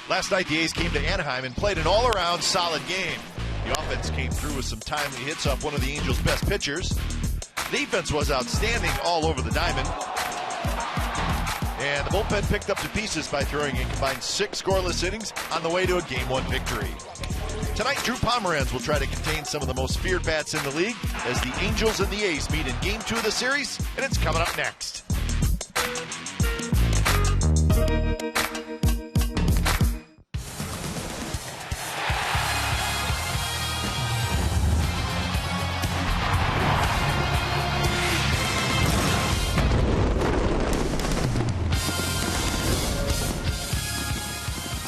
Last night, the A's came to Anaheim and played an all-around solid game. The offense came through with some timely hits off one of the Angels' best pitchers. Defense was outstanding all over the diamond. And the bullpen picked up the pieces by throwing a combined 6 scoreless innings on the way to a Game 1 victory. Tonight, Drew Pomeranz will try to contain some of the most feared bats in the league as the Angels and the A's meet in Game 2 of the series, and it's coming up next.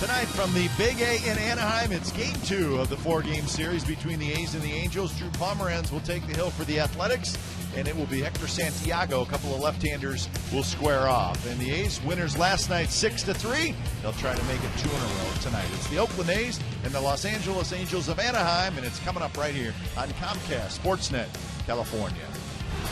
Tonight from the Big A in Anaheim, it's Game 2 of the 4-game series between the A's and the Angels. Drew Pomeranz will take the hill for the Athletics, and it will be Hector Santiago. A couple of left-handers will square off. And the A's winners last night 6-3. They'll try to make it 2 in a row tonight. It's the Oakland A's and the Los Angeles Angels of Anaheim, and it's coming up right here on Comcast Sportsnet, California.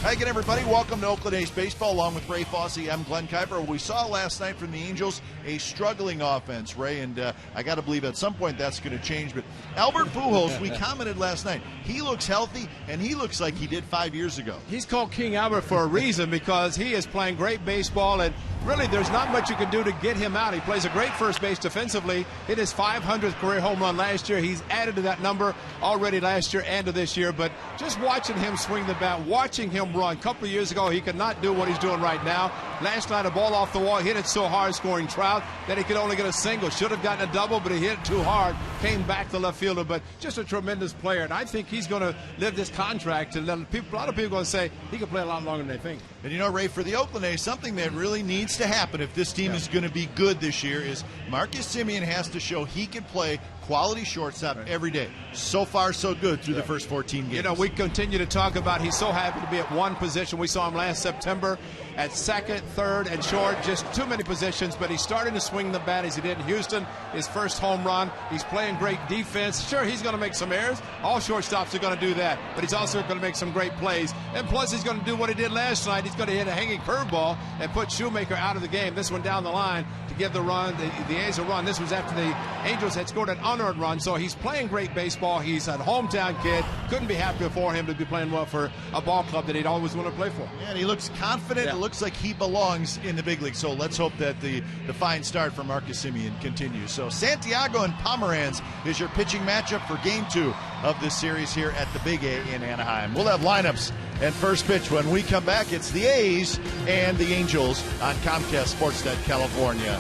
Hi again, everybody. Welcome to Oakland A's Baseball. Along with Ray Fosse, I'm Glenn Kuiper. We saw last night from the Angels a struggling offense, Ray, and I got to believe at some point that's going to change. But Albert Pujols, we commented last night, he looks healthy, and he looks like he did 5 years ago. He's called King Albert for a reason because he is playing great baseball, and really there's not much you can do to get him out. He plays a great first base defensively. Hit his 500th career home run last year. He's added to that number already last year and to this year. But just watching him swing the bat, watching him run. A couple of years ago, he could not do what he's doing right now. Last night, a ball off the wall, hit it so hard, scoring Trout, that he could only get a single. Should have gotten a double, but he hit it too hard. Came back to left fielder, but just a tremendous player. And I think he's going to live this contract. And a lot of people are going to say he can play a lot longer than they think. And you know, Ray, for the Oakland A's, something that really needs to happen if this team is going to be good this year is Marcus Semien has to show he can play quality shortstop every day. So far, so good through the first 14 games. You know, we continue to talk about he's so happy to be at one position. We saw him last September at second, third, and short, just too many positions, but he's starting to swing the bat as he did in Houston, his first home run. He's playing great defense. Sure, he's going to make some errors. All shortstops are going to do that, but he's also going to make some great plays. And plus, he's going to do what he did last night. He's going to hit a hanging curveball and put Shoemaker out of the game. This one down the line to give the run, the A's a run. This was after the Angels had scored an unearned run, so he's playing great baseball. He's a hometown kid. Couldn't be happier for him to be playing well for a ball club that he'd always want to play for. Yeah, and he looks confident. Yeah. It looks like he belongs in the big league. So let's hope that the fine start for Marcus Semien continues. So Santiago and Pomeranz is your pitching matchup for Game 2 of this series here at the Big A in Anaheim. We'll have lineups and first pitch when we come back. It's the A's and the Angels on Comcast Sportsnet California.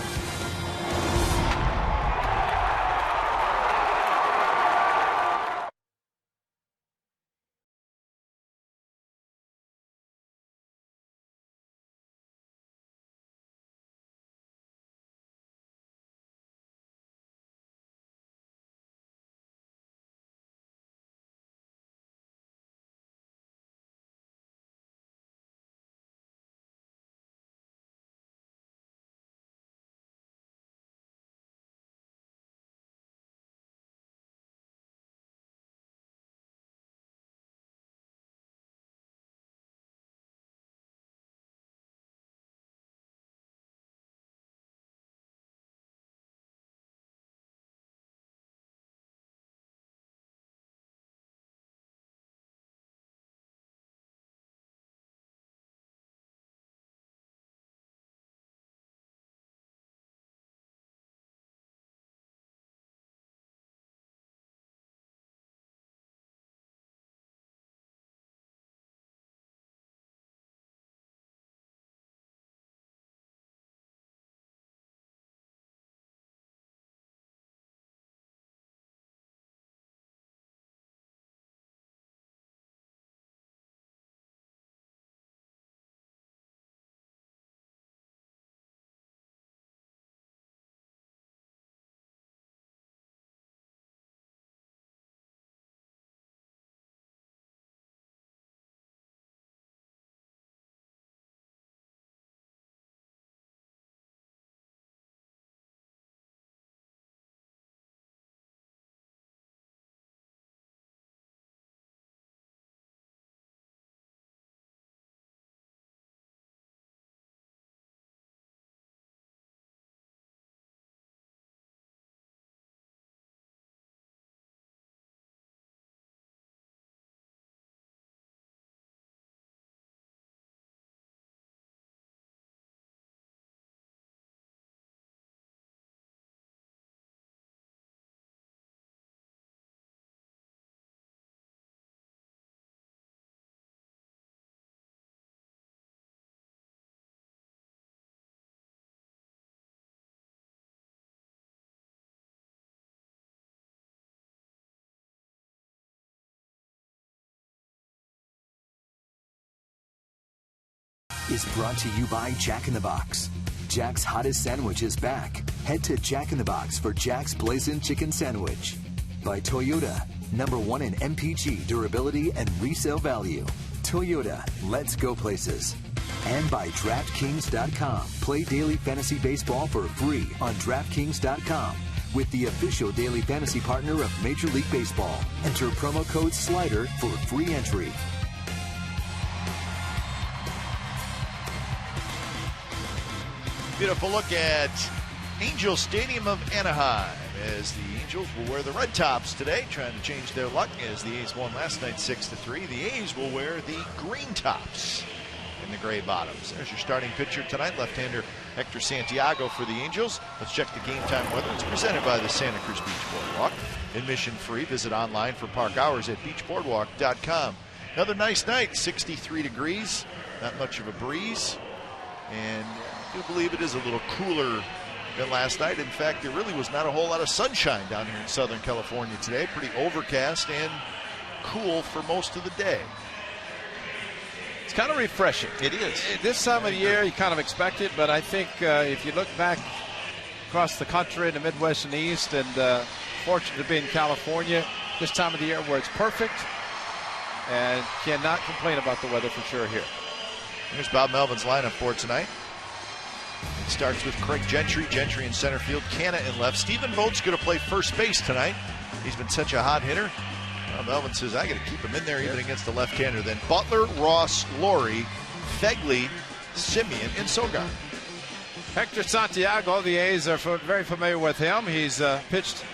is brought to you by Jack in the Box. Jack's hottest sandwich is back. Head to Jack in the Box for Jack's Blazing Chicken Sandwich. By Toyota, #1 in MPG, durability, and resale value. Toyota, let's go places. And by DraftKings.com. Play daily fantasy baseball for free on DraftKings.com with the official daily fantasy partner of Major League Baseball. Enter promo code SLIDER for free entry. Beautiful look at Angel Stadium of Anaheim as the Angels will wear the red tops today, trying to change their luck as the A's won last night 6-3. The A's will wear the green tops in the gray bottoms. There's your starting pitcher tonight, left-hander Hector Santiago for the Angels. Let's check the game time weather. It's presented by the Santa Cruz Beach Boardwalk. Admission free. Visit online for park hours at beachboardwalk.com. Another nice night, 63 degrees, not much of a breeze, and I do believe it is a little cooler than last night. In fact, there really was not a whole lot of sunshine down here in Southern California today. Pretty overcast and cool for most of the day. It's kind of refreshing. It is. This time of the year, you kind of expect it, but I think if you look back across the country in the Midwest and East, and fortunate to be in California this time of the year where it's perfect, and cannot complain about the weather for sure here. Here's Bob Melvin's lineup for tonight. It starts with Craig Gentry. Gentry in center field, Canna in left. Stephen Vogt's going to play first base tonight. He's been such a hot hitter. Well, Melvin says, I got to keep him in there even against the left-hander. Then Butler, Ross, Laurie, Fegley, Simeon, and Sogard. Hector Santiago, the A's are very familiar with him. He's pitched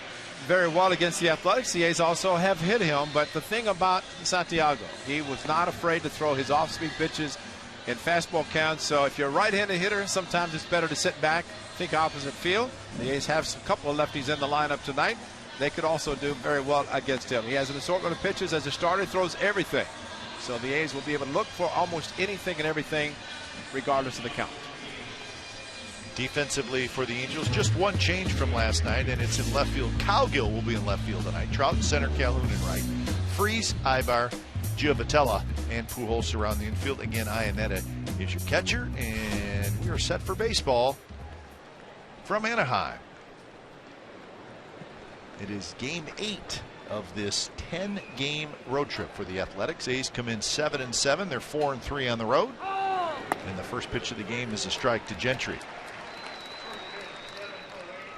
very well against the Athletics. The A's also have hit him, but the thing about Santiago, he was not afraid to throw his off-speed pitches in fastball counts. So if you're a right-handed hitter, sometimes it's better to sit back, think opposite field. The A's have a couple of lefties in the lineup tonight. They could also do very well against him. He has an assortment of pitches. As a starter, throws everything. So the A's will be able to look for almost anything and everything, regardless of the count. Defensively for the Angels, just one change from last night, and it's in left field. Cowgill will be in left field tonight. Trout in center, Calhoun in right. Freese, Ibar, Giovitella, and Pujols around the infield. Again, Iannetta is your catcher, and we are set for baseball from Anaheim. It is game 8 of this 10-game road trip for the Athletics. A's come in 7-7. They're 4-3 on the road. And the first pitch of the game is a strike to Gentry.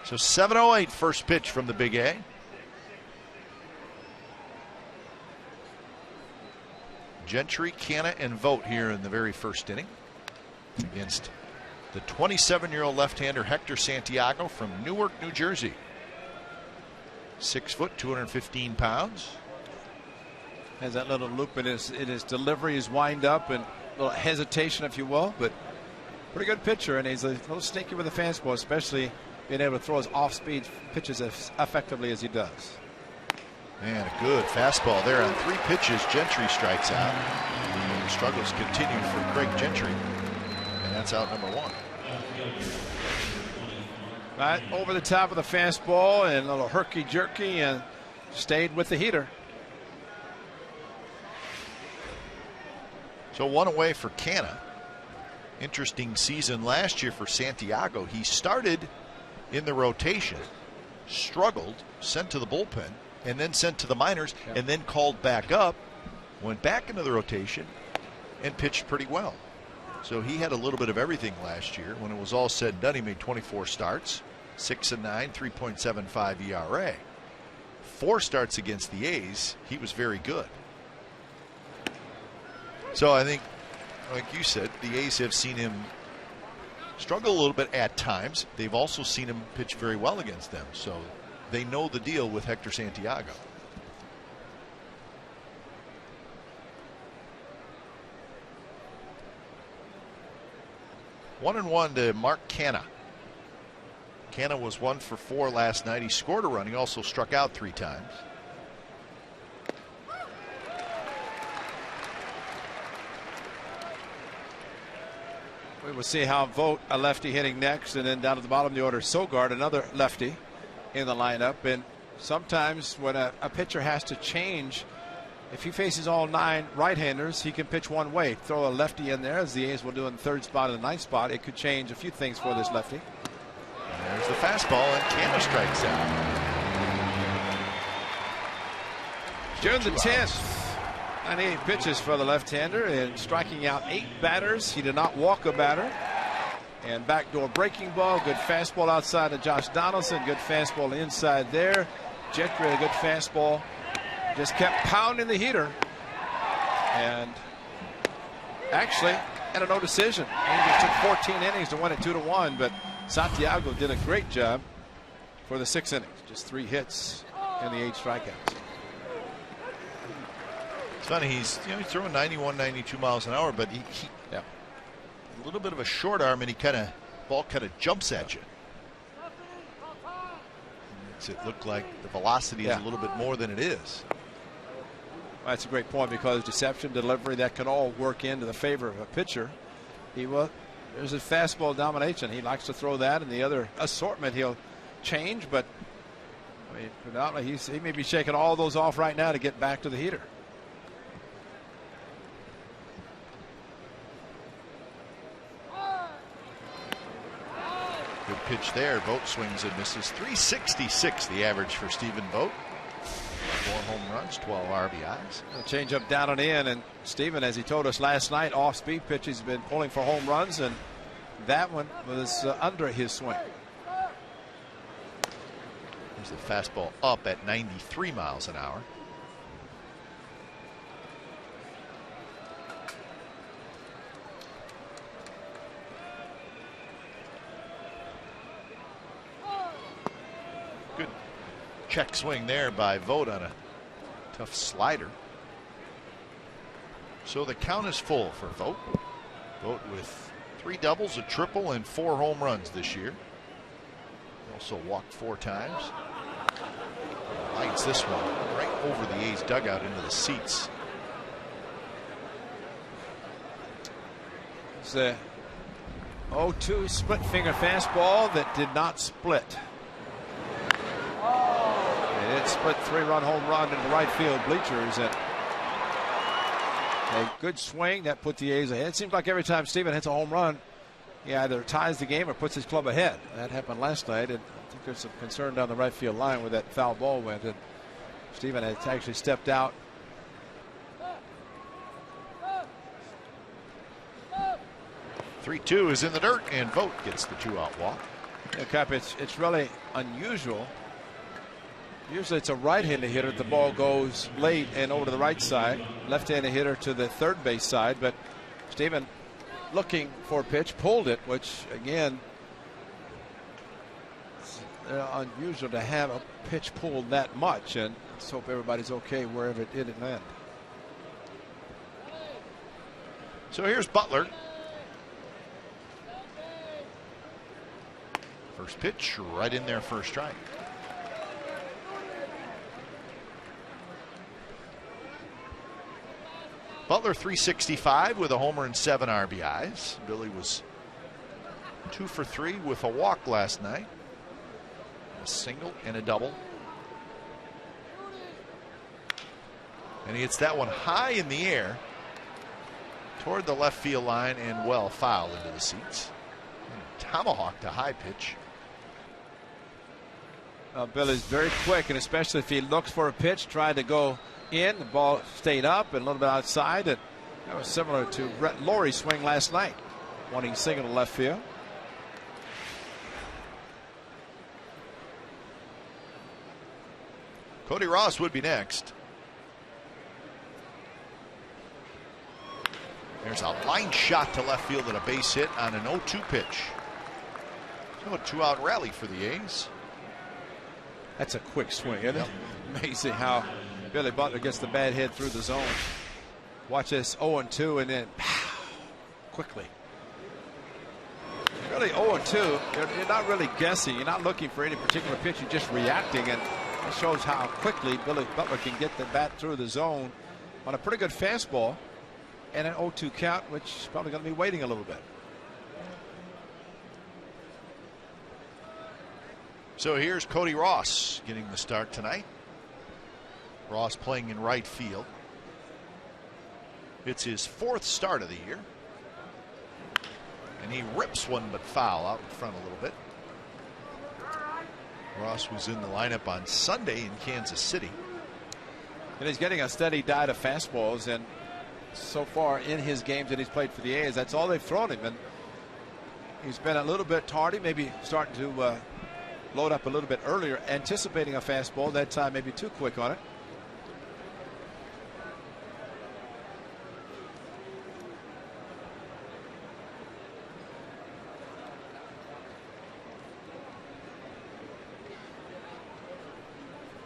So 7:08 first pitch from the Big A. Gentry, Canna, and Vogt here in the very first inning against the 27-year-old left-hander Hector Santiago from Newark, New Jersey. 6 foot, 215 pounds. Has that little loop in his delivery, his wind up, and a little hesitation, if you will, but pretty good pitcher, and he's a little sneaky with the fastball, especially being able to throw his off-speed pitches as effectively as he does. Man, a good fastball there on 3 pitches. Gentry strikes out. The struggles continue for Craig Gentry, and that's out number 1. Right over the top of the fastball and a little herky-jerky, and stayed with the heater. So 1 away for Canna. Interesting season last year for Santiago. He started in the rotation, struggled, sent to the bullpen, and then sent to the minors, and then called back up, went back into the rotation, and pitched pretty well. So he had a little bit of everything last year. When it was all said and done, he made 24 starts, 6-9, 3.75 ERA. 4 starts against the A's, he was very good. So I think, like you said, the A's have seen him struggle a little bit at times. They've also seen him pitch very well against them. So they know the deal with Hector Santiago. One and one to Mark Canna. Canna was 1 for 4 last night. He scored a run. He also struck out 3 times. We will see how Vogt, a lefty, hitting next, and then down at the bottom of the order, Sogard, another lefty in the lineup. And sometimes when a pitcher has to change if he faces all 9 right-handers, he can pitch one way. Throw a lefty in there, as the A's will do in the 3rd spot and the 9th spot. It could change a few things for this lefty. And there's the fastball, and Canna strikes out. June the 10th, 98 pitches for the left-hander, and striking out 8 batters. He did not walk a batter. And backdoor breaking ball, good fastball outside of Josh Donaldson, good fastball inside there. Gentry, a good fastball. Just kept pounding the heater. And actually had a no decision. Angels took 14 innings to win it 2-1, but Santiago did a great job for the 6 innings. Just 3 hits and the 8 strikeouts. It's funny, he's throwing 91, 92 miles an hour, but he yeah, a little bit of a short arm, and ball kind of jumps at you. Makes it look like the velocity is a little bit more than it is. That's a great point, because deception, delivery, that can all work into the favor of a pitcher. There's a fastball domination. He likes to throw that, and the other assortment he'll change, but I mean, predominantly he may be shaking all those off right now to get back to the heater. Good pitch there. Vogt swings and misses. 366 the average for Stephen Vogt. 4 home runs, 12 RBIs. A change up down and in, and Stephen, as he told us last night, off-speed pitches have been pulling for home runs, and that one was under his swing. There's the fastball up at 93 miles an hour. Good check swing there by Vogt on a tough slider. So the count is full for Vogt. Vogt with 3 doubles, a triple, and 4 home runs this year. He also walked 4 times. Lights this one right over the A's dugout into the seats. It's a 0-2 split finger fastball that did not split. And it split 3-run home run into the right field bleachers, and a good swing that put the A's ahead. It seems like every time Stephen hits a home run, he either ties the game or puts his club ahead. That happened last night, and I think there's some concern down the right field line where that foul ball went, and Stephen has actually stepped out. "3-2 is in the dirt, and Vogt gets the 2-out walk. Yeah, Cap, it's really unusual. Usually it's a right-handed hitter. The ball goes late and over to the right side. Left-handed hitter to the third base side. But Stephen, looking for a pitch, pulled it, which again, it's unusual to have a pitch pulled that much. And let's hope everybody's okay wherever it did land. So here's Butler. First pitch right in there for a strike. Butler 365 with a homer and 7 RBIs. Billy was 2 for 3 with a walk last night. A single and a double. And he hits that one high in the air toward the left field line and well foul into the seats. And tomahawked a high pitch. Billy's very quick, and especially if he looks for a pitch, tried to go in, the ball stayed up and a little bit outside, and that was similar to Brett Lawrie's swing last night, wanting single to left field. Cody Ross would be next. There's a line shot to left field and a base hit on an 0-2 pitch. So a 2-out rally for the A's. That's a quick swing, isn't it? Amazing how Billy Butler gets the bad hit through the zone. Watch this 0-2 and then pow, quickly. Really 0-2, you're not really guessing. You're not looking for any particular pitch. You're just reacting, and it shows how quickly Billy Butler can get the bat through the zone on a pretty good fastball and an 0-2 count, which is probably going to be waiting a little bit. So here's Cody Ross getting the start tonight. Ross playing in right field. It's his 4th start of the year. And he rips one but foul out in front a little bit. Ross was in the lineup on Sunday in Kansas City. And he's getting a steady diet of fastballs, and so far in his games that he's played for the A's, that's all they've thrown him. And he's been a little bit tardy, maybe starting to load up a little bit earlier, anticipating a fastball. That time maybe too quick on it.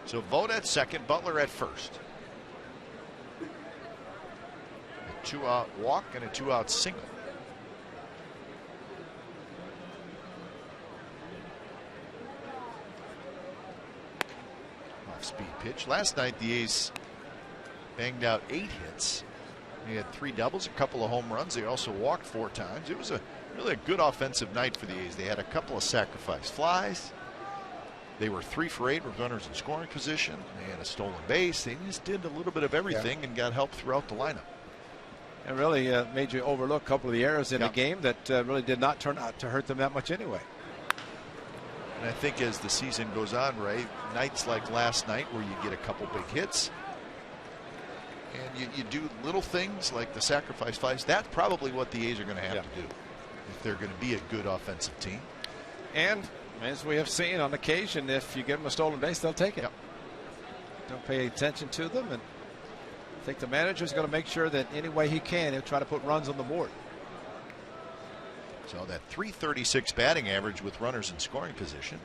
So Vogt at second, Butler at first. A 2-out walk and a 2-out single. Off-speed pitch. Last night the A's banged out 8 hits. They had 3 doubles, a couple of home runs. They also walked 4 times. It was really a good offensive night for the A's. They had a couple of sacrifice flies. They were 3 for 8 with runners in scoring position. They had a stolen base. They just did a little bit of everything and got help throughout the lineup. And really made you overlook a couple of the errors in the game that really did not turn out to hurt them that much anyway. And I think as the season goes on, Ray, nights like last night where you get a couple big hits and you do little things like the sacrifice flies, that's probably what the A's are going to have to do if they're going to be a good offensive team. And as we have seen on occasion, if you give them a stolen base, they'll take it. Don't pay attention to them, and I think the manager is going to make sure that any way he can, he'll try to put runs on the board. So that .336 batting average with runners in scoring position.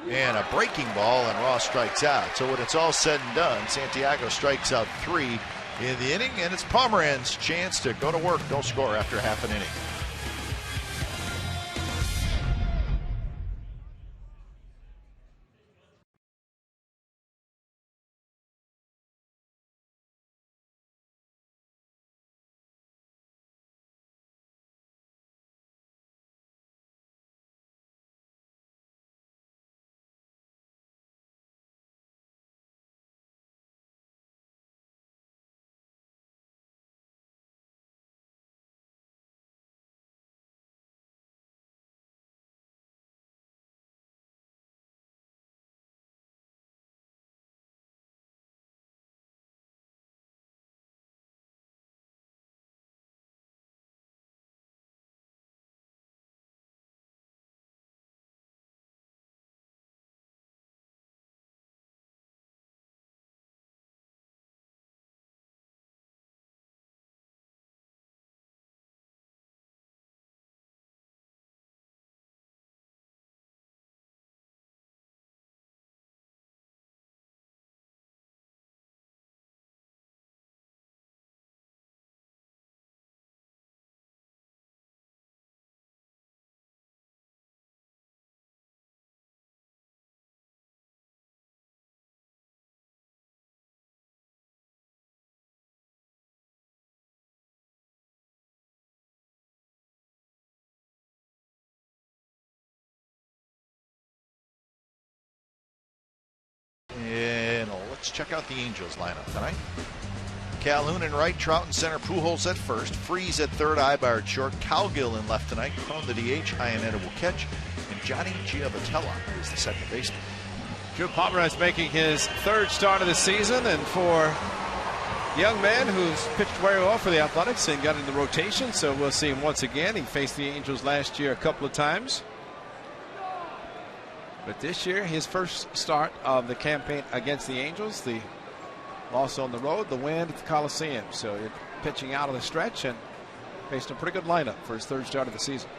And a breaking ball, and Ross strikes out. So when it's all said and done, Santiago strikes out 3 in the inning, and it's Pomeranz's chance to go to work, no score after half an inning. And let's check out the Angels lineup tonight. Calhoun in right, Trout in center, Pujols at first, Freese at third, Ibar at short, Cowgill in left tonight, Cron the DH, Iannetta will catch, and Johnny Giavotella is the second baseman. Drew Pomeranz making his 3rd start of the season, and for a young man who's pitched very well for the Athletics and got in the rotation, so we'll see him once again. He faced the Angels last year a couple of times. But this year, his first start of the campaign against the Angels, the loss on the road, the win at the Coliseum. So you're pitching out of the stretch and faced a pretty good lineup for his 3rd start of the season.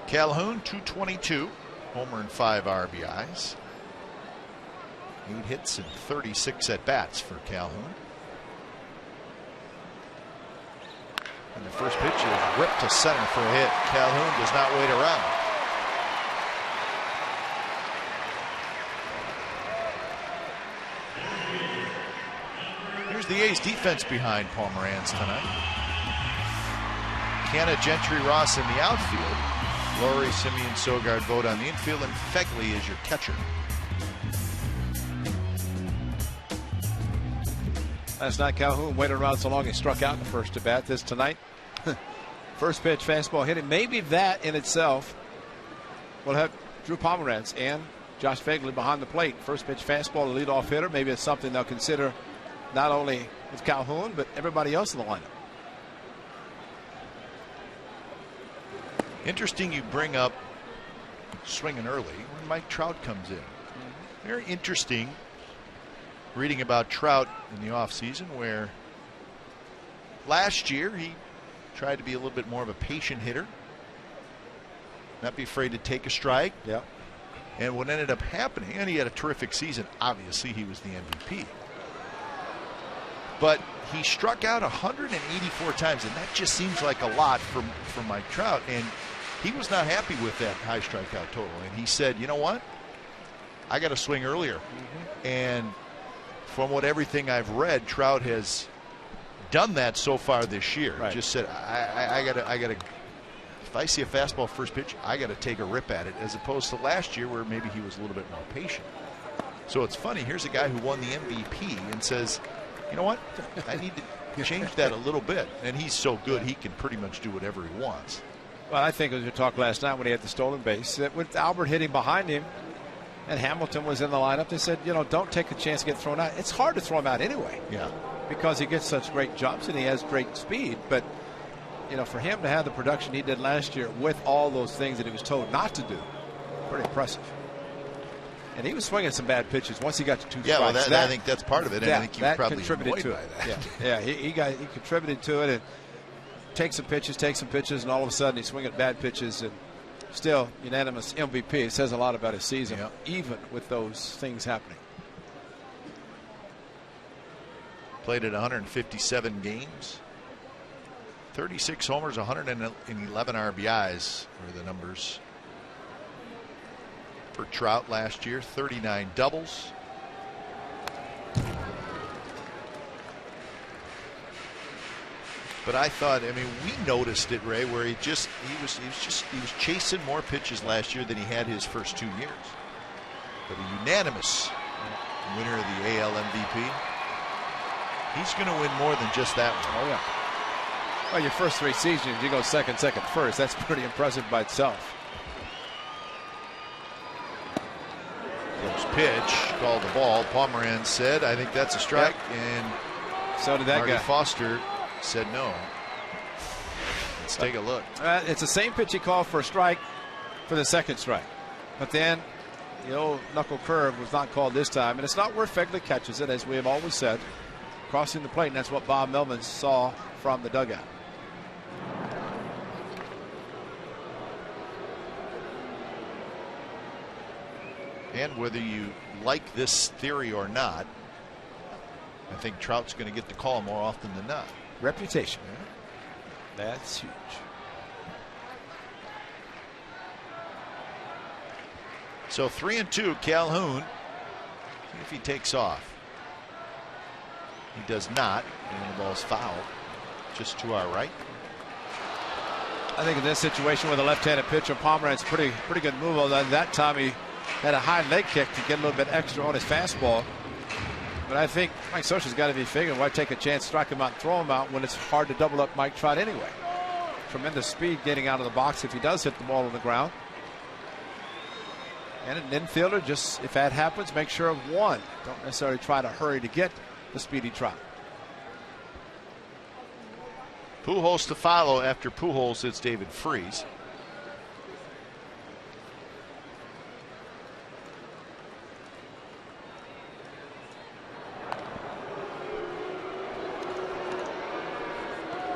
Calhoun, 222, homer and 5 RBIs. 8 hits and 36 at-bats for Calhoun. And the first pitch is ripped to center for a hit. Calhoun does not wait around. Here's the A's defense behind Pomeranz tonight. Canna, Gentry, Ross in the outfield. Laurie, Simeon, Sogard, Vogt on the infield, and Fegley is your catcher. Last night, Calhoun waited around so long he struck out in the first at bat. This tonight, first pitch fastball hit him. Maybe that in itself will have Drew Pomeranz and Josh Phegley behind the plate. First pitch fastball, the leadoff hitter. Maybe it's something they'll consider not only with Calhoun, but everybody else in the lineup. Interesting you bring up swinging early when Mike Trout comes in. Very interesting reading about Trout in the offseason, where last year he tried to be a little bit more of a patient hitter, not be afraid to take a strike. Yeah. And what ended up happening, and he had a terrific season, obviously he was the MVP, but he struck out 184 times, and that just seems like a lot from Mike Trout, and he was not happy with that high strikeout total. And he said, you know what, I got to swing earlier. And from what everything I've read, Trout has done that so far this year. Right. Just said, I gotta. If I see a fastball first pitch, I got to take a rip at it, as opposed to last year where maybe he was a little bit more patient. So it's funny. Here's a guy who won the MVP and says, you know what, I need to change that a little bit. And he's so good, he can pretty much do whatever he wants. Well, I think as we talked last night when he had the stolen base, that with Albert hitting behind him and Hamilton was in the lineup, they said, you know, don't take a chance to get thrown out. It's hard to throw him out anyway. Yeah. Because he gets such great jumps and he has great speed. But, you know, for him to have the production he did last year with all those things that he was told not to do, pretty impressive. And he was swinging some bad pitches once he got to two strikes. Yeah, well, I think that's part of it. And I think he was probably contributed to it. Yeah, he contributed to it. And take some pitches, and all of a sudden he's swinging bad pitches, and still unanimous MVP. It says a lot about his season, even with those things happening. Played at 157 games, 36 homers, 111 RBIs were the numbers for Trout last year. 39 doubles. But I thought, I mean, we noticed it, Ray, where he was chasing more pitches last year than he had his first 2 years. But a unanimous winner of the AL MVP. He's going to win more than just that one. Oh, yeah. Well, your first 3 seasons, you go second, first. That's pretty impressive by itself. Close pitch, called the ball. Pomeranz said, I think that's a strike. And so did that Marty guy. Foster said no. Let's take a look. It's the same pitch he called for a strike for the second strike. But then the old knuckle curve was not called this time. And it's not where Phegley catches it, as we have always said. Crossing the plate, and that's what Bob Millman saw from the dugout. And whether you like this theory or not, I think Trout's going to get the call more often than not. Reputation. That's huge. So 3-2, Calhoun. See if he takes off. He does not, and the ball's fouled just to our right. I think in this situation with a left-handed pitcher, Pomeranz, pretty good move. Although that time he had a high leg kick to get a little bit extra on his fastball. But I think Mike Scioscia's got to be figuring, why take a chance, strike him out, and throw him out when it's hard to double up Mike Trout anyway. Tremendous speed getting out of the box if he does hit the ball on the ground. And an infielder, just if that happens, make sure of one. Don't necessarily try to hurry to get the speedy Trout. Pujols to follow. After Pujols, it's David Freese.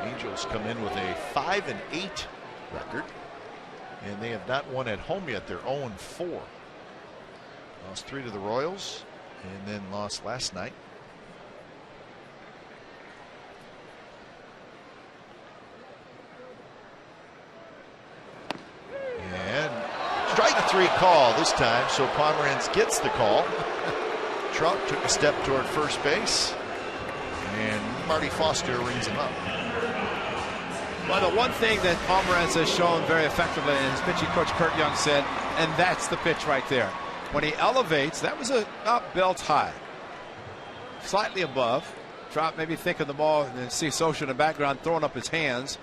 Angels come in with a 5-8 record, and they have not won at home yet. They're 0-4. Lost 3 to the Royals, and then lost last night. And strike 3 call this time, so Pomeranz gets the call. Trout took a step toward first base, and Marty Foster rings him up. Well, the one thing that Pomeranz has shown very effectively, and his pitching coach Kurt Young said, and that's the pitch right there. When he elevates, that was a not belt high, slightly above, Trout maybe thinking the ball, and see Socha in the background throwing up his hands,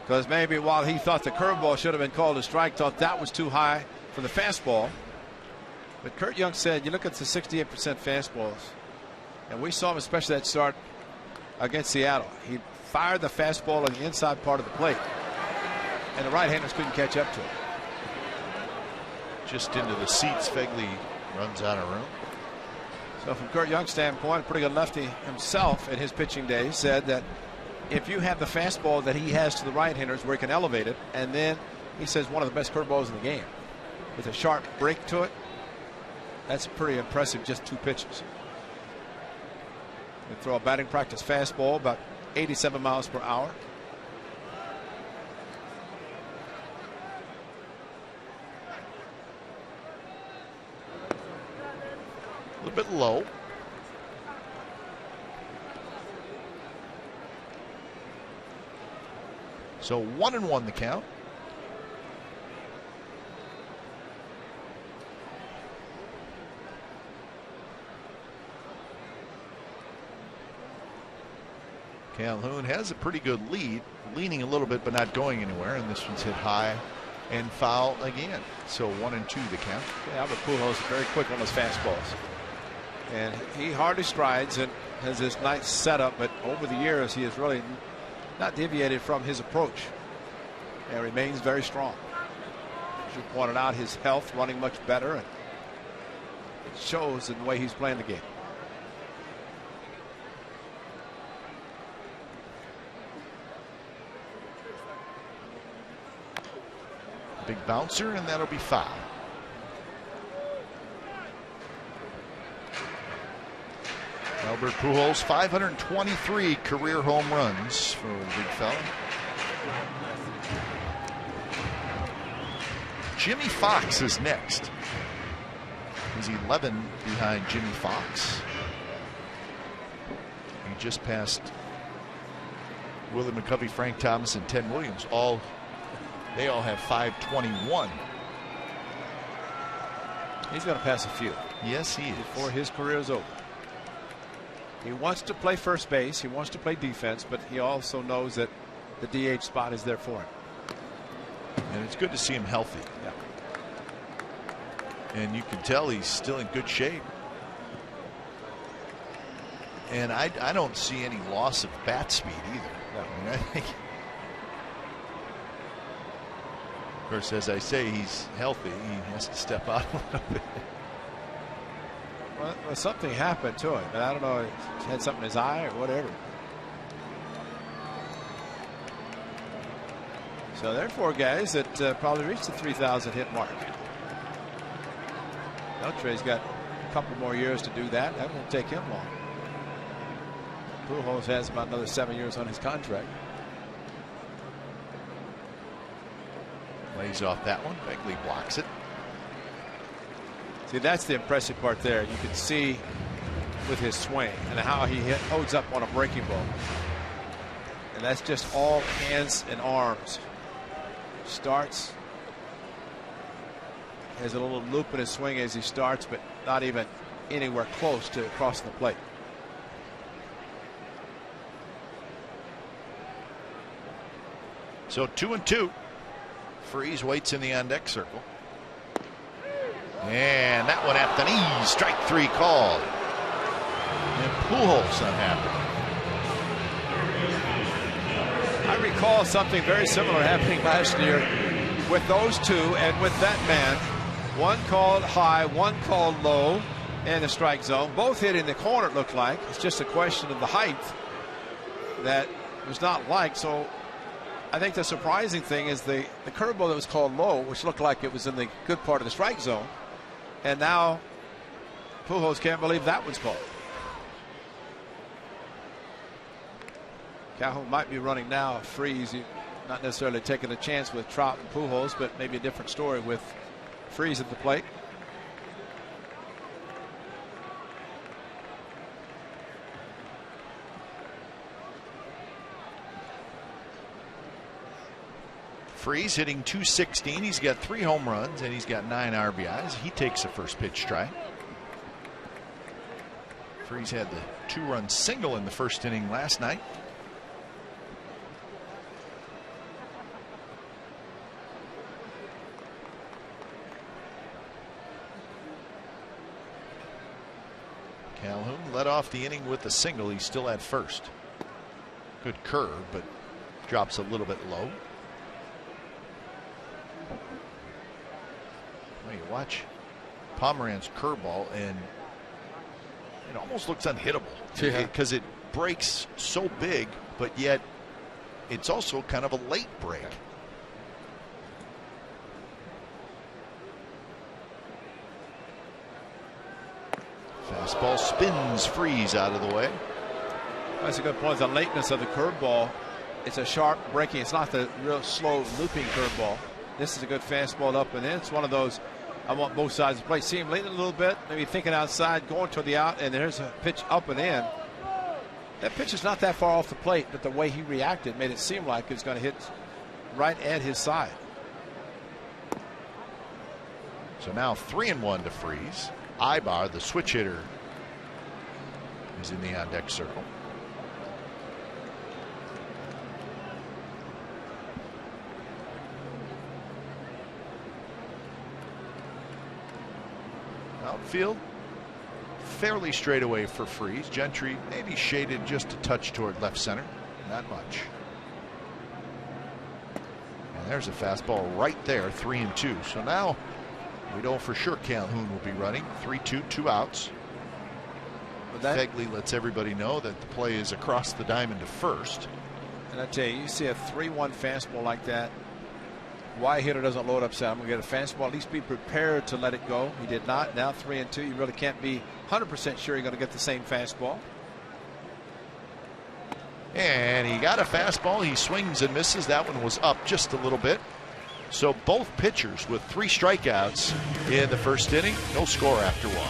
because maybe while he thought the curveball should have been called a strike, thought that was too high for the fastball. But Kurt Young said, you look at the 68% fastballs, and we saw him, especially that start against Seattle. He fired the fastball on the inside part of the plate, and the right-handers couldn't catch up to it. Just into the seats. Fegley runs out of room. So from Kurt Young's standpoint, pretty good lefty himself in his pitching days, said that if you have the fastball that he has to the right-handers where he can elevate it, and then he says one of the best curveballs in the game with a sharp break to it, that's pretty impressive, just 2 pitches. They throw a batting practice fastball about 87 miles per hour. A little bit low. So 1-1 the count. Calhoun has a pretty good lead, leaning a little bit but not going anywhere, and this one's hit high and foul again. So 1-2 the count. Yeah, Albert Pujols is very quick on his fastballs, and he hardly strides and has this nice setup, but over the years he has really not deviated from his approach and remains very strong. As you pointed out, his health running much better, and it shows in the way he's playing the game. Big bouncer, and that'll be foul. Albert Pujols, 523 career home runs for the big fella. Jimmy Fox is next. He's 11 behind Jimmy Fox. He just passed Willie McCovey, Frank Thomas, and Ted Williams. They all have 521. He's going to pass a few. Yes, he is. Before his career is over. He wants to play first base. He wants to play defense, but he also knows that the DH spot is there for him. And it's good to see him healthy. Yeah. And you can tell he's still in good shape. And I don't see any loss of bat speed either. No. I mean, I think, of course, as I say, he's healthy. He has to step out a little bit. Well, something happened to him, and I don't know, he had something in his eye or whatever. So there are 4 guys that probably reached the 3,000 hit mark. Beltre's got a couple more years to do that. That won't take him long. Pujols has about another 7 years on his contract. Lays off that one. Begley blocks it. See, that's the impressive part there. You can see with his swing and how he holds up on a breaking ball. And that's just all hands and arms. Starts. Has a little loop in his swing as he starts, but not even anywhere close to crossing the plate. So 2-2. Freeze waits in the on deck circle. And that one at the knees. Strike 3 called. And Pujols unhappy. I recall something very similar happening last year with those two, and with that man. One called high, one called low in the strike zone. Both hit in the corner, it looked like. It's just a question of the height that was not liked. So I think the surprising thing is the curveball that was called low, which looked like it was in the good part of the strike zone. And now Pujols can't believe that was called. Calhoun might be running now. Freeze, not necessarily taking a chance with Trout and Pujols, but maybe a different story with Freeze at the plate. Freeze hitting .216. He's got 3 home runs and he's got 9 RBIs. He takes the first pitch strike. Freese had the 2-run single in the first inning last night. Calhoun led off the inning with a single. He's still at first. Good curve, but drops a little bit low. Well, you watch Pomeranz curveball, and it almost looks unhittable because it breaks so big, but yet it's also kind of a late break. Fastball spins Freese out of the way. That's a good point. The lateness of the curveball. It's a sharp breaking. It's not the real slow looping curveball. This is a good fastball up and in. It's one of those I want both sides to play. See him leaning a little bit, maybe thinking outside, going to the out, and there's a pitch up and in. That pitch is not that far off the plate, but the way he reacted made it seem like it's going to hit right at his side. So now 3-1 to Freese. Ibar, the switch hitter, is in the on-deck circle. Outfield fairly straight away for Freese. Gentry maybe shaded just a touch toward left center, not much. And there's a fastball right there, 3-2. So now we know for sure Calhoun will be running. 3-2, 2 outs. Fegley lets everybody know that the play is across the diamond to first. And I tell you see a 3-1 fastball like that. Why a hitter doesn't load upside? I'm going to get a fastball. At least be prepared to let it go. He did not. Now 3-2. You really can't be 100% sure you're going to get the same fastball. And he got a fastball. He swings and misses. That one was up just a little bit. So both pitchers with 3 strikeouts in the first inning. No score after 1.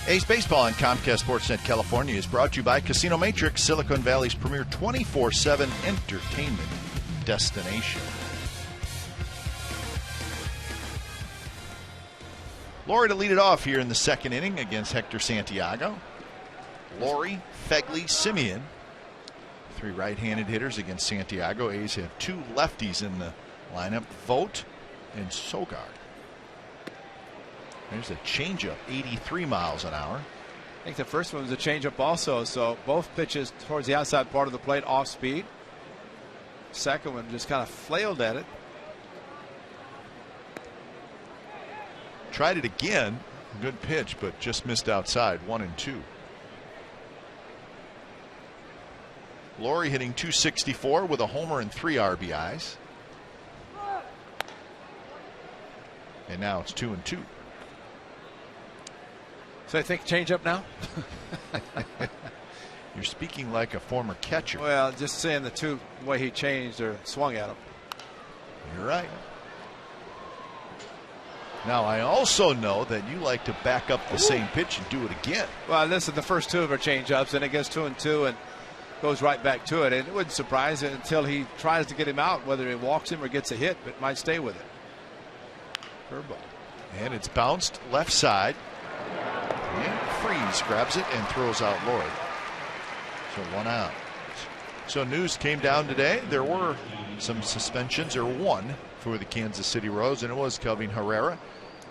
Ace Baseball on Comcast Sportsnet California is brought to you by Casino Matrix, Silicon Valley's premier 24/7 entertainment destination. Laurie to lead it off here in the second inning against Hector Santiago. Laurie, Fegley, Simeon. 3 right-handed hitters against Santiago. A's have 2 lefties in the lineup, Vogt and Sogard. There's a changeup, 83 miles an hour. I think the first one was a changeup also. So both pitches towards the outside part of the plate, off speed. Second one just kind of flailed at it. Tried it again. Good pitch, but just missed outside. 1-2. Laurie hitting .264 with a homer and 3 RBIs. And now it's 2-2. So I think change up now. You're speaking like a former catcher. Well, just saying the way he changed or swung at him. You're right. Now, I also know that you like to back up the same pitch and do it again. Well, listen, the first two of our change-ups, and it gets 2-2 and goes right back to it. And it wouldn't surprise it until he tries to get him out, whether he walks him or gets a hit, but might stay with it. Curveball. And it's bounced left side. And Freeze grabs it and throws out Lloyd. So 1 out. So news came down today. There were some suspensions, or one, for the Kansas City Royals, and it was Kelvin Herrera.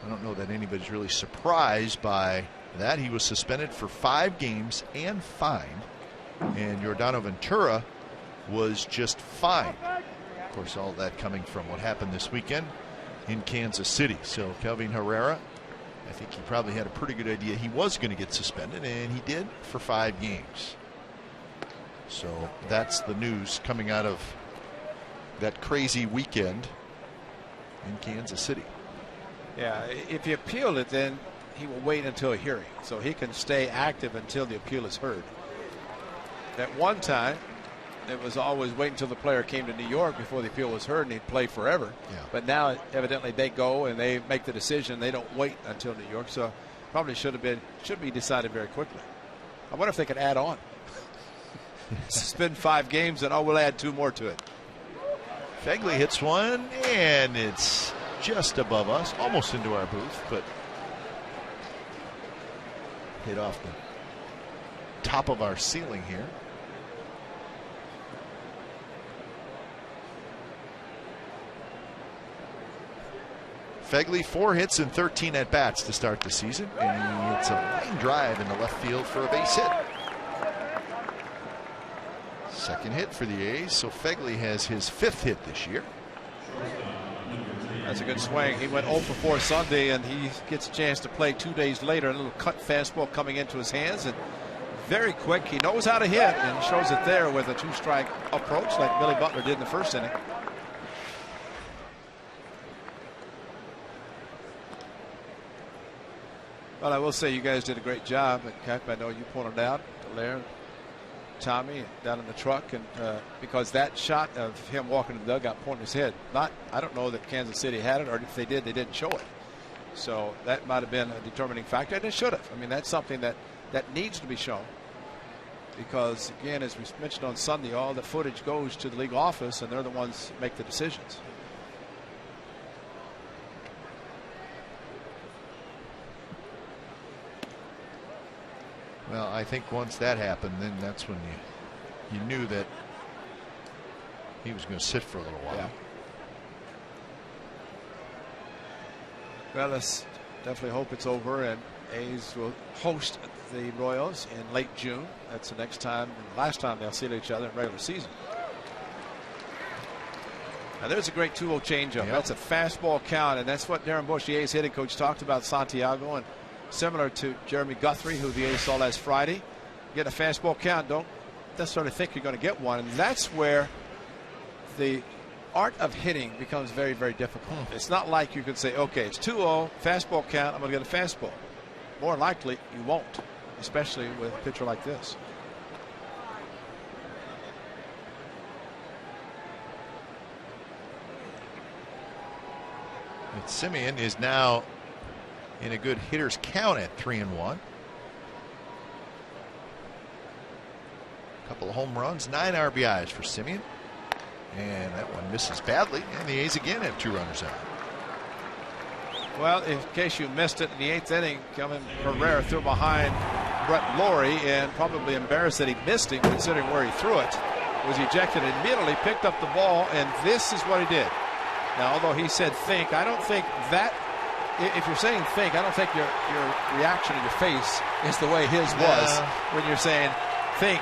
I don't know that anybody's really surprised by that. He was suspended for 5 games and fined. And Yordano Ventura was just fined. Of course, all that coming from what happened this weekend in Kansas City. So Kelvin Herrera, I think he probably had a pretty good idea he was going to get suspended, and he did for 5 games. So that's the news coming out of that crazy weekend in Kansas City. Yeah, if you appeal it, then he will wait until a hearing, so he can stay active until the appeal is heard. At one time, it was always wait until the player came to New York before the appeal was heard, and he'd play forever. Yeah. But now, evidently, they go and they make the decision. They don't wait until New York, so probably should be decided very quickly. I wonder if they could add on. Suspend 5 games, and we'll add 2 more to it. Fegley hits one, and it's just above us, almost into our booth, but hit off the top of our ceiling here. Fegley 4 hits and 13 at bats to start the season, and he hits a line drive into left field for a base hit. Second hit for the A's, so Fegley has his 5th hit this year. That's a good swing. He went 0 for 4 Sunday, and he gets a chance to play 2 days later. A little cut fastball coming into his hands, and very quick. He knows how to hit, and shows it there with a 2-strike approach like Billy Butler did in the first inning. Well, I will say you guys did a great job. I know you pointed out Lair, Tommy down in the truck, and because that shot of him walking to the dugout pointing his head, I don't know that Kansas City had it, or if they did, they didn't show it. So that might have been a determining factor, and it should have. I mean, that's something that needs to be shown, because again, as we mentioned on Sunday, all the footage goes to the league office, and they're the ones that make the decisions. Well, I think once that happened, then that's when you knew that he was going to sit for a little while. Yeah. Well, let's definitely hope it's over, and A's will host the Royals in late June. That's the next time and the last time they'll see each other in regular season. Now there's a great 2-0 changeup. Yep. That's a fastball count, and that's what Darren Bush, the A's hitting coach, talked about Santiago, and similar to Jeremy Guthrie, who the A's saw last Friday. Get a fastball count, don't necessarily think you're going to get one, and that's where the art of hitting becomes very, very difficult. It's not like you can say, okay, it's 2-0, fastball count, I'm going to get a fastball. More likely, you won't, especially with a pitcher like this. And Simeon is now in a good hitter's count at 3-1. Couple of home runs, 9 RBIs for Simeon. And that one misses badly, and the A's again have 2 runners out. Well, in case you missed it, in the 8th inning, Kelvin Herrera threw behind Brett Laurie, and probably embarrassed that he missed him considering where he threw it. Was ejected immediately, picked up the ball, and this is what he did. Now, although he said think, I don't think that, if you're saying think, I don't think your reaction in your face is the way his was when you're saying think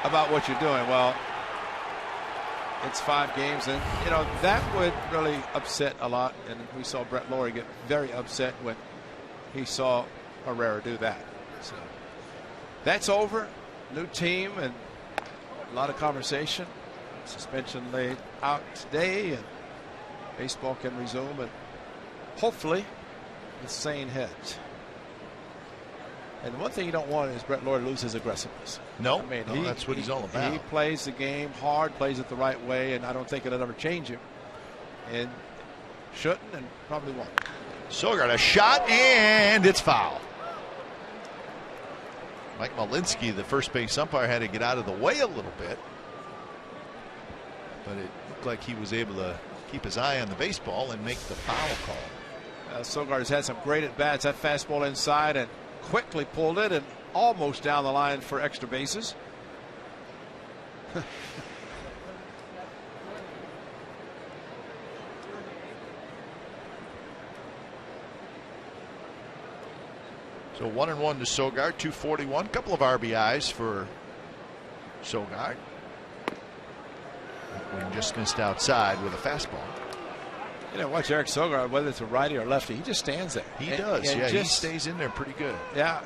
about what you're doing. Well, it's 5 games, and you know that would really upset a lot, and we saw Brett Laurie get very upset when he saw Herrera do that. So that's over. New team and a lot of conversation. Suspension laid out today, and baseball can resume, and hopefully with sane heads. And one thing you don't want is Brett Lawrie lose his aggressiveness. No, I mean, that's what he's all about. He plays the game hard, plays it the right way, and I don't think it'll ever change him. And shouldn't, and probably won't. Sogard, a shot, and it's foul. Mike Malinsky, the first base umpire, had to get out of the way a little bit, but it looked like he was able to keep his eye on the baseball and make the foul call. Sogard has had some great at bats. That fastball inside and quickly pulled it and almost down the line for extra bases. So 1-1 to Sogard, 241. Couple of RBIs for Sogard. When just missed outside with a fastball. You know, watch Eric Sogard, whether it's a righty or lefty, he just stands there. He does, yeah. He stays in there pretty good. Yeah.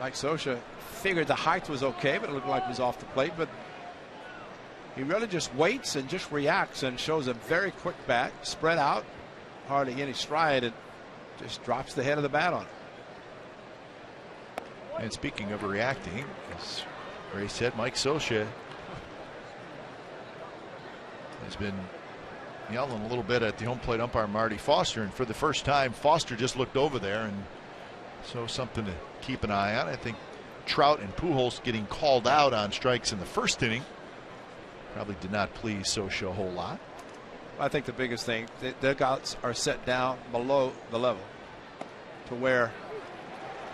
Mike Scioscia figured the height was okay, but it looked like it was off the plate. But he really just waits and just reacts and shows a very quick bat, spread out, hardly any stride, and just drops the head of the bat on it. And speaking of reacting, as Ray said, Mike Scioscia has been yelling a little bit at the home plate umpire Marty Foster, and for the first time Foster just looked over there, and so something to keep an eye on. I think Trout and Pujols getting called out on strikes in the first inning probably did not please Scioscia a whole lot. I think the biggest thing, the dugouts are set down below the level to where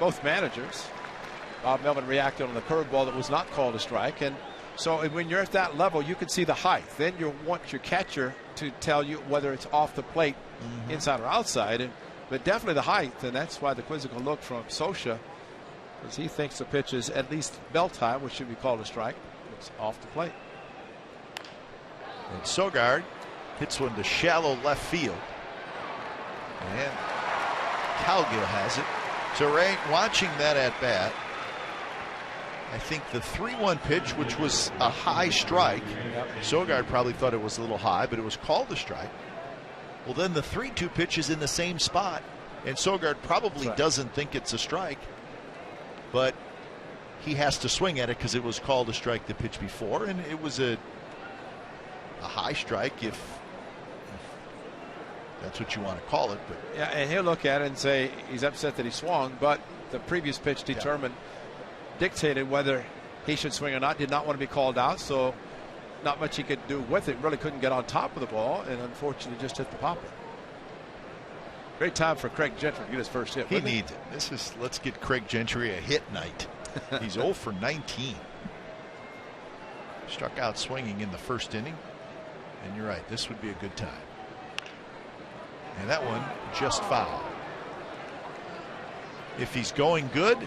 both managers, Bob Melvin reacted on the curveball that was not called a strike, and so when you're at that level, you can see the height. Then you want your catcher to tell you whether it's off the plate, inside or outside. But definitely the height, and that's why the quizzical look from Scioscia, because he thinks the pitch is at least belt high, which should be called a strike. It's off the plate. And Sogard hits one to shallow left field. And Cowgill has it. So Ray, watching that at bat, I think the 3-1 pitch, which was a high strike, Sogard probably thought it was a little high, but it was called a strike. Well, then the 3-2 pitch is in the same spot, and Sogard probably doesn't think it's a strike, but he has to swing at it because it was called a strike the pitch before, and it was a high strike if that's what you want to call it. But yeah, and he'll look at it and say he's upset that he swung, but the previous pitch dictated whether he should swing or not. Did not want to be called out, so not much he could do with it. Really couldn't get on top of the ball, and unfortunately just hit the popper. Great time for Craig Gentry to get his first hit. He needs it. Let's get Craig Gentry a hit night. He's 0 for 19. Struck out swinging in the first inning, and you're right, this would be a good time. And that one just foul. If he's going good,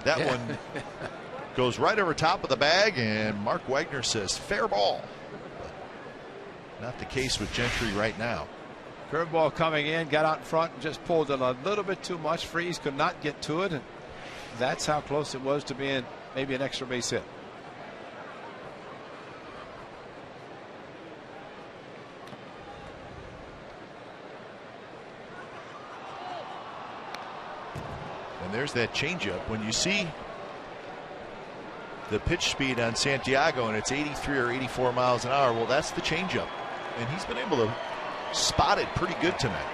that one goes right over top of the bag, and Mark Wagner says fair ball. But not the case with Gentry right now. Curveball coming in, got out in front and just pulled it a little bit too much. Freeze could not get to it, and that's how close it was to being maybe an extra base hit. And there's that changeup. When you see the pitch speed on Santiago and it's 83 or 84 miles an hour, well, that's the changeup. And he's been able to spot it pretty good tonight.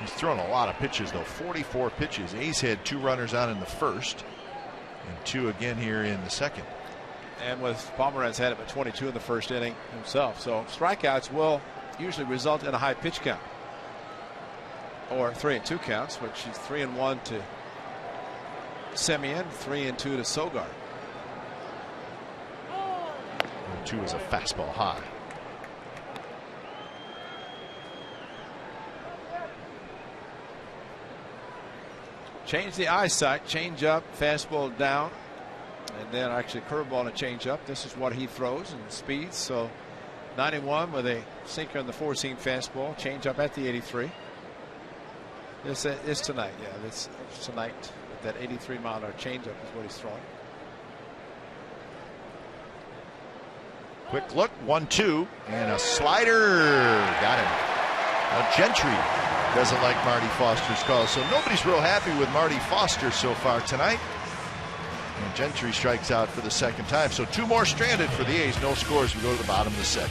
He's thrown a lot of pitches, though. 44 pitches. A's had 2 runners on in the first and 2 again here in the second. And with Pomeranz had it at 22 in the first inning himself. So strikeouts will usually result in a high pitch count, or 3-2 counts, which is 3-1 to Semien, 3-2 to Sogard. 2 is a fastball high. Change the eyesight, change up, fastball down, and then actually curveball and change up. This is what he throws and speeds. So 91 with a sinker in the 4-seam fastball, change up at the 83. This is tonight. Yeah, this tonight. That 83-mile-an-hour changeup is what he's throwing. Quick look, 1-2, and a slider. Got him. Now Gentry doesn't like Marty Foster's call, so nobody's real happy with Marty Foster so far tonight. And Gentry strikes out for the second time. So 2 more stranded for the A's. No scores. We go to the bottom of the second.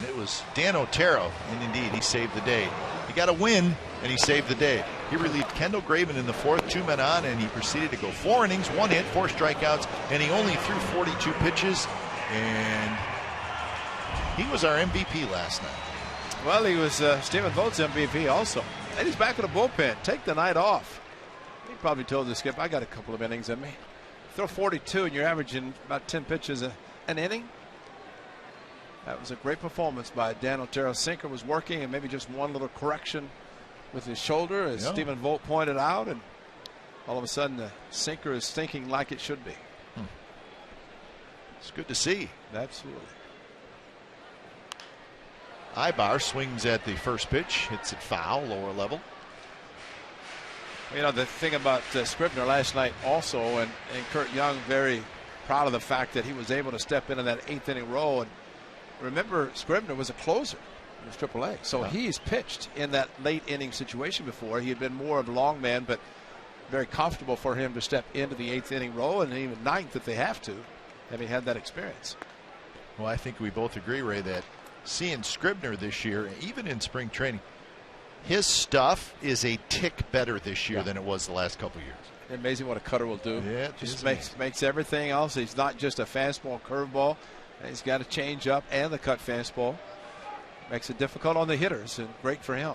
It was Dan Otero, and indeed he saved the day. He got a win, and he saved the day. He relieved Kendall Graven in the 4th, 2 men on, and he proceeded to go 4 innings, 1 hit, 4 strikeouts, and he only threw 42 pitches, and he was our MVP last night. Well, he was Stephen Vogt's MVP also. And he's back in the bullpen. Take the night off. He probably told the skip, I got a couple of innings in me. Throw 42 and you're averaging about 10 pitches an inning. That was a great performance by Dan Otero. Sinker was working, and maybe just one little correction with his shoulder, as Stephen Vogt pointed out, and all of a sudden the sinker is thinking like it should be. It's good to see. Absolutely. Ibar swings at the first pitch, hits it foul, lower level. You know, the thing about Scribner last night also, and Kurt Young very proud of the fact that he was able to step into that 8th inning role. And remember, Scribner was a closer in his AAA, so he's pitched in that late inning situation before. He had been more of a long man, but very comfortable for him to step into the 8th inning role, and even 9th if they have to, having had that experience. Well, I think we both agree, Ray, that seeing Scribner this year, even in spring training, his stuff is a tick better this year than it was the last couple of years. Amazing what a cutter will do. Yeah, just makes everything else. He's not just a fastball, curveball. He's got a change up and the cut fastball. Makes it difficult on the hitters, and great for him.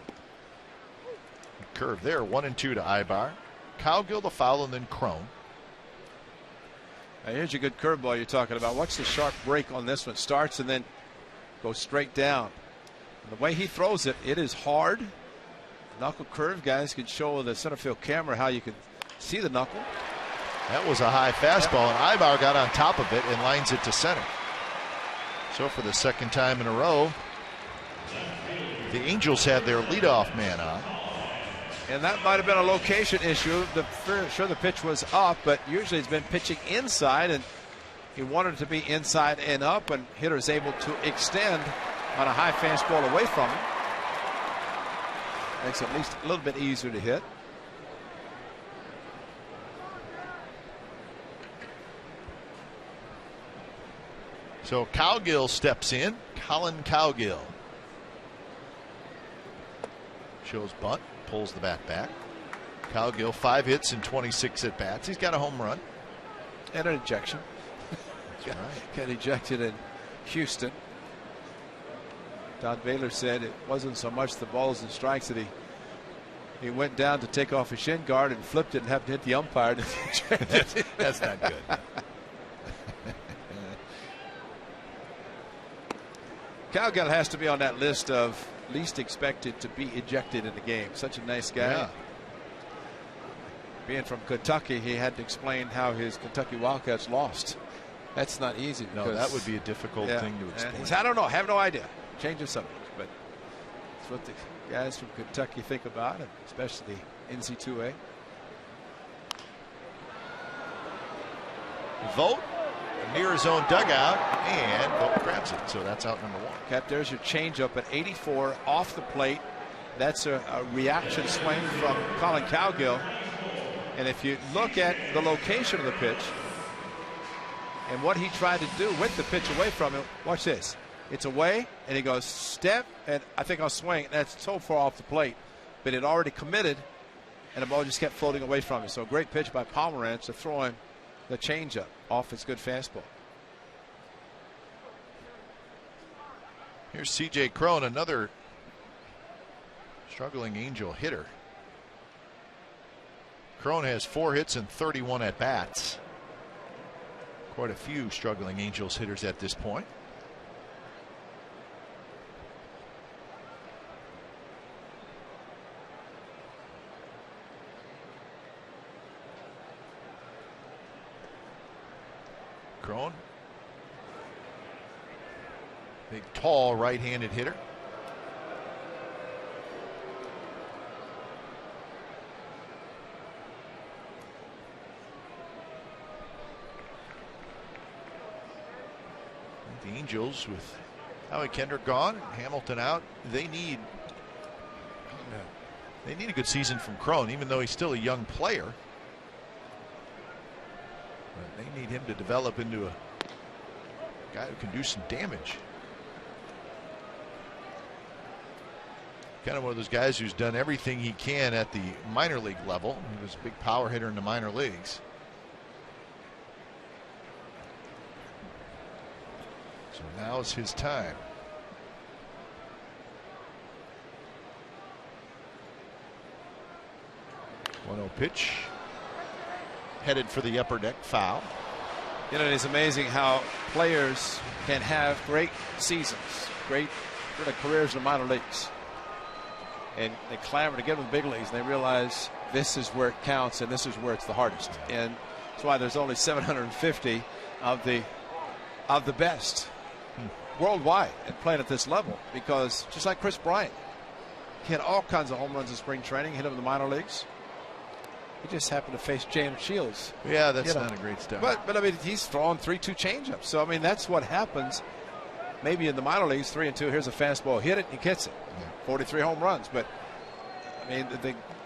Curve there, 1-2 to Ibar. Cowgill the foul, and then Crone. Now here's your good curveball you're talking about. Watch the sharp break on this one. Starts and then goes straight down. And the way he throws it, it is hard. Knuckle curve, guys can show the center field camera how you can see the knuckle. That was a high fastball, and Ibar got on top of it and lines it to center. So for the second time in a row, the Angels have their leadoff man on. And that might have been a location issue. Sure, the pitch was up, but usually he's been pitching inside, and he wanted it to be inside and up, and hitter is able to extend on a high fastball away from him. Makes it at least a little bit easier to hit. So Cowgill steps in. Colin Cowgill shows bunt, pulls the bat back. Cowgill, 5 hits and 26 at bats. He's got a home run and an ejection. That's right. Got ejected in Houston. Don Baylor said it wasn't so much the balls and strikes that he He went down to take off his shin guard and flipped it and happened to hit the umpire. That's not good. Cowgill has to be on that list of least expected to be ejected in the game. Such a nice guy. Yeah. Being from Kentucky, he had to explain how his Kentucky Wildcats lost. That's not easy. No, that would be a difficult thing to explain. I don't know. I have no idea. Change of subject. But that's what the guys from Kentucky think about, and especially NC2A. Vogt near his own dugout, and Vogt grabs it. So that's out number 1. Cap, there's your changeup at 84 off the plate. That's a reaction swing from Colin Cowgill. And if you look at the location of the pitch and what he tried to do with the pitch away from him, watch this. It's away, and he goes step, and I think I'll swing. That's so far off the plate, but it already committed, and the ball just kept floating away from him. So a great pitch by Pomeranz to throw him the changeup off his good fastball. Here's C.J. Cron, another struggling Angel hitter. Cron has 4 hits and 31 at bats. Quite a few struggling Angels hitters at this point. Cron, big, tall, right-handed hitter. The Angels, with Howie Kendrick gone and Hamilton out, they need a good season from Cron, even though he's still a young player. But they need him to develop into a guy who can do some damage. Kind of one of those guys who's done everything he can at the minor league level. He was a big power hitter in the minor leagues. So now is his time. 1-0 pitch. Headed for the upper deck, foul. You know, it's amazing how players can have great seasons, great careers in the minor leagues. And they clamor to get to the big leagues, and they realize this is where it counts and this is where it's the hardest. And that's why there's only 750 of the best worldwide and playing at this level, because just like Chris Bryant, he had all kinds of home runs in spring training, hit him in the minor leagues. He just happened to face James Shields. Yeah, that's not a great start. But I mean, he's throwing 3-2 changeups. So I mean, that's what happens. Maybe in the minor leagues, 3-2. Here's a fastball, hit it, he gets it. Yeah. 43 home runs. But I mean,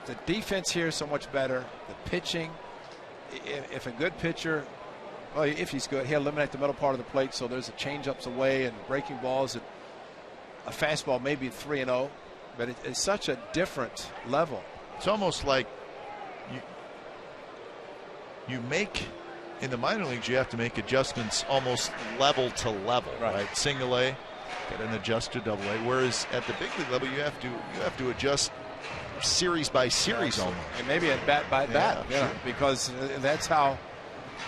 the defense here is so much better. The pitching, if a good pitcher, well, if he's good, he'll eliminate the middle part of the plate. So there's a changeups away and breaking balls. And a fastball maybe 3-0, but it's such a different level. It's almost like you make, in the minor leagues, you have to make adjustments almost level to level, right? Single A, get an adjust to double A. Whereas at the big league level, you have to adjust series by series almost. And maybe at bat by bat, sure. Because that's how.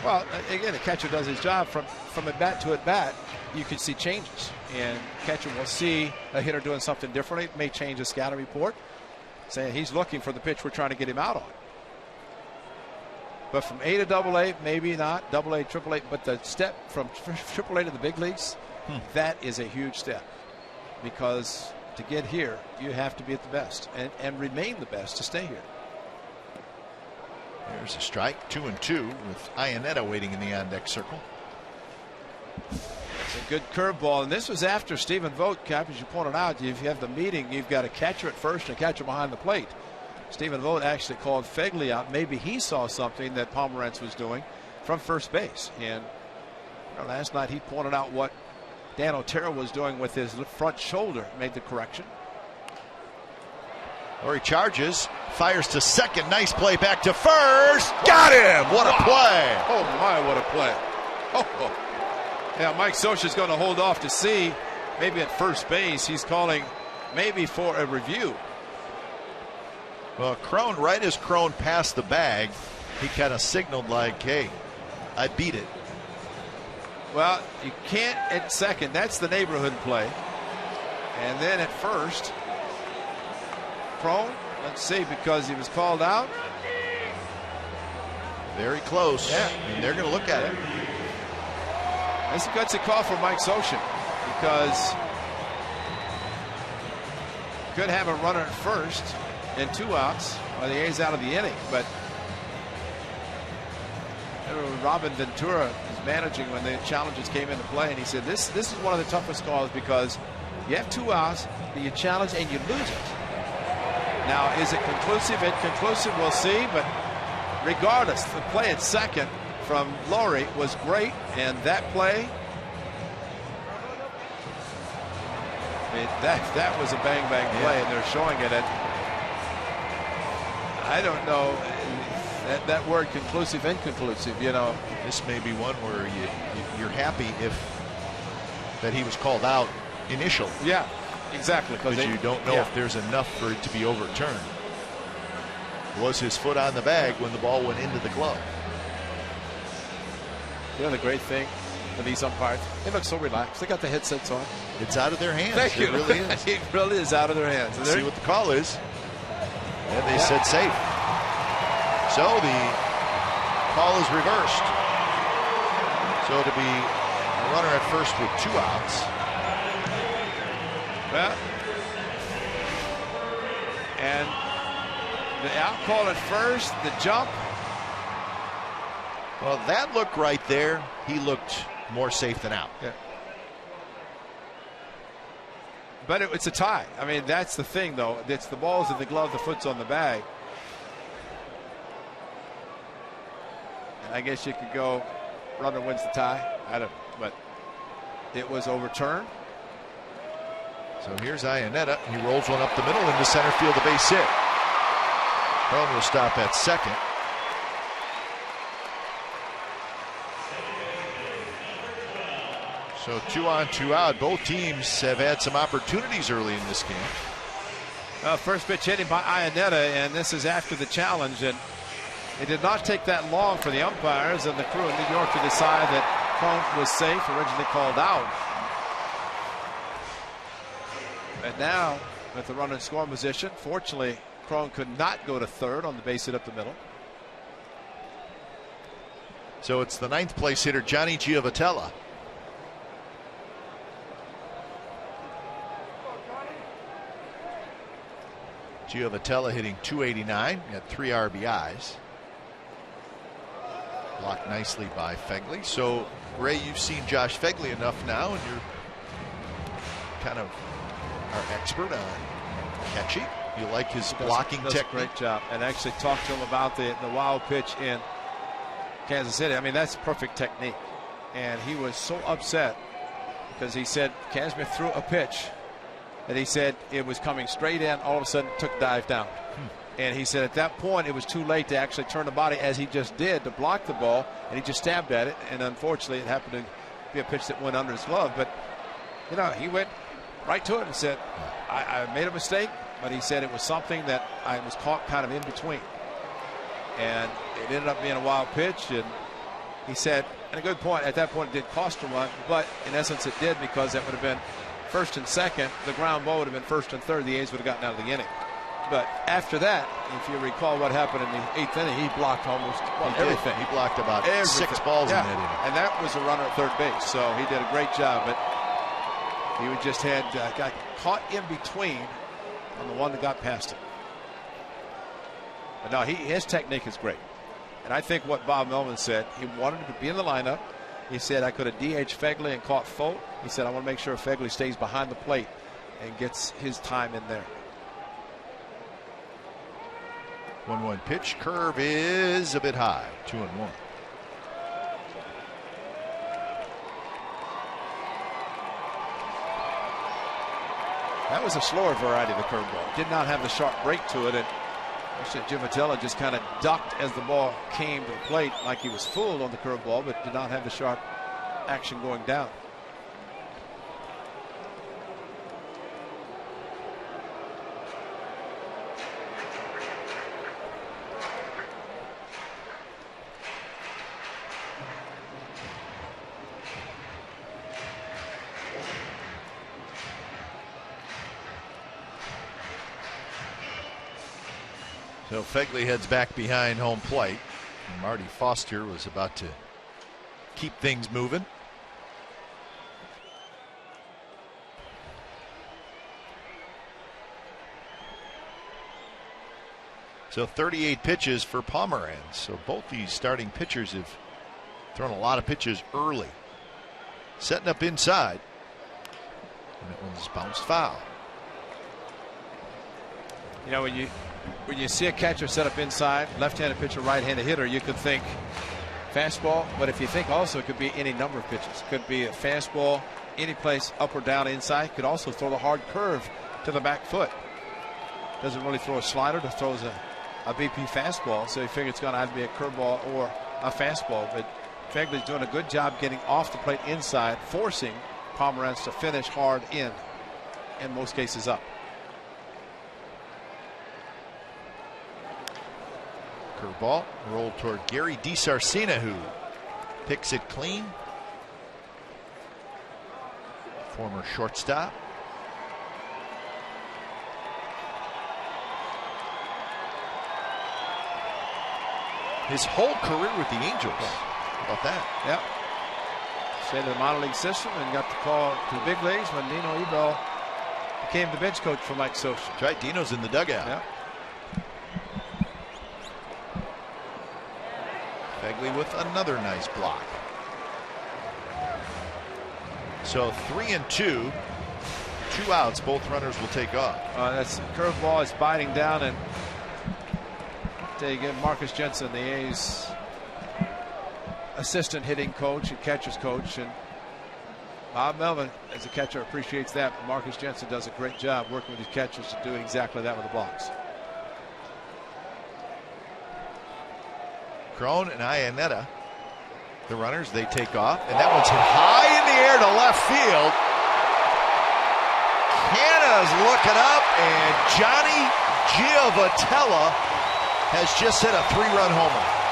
Well, again, a catcher does his job from at bat to at bat. You can see changes, and catcher will see a hitter doing something differently. It may change a scouting report, saying he's looking for the pitch we're trying to get him out on. But from A to double A, maybe not, double A, triple A, but the step from triple A to the big leagues, that is a huge step. Because to get here, you have to be at the best and remain the best to stay here. There's a strike, 2-2, with Iannetta waiting in the on-deck circle. It's a good curveball, and this was after Stephen Vogt, Cap, as you pointed out. If you have the meeting, you've got a catcher at first and a catcher behind the plate. Stephen Vogt actually called Fegley out. Maybe he saw something that Pomeranz was doing from first base. And last night he pointed out what Dan Otero was doing with his front shoulder, made the correction. Or he charges, fires to second. Nice play back to first. Got him. What a play. Oh, my, what a play. Oh. Yeah, Mike Scioscia's going to hold off to see. Maybe at first base he's calling maybe for a review. Well, Crone, right as Crone passed the bag, he kind of signaled like, hey, I beat it. Well, you can't at second. That's the neighborhood play. And then at first, Crone, let's see, because he was called out. Very close. Yeah. And they're going to look at it. That's a gutsy call for Mike Soshin, because could have a runner at first and 2 outs while the A's out of the inning. But Robin Ventura was managing when the challenges came into play, and he said this is one of the toughest calls because you have 2 outs, but you challenge and you lose it. Now, is it conclusive? Inconclusive, we'll see. But regardless, the play at second from Laurie was great, and that play, I mean, that was a bang play, and they're showing it. And I don't know that word conclusive, inconclusive. You know, this may be one where you're happy that he was called out initially. Yeah, exactly. Because you don't know if there's enough for it to be overturned. Was his foot on the bag when the ball went into the glove? You know the great thing for these umpires? They look so relaxed. They got the headsets on. It's out of their hands. Thank you. It really is. It really is out of their hands. Let's see what the call is. And they said safe. So the call is reversed. So to be a runner at first with 2 outs. Well, and the out call at first, the jump. Well, that look right there, he looked more safe than out. Yeah. But it's a tie. I mean, that's the thing, though. It's the ball's in the glove, the foot's on the bag. And I guess you could go runner wins the tie. I don't know. But it was overturned. So here's Iannetta. He rolls one up the middle into center field, a base hit. Crone will stop at second. So 2 on, 2 out. Both teams have had some opportunities early in this game. First pitch hitting by Iannetta, and this is after the challenge. And it did not take that long for the umpires and the crew in New York to decide that Crone was safe, originally called out. And now, with the runner in scoring position, fortunately, Crone could not go to third on the base hit up the middle. So it's the 9th place hitter, Johnny Giovatella. Giovatella hitting .289, got 3 RBIs. Blocked nicely by Fegley. So, Ray, you've seen Josh Fegley enough now, and you're kind of our expert on catching. You like his blocking technique. Great job. And actually talked to him about the wild pitch in Kansas City. I mean, that's perfect technique. And he was so upset because he said Casimir threw a pitch that he said it was coming straight in, all of a sudden took a dive down. And he said at that point it was too late to actually turn the body, as he just did, to block the ball, and he just stabbed at it, and unfortunately it happened to be a pitch that went under his glove. But you know, he went right to it and said, I made a mistake, but he said it was something that I was caught kind of in between, and it ended up being a wild pitch. And he said, and a good point, at that point it did cost him one, but in essence it did, because that would have been first and second. The ground ball would have been first and third. The A's would have gotten out of the inning. But after that, if you recall what happened in the 8th inning, he blocked almost everything. He blocked about 6 balls in that inning. And that was a runner at third base. So he did a great job. But he just got caught in between on the one that got past him. But no, his technique is great. And I think what Bob Melvin said, he wanted to be in the lineup. He said, I could have DH Fegley and caught Folt. He said, I want to make sure Fegley stays behind the plate and gets his time in there. 1-1 pitch. Curve is a bit high. 2-1. That was a slower variety of the curveball. Did not have the sharp break to it. And Giovatella just kind of ducked as the ball came to the plate, like he was fooled on the curveball, but did not have the sharp action going down. So Fegley heads back behind home plate. And Marty Foster was about to keep things moving. So 38 pitches for Pomeranz. So both these starting pitchers have thrown a lot of pitches early. Setting up inside. And that one's bounced foul. You know, when you see a catcher set up inside, left-handed pitcher, right-handed hitter, you could think fastball, but if you think also it could be any number of pitches. Could be a fastball, any place up or down inside. Could also throw the hard curve to the back foot. Doesn't really throw a slider, just throws a BP fastball, so you figure it's going to either be a curveball or a fastball. But Fegley's doing a good job getting off the plate inside, forcing Pomeranz to finish hard in most cases up. Curveball rolled toward Gary DiSarcina, who picks it clean. Former shortstop. His whole career with the Angels. How about that? Yep. Stayed in the minor league system and got the call to the big leagues when Dino Ebel became the bench coach for Mike Scioscia. That's right. Dino's in the dugout. Yep. Fegley with another nice block. So 3-2. 2 outs. Both runners will take off. That's curveball is biting down, and they get Marcus Jensen, the A's assistant hitting coach and catcher's coach, and Bob Melvin as a catcher appreciates that. But Marcus Jensen does a great job working with his catchers to do exactly that with the blocks. Crone and Iannetta, the runners, they take off, and that one's hit high in the air to left field. Canna's looking up, and Johnny Giovatella has just hit a 3-run homer.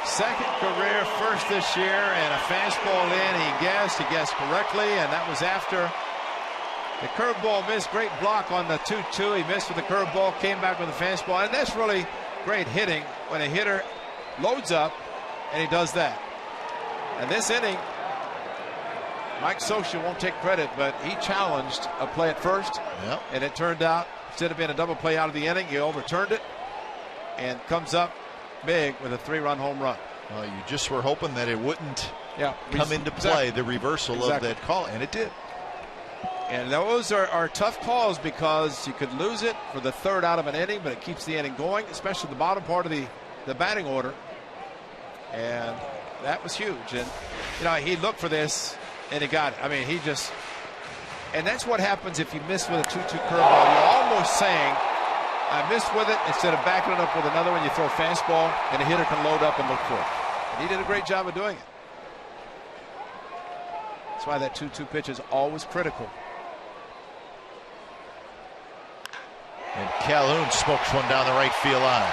Second career first this year, and a fastball in. He guessed correctly, and that was after the curveball missed. Great block on the 2-2. He missed with the curveball, came back with a fastball, and that's really great hitting when a hitter loads up and he does that. And this inning, Mike Scioscia won't take credit, but he challenged a play at first, and it turned out, instead of being a double play out of the inning, he overturned it and comes up big with a 3-run home run. Well, you just were hoping that it wouldn't come into play, the reversal of that call, and it did. And those are tough calls because you could lose it for the third out of an inning, but it keeps the inning going, especially the bottom part of the batting order. And that was huge. And, you know, he looked for this, and he got it. I mean, and that's what happens if you miss with a 2-2 curveball. You're almost saying, I missed with it. Instead of backing it up with another one, you throw a fastball, and the hitter can load up and look for it. And he did a great job of doing it. That's why that 2-2 pitch is always critical. And Calhoun smokes one down the right field line.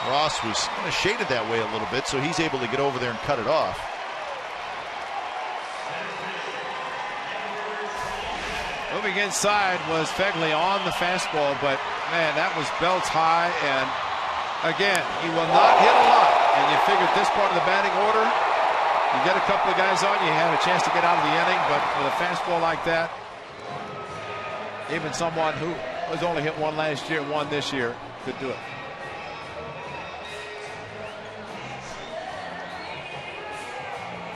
Ross was kind of shaded that way a little bit, so he's able to get over there and cut it off. Moving inside was Fegley on the fastball, but man, that was belts high, and again, he will not hit a lot. And you figure at this part of the batting order, you get a couple of guys on, you have a chance to get out of the inning, but with a fastball like that, even someone who was only hit one last year, one this year, could do it.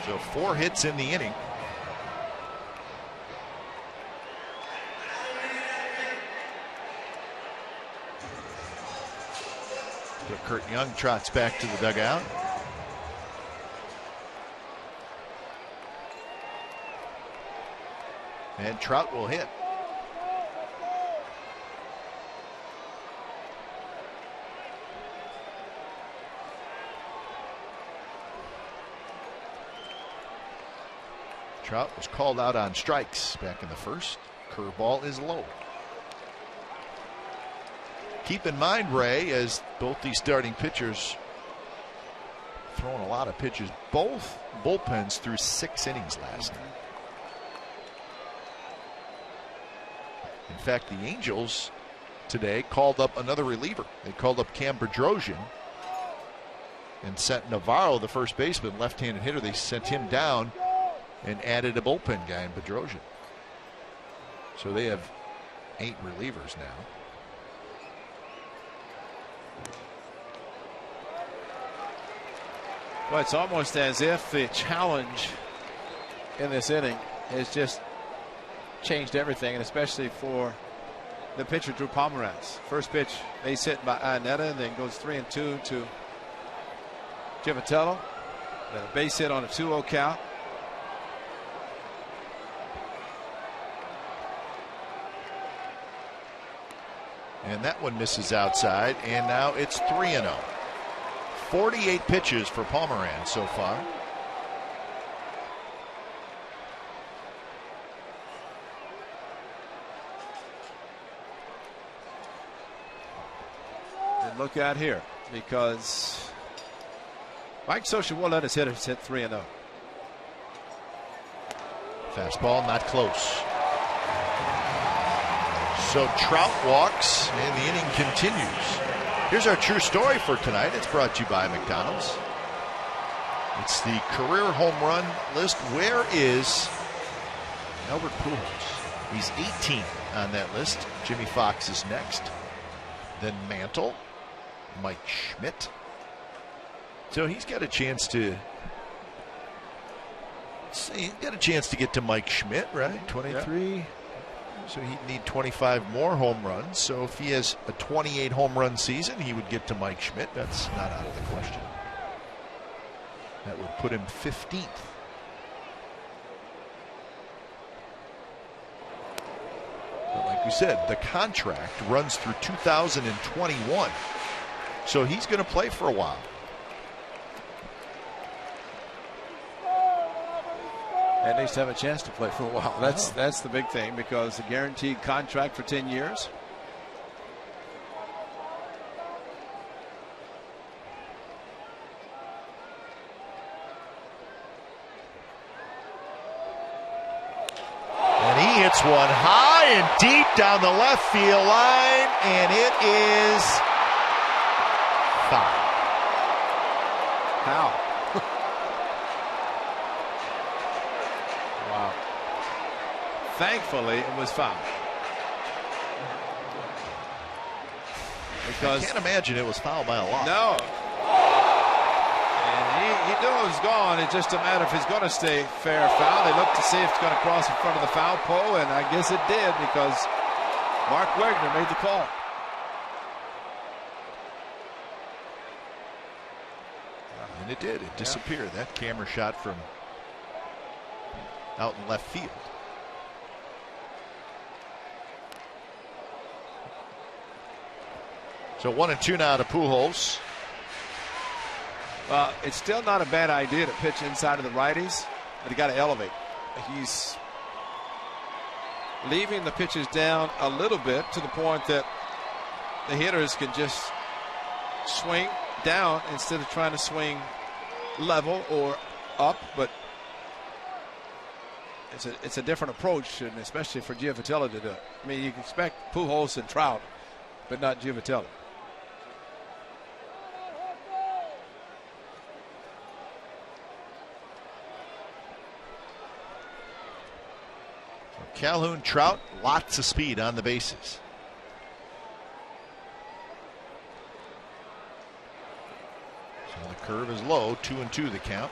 So 4 hits in the inning. So Kurt Young trots back to the dugout. And Trout will hit. Trout was called out on strikes back in the first. Curveball is low. Keep in mind, Ray, as both these starting pitchers throwing a lot of pitches, both bullpens threw 6 innings last night. In fact, the Angels today called up another reliever. They called up Cam Bedrosian and sent Navarro, the first baseman, left-handed hitter. They sent him down and added a bullpen guy in Bedrosian. So they have 8 relievers now. Well, it's almost as if the challenge in this inning has just changed everything, and especially for the pitcher Drew Pomeranz. First pitch, base hit by Iannetta, and then goes 3-2 to Givitello. Then a base hit on a 2-0 count. And that one misses outside, and now it's 3-0. 48 pitches for Pomeranz so far. And look out here, because Mike Scioscia will let his hitters hit 3-0. Fastball not close. So Trout walks and the inning continues. Here's our true story for tonight. It's brought to you by McDonald's. It's the career home run list. Where is Albert Pujols? He's 18 on that list. Jimmy Fox is next. Then Mantle, Mike Schmidt. So he's got a chance to get to Mike Schmidt, right? 23. Yeah. So he'd need 25 more home runs. So if he has a 28 home run season, he would get to Mike Schmidt. That's not out of the question. That would put him 15th. But like we said, the contract runs through 2021. So he's going to play for a while. At least have a chance to play for a while. That's the big thing, because the guaranteed contract for 10 years. And he hits one high and deep down the left field line, and it is foul. How? Thankfully, it was foul. Because I can't imagine it was foul by a lot. No. And he knew it was gone. It's just a matter if it's going to stay fair foul. They looked to see if it's going to cross in front of the foul pole, and I guess it did, because Mark Wegner made the call. And it did. It disappeared. That camera shot from out in left field. So 1-2 now to Pujols. Well, it's still not a bad idea to pitch inside of the righties, but you got to elevate. He's leaving the pitches down a little bit to the point that the hitters can just swing down instead of trying to swing level or up. But it's a different approach, and especially for Givitello to do it. I mean, you can expect Pujols and Trout, but not Givitello. Calhoun, Trout, lots of speed on the bases. So the curve is low, 2-2 the count.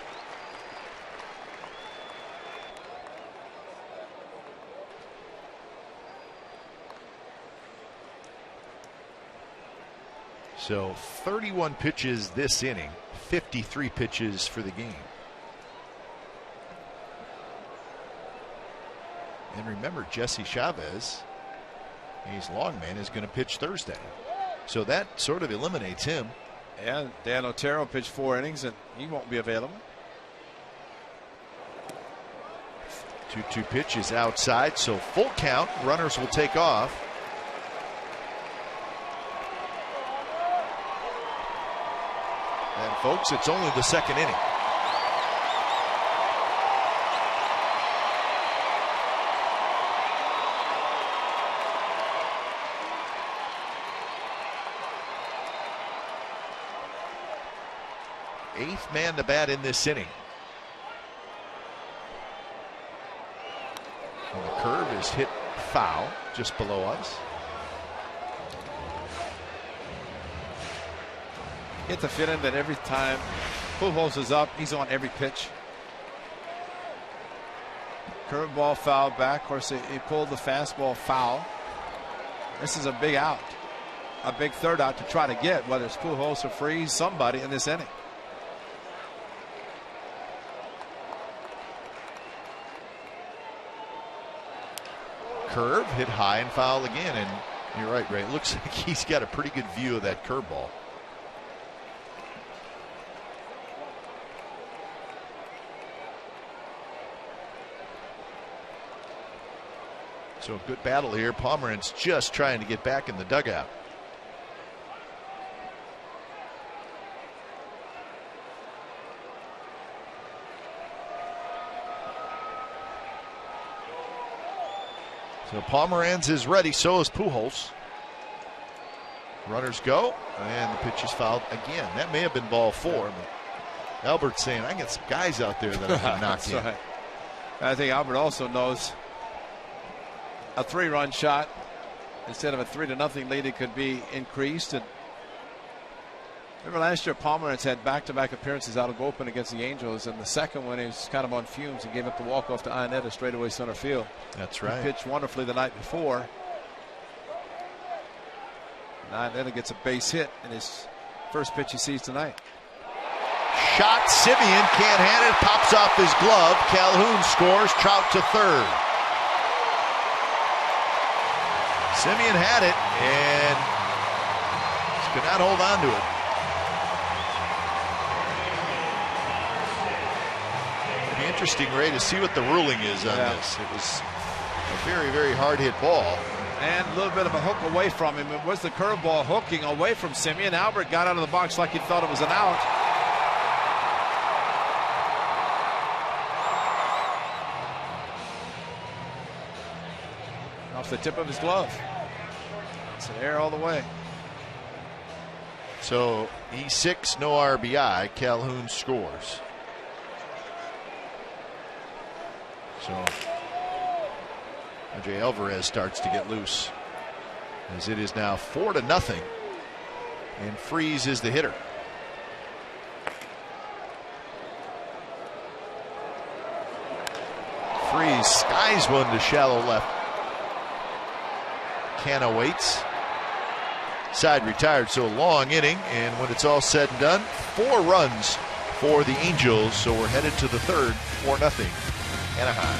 So 31 pitches this inning, 53 pitches for the game. And remember, Jesse Chavez, he's longman, is going to pitch Thursday. So that sort of eliminates him. And Dan Otero pitched 4 innings, and he won't be available. 2-2 pitch is outside, so full count. Runners will take off. And folks, it's only the second inning. Eighth man to bat in this inning. And the curve is hit foul just below us. Get the feeling that every time Pujols is up, he's on every pitch. Curveball foul back. Of course, he pulled the fastball foul. This is a big out, a big third out to try to get, whether it's Pujols or Freeze, somebody in this inning. Curve hit high and foul again, and you're right, Ray. It looks like he's got a pretty good view of that curveball. So a good battle here. Pomeranz just trying to get back in the dugout. So Pomeranz is ready, so is Pujols. Runners go, and the pitch is fouled again. That may have been ball 4. But Albert's saying, I got some guys out there that I can knock in. Right. I think Albert also knows a 3-run shot instead of a 3-0 lead, it could be increased. And remember last year, Pomeranz had back-to-back appearances out of bullpen against the Angels, and the second one he was kind of on fumes and gave up the walk-off to Ionetta straightaway center field. That's right. He pitched wonderfully the night before. Ionetta gets a base hit in his first pitch he sees tonight. Shot, Simeon can't hand it, pops off his glove. Calhoun scores, Trout to third. Simeon had it and could not hold on to it. It'd be interesting, Ray, to see what the ruling is on this. It was a very, very hard hit ball. And a little bit of a hook away from him. It was the curveball hooking away from Simeon. Albert got out of the box like he thought it was an out. Off the tip of his glove. It's an air all the way. So E6, no RBI. Calhoun scores. So Andre Alvarez starts to get loose, as it is now 4-0, and Freeze is the hitter. Freeze skies one to shallow left. Canna waits. Side retired, so long inning, and when it's all said and done, 4 runs for the Angels. So we're headed to the third, 4-0 Anaheim.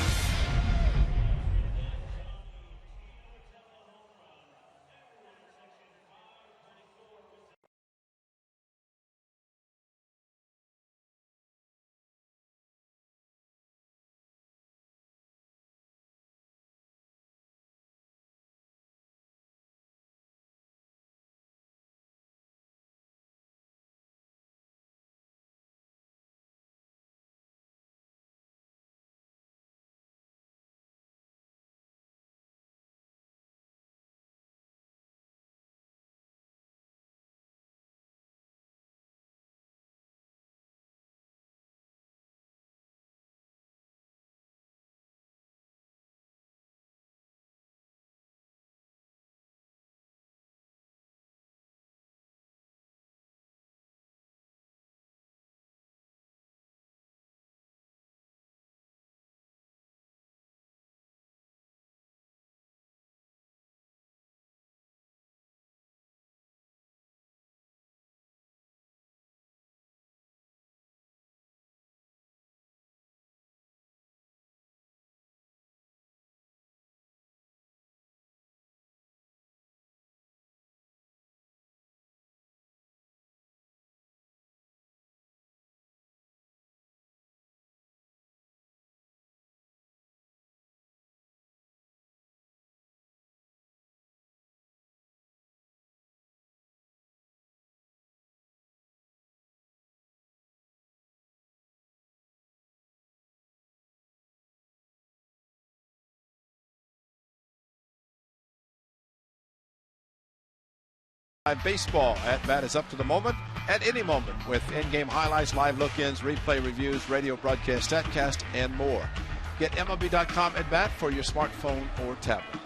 Baseball at bat is up to the moment, at any moment, with in-game highlights, live look-ins, replay reviews, radio broadcast, statcast, and more. Get MLB.com at bat for your smartphone or tablet.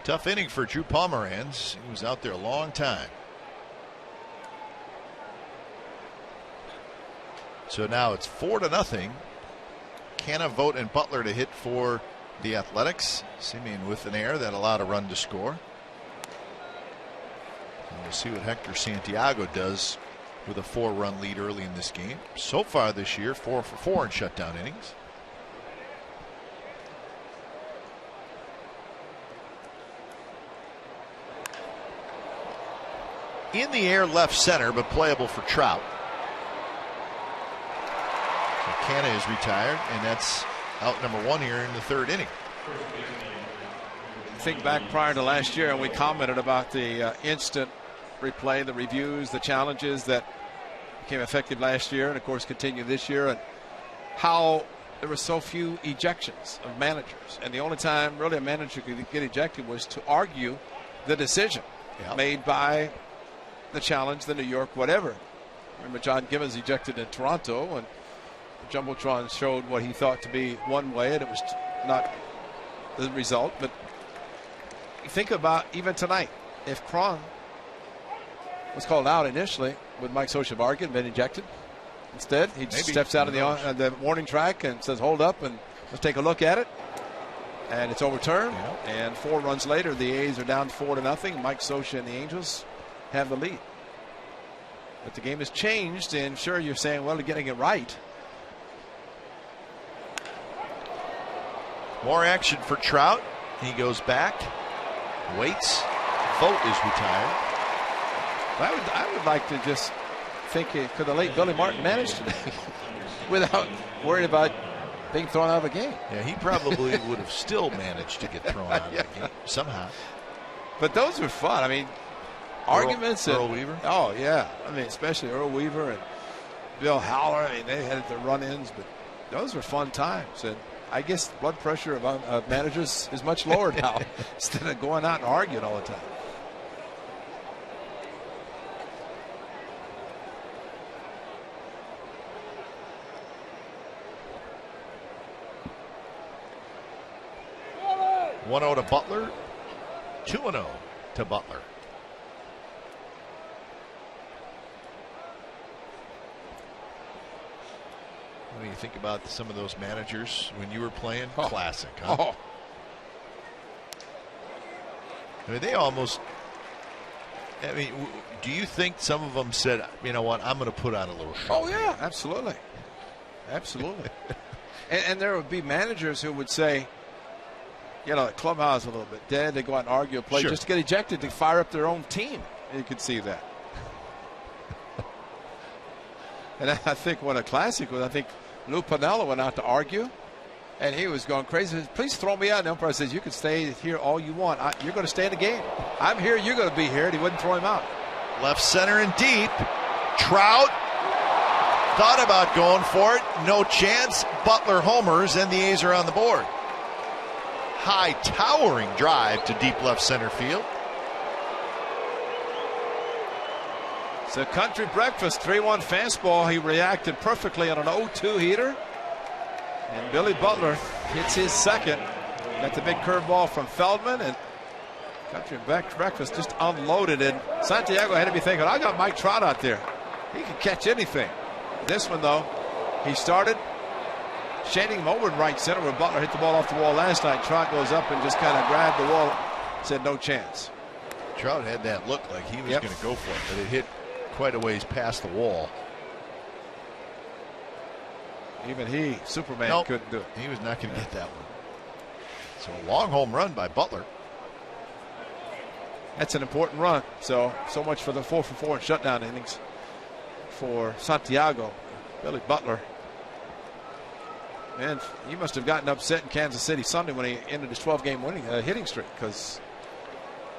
Tough inning for Drew Pomeranz. He was out there a long time. So now it's 4-0. Canna, Vogt, and Butler to hit for the Athletics. Simeon with an error that allowed a run to score. And we'll see what Hector Santiago does with a 4-run lead early in this game. So far this year, 4 for 4 in shutdown innings. In the air left center, but playable for Trout. So Canna is retired, and that's out number 1 here in the 3rd inning. Think back prior to last year, and we commented about the instant replay, the reviews, the challenges that became effective last year and of course continue this year, and how there were so few ejections of managers, and the only time really a manager could get ejected was to argue the decision made by the challenge, the New York whatever. Remember John Gibbons ejected in Toronto, and the Jumbotron showed what he thought to be one way, and it was not the result. But think about even tonight, if Cron was called out initially, would Mike Scioscia have argued and been ejected? Instead, he just steps out of the warning track and says, hold up and let's take a look at it. And it's overturned. And 4 runs later, the A's are down 4-0. Mike Scioscia and the Angels have the lead. But the game has changed, and sure, you're saying, well, they're getting it right. More action for Trout. He goes back, waits. Vogt is retired. I would like to just think, could the late Billy Martin manage today without worrying about being thrown out of a game? Yeah, he probably would have still managed to get thrown out of the game somehow. But those were fun. I mean, arguments. Earl Weaver? Oh, yeah. I mean, especially Earl Weaver and Bill Howler. I mean, they had their run-ins, but those were fun times. And I guess blood pressure of managers is much lower now instead of going out and arguing all the time. (1-0) to Butler, 2-0 to Butler. What do you think about some of those managers when you were playing? Classic, huh? I mean, they almost. I mean, do you think some of them said, you know what, I'm going to put on a little show? Oh, yeah, absolutely. Absolutely. and there would be managers who would say, you know, the clubhouse a little bit dead. They go out and argue a play just to get ejected to fire up their own team. You could see that. And I think what a classic was, I think Lou Piniella went out to argue, and he was going crazy. He said, please throw me out. And the umpire says, you can stay here all you want. You're going to stay in the game. I'm here. You're going to be here. And he wouldn't throw him out. Left center and deep. Trout thought about going for it. No chance. Butler homers, and the A's are on the board. High towering drive to deep left center field. It's a country breakfast 3-1 fastball. He reacted perfectly on an 0-2 heater. And Billy Butler hits his second. Got the big curveball from Feldman, and country breakfast just unloaded. And Santiago had to be thinking, I got Mike Trout out there. He can catch anything. This one, though, he started shading him over in right center where Butler hit the ball off the wall last night. Trout goes up and just kind of grabbed the wall. Said no chance. Trout had that look like he was going to go for it, but it hit quite a ways past the wall. Even he, Superman, couldn't do it. He was not going to get that one. So a long home run by Butler. That's an important run. So much for the 4 for 4 in shutdown innings for Santiago. Billy Butler. And he must have gotten upset in Kansas City Sunday when he ended his 12-game winning hitting streak, because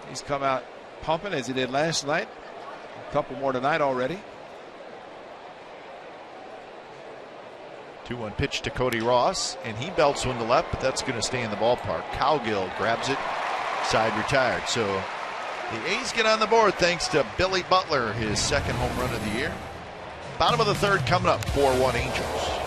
he's come out pumping as he did last night. A couple more tonight already. 2-1 pitch to Cody Ross, and he belts one to left, but that's going to stay in the ballpark. Cowgill grabs it, side retired. So The A's get on the board thanks to Billy Butler, his second home run of the year. Bottom of the third coming up, 4-1 Angels.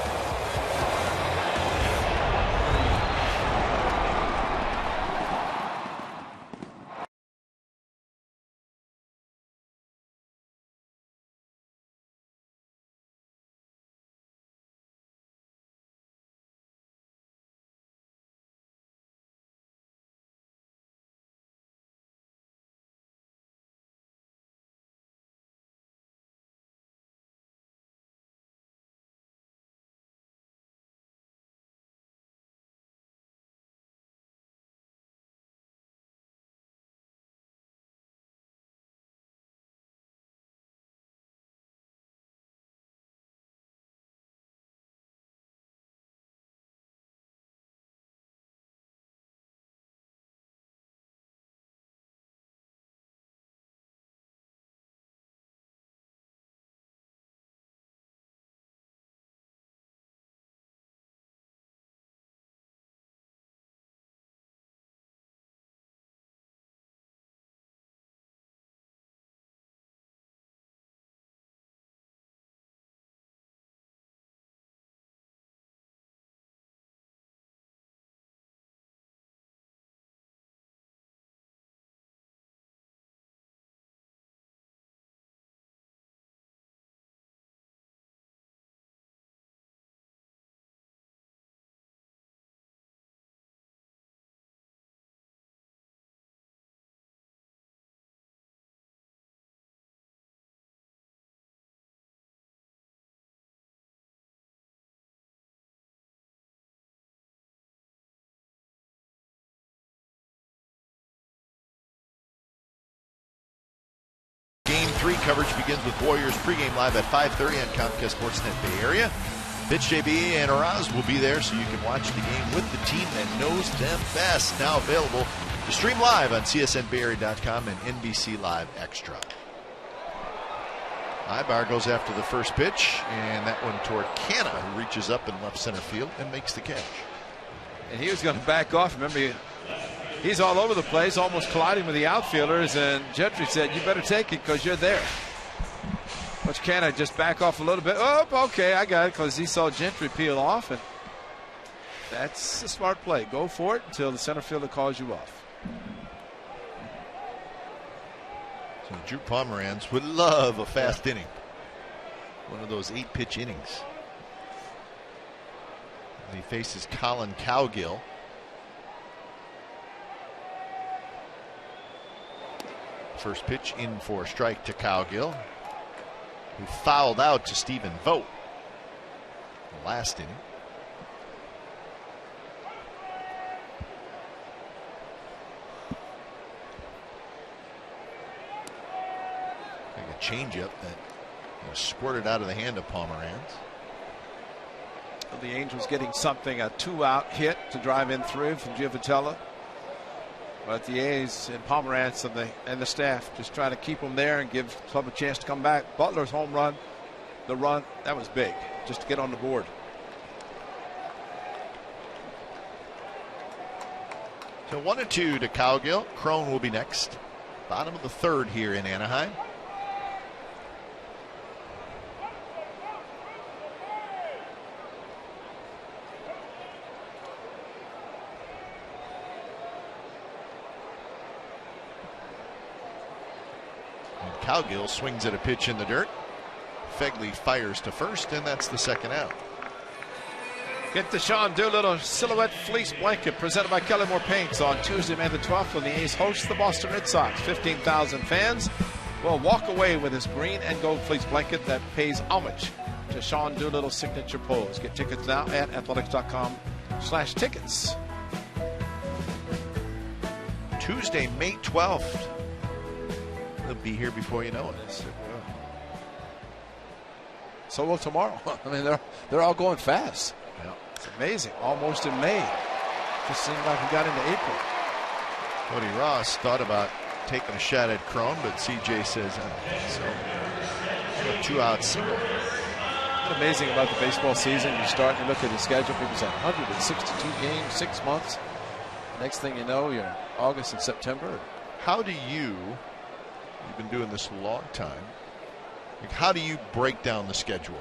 Game 3 coverage begins with Warriors pregame live at 5:30 on Comcast Sportsnet Bay Area. Pitch JB and Araz will be there so you can watch the game with the team that knows them best. Now available to stream live on csnbayarea.com and NBC Live Extra. Ibar goes after the first pitch, and that one toward Canna, who reaches up in left center field and makes the catch. And he was going to back off. Remember, he's all over the place, almost colliding with the outfielders, and Gentry said, you better take it because you're there. Which Canna just back off a little bit. Oh, okay, I got it, because he saw Gentry peel off, and that's a smart play. Go for it until the center fielder calls you off. So Drew Pomeranz would love a fast inning. One of those 8-pitch innings. And he faces Colin Cowgill. First pitch in for a strike to Cowgill, who fouled out to Stephen Vogt the last inning. Like a changeup that squirted out of the hand of Pomeranz. The Angels getting something, a 2-out hit to drive in 3 from Giovatello. But the A's and Pomeranz and the staff just trying to keep them there and give Club a chance to come back. Butler's home run, the run, that was big, just to get on the board. So 1-2 to Cowgill. Crone will be next. Bottom of the third here in Anaheim. Cowgill swings at a pitch in the dirt. Fegley fires to first, and that's the second out. Get the Sean Doolittle Silhouette Fleece Blanket presented by Kelly-Moore Paints on Tuesday, May the 12th, when the A's host the Boston Red Sox. 15,000 fans will walk away with this green and gold fleece blanket that pays homage to Sean Doolittle's signature pose. Get tickets now at athletics.com/tickets. Tuesday, May 12th. They'll be here before you know it. So will tomorrow. I mean, they're all going fast. Yeah. It's amazing. Almost in May. Just seemed like we got into April. Cody Ross thought about taking a shot at Crone, but CJ says, so a 2-out single. What's amazing about the baseball season, you start and look at the schedule, people say 162 games, 6 months. Next thing you know, you're August and September. How do you You've been doing this a long time. Like, how do you break down the schedule?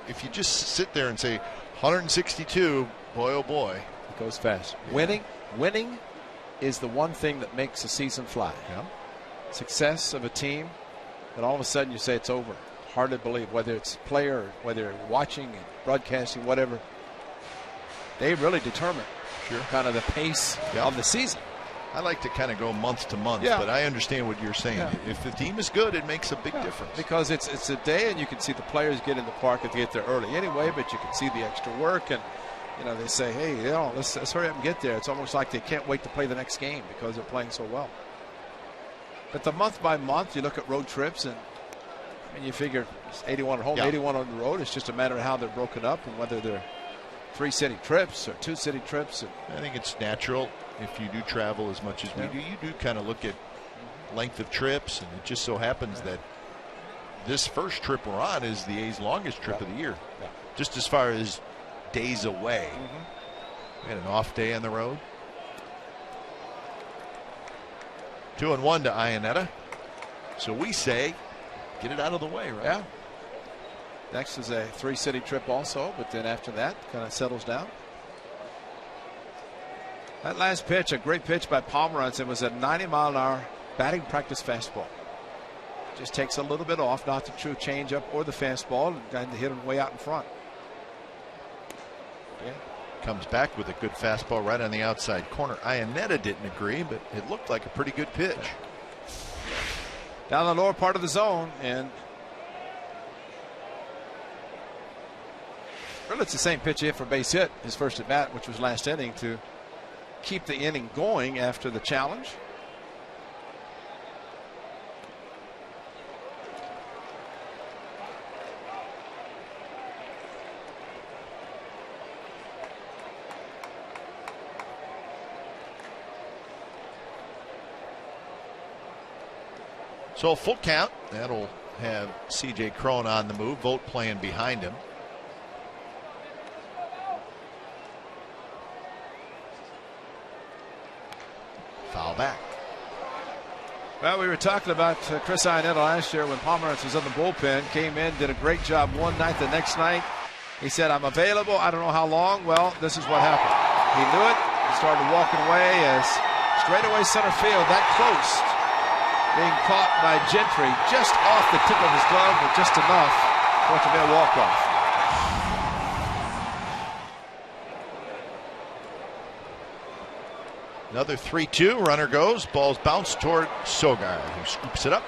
If you just sit there and say 162, boy oh boy, it goes fast. Yeah. Winning is the one thing that makes a season fly. Yeah. Success of a team, and all of a sudden you say it's over. Hard to believe, whether it's player, or whether you're watching and broadcasting, whatever. They really determine kind of the pace of the season. I like to kind of go month to month, but I understand what you're saying. Yeah. If the team is good, it makes a big difference. Because it's a day, and you can see the players get in the park if they get there early anyway, but you can see the extra work, and they say, hey, let's hurry up and get there. It's almost like they can't wait to play the next game because they're playing so well. But the month by month, you look at road trips, and you figure it's 81 at home, 81 on the road. It's just a matter of how they're broken up and whether they're 3 city trips or 2 city trips. I think it's natural if you do travel as much as we do. You do kind of look at length of trips, and it just so happens that this first trip we're on is the A's longest trip of the year. Yeah. Just as far as days away. We had an off day on the road. 2-1 to Iannetta. So we say, get it out of the way, right? Yeah. Next is a 3 city trip also, but then after that, kind of settles down. That last pitch, a great pitch by Pomeranz. Was a 90-mile-an-hour batting practice fastball. Just takes a little bit off, not the true changeup or the fastball, and kind of hit him way out in front. Yeah. Comes back with a good fastball right on the outside corner. Iannetta didn't agree, but it looked like a pretty good pitch. Down the lower part of the zone, and really it's the same pitch he hit for base hit his first at bat, which was last inning, to keep the inning going after the challenge. So a full count. That'll have C.J. Cron on the move. Vogt playing behind him. Foul back. Well, we were talking about Chris Iannetta last year when Pomeranz was in the bullpen. Came in, did a great job one night. The next night, he said, I'm available. I don't know how long. Well, this is what happened. He knew it. He started walking away as straightaway center field, that close, being caught by Gentry just off the tip of his glove, but just enough for it to be a walk-off. Another 3-2. Runner goes. Ball's bounced toward Sogard, who scoops it up.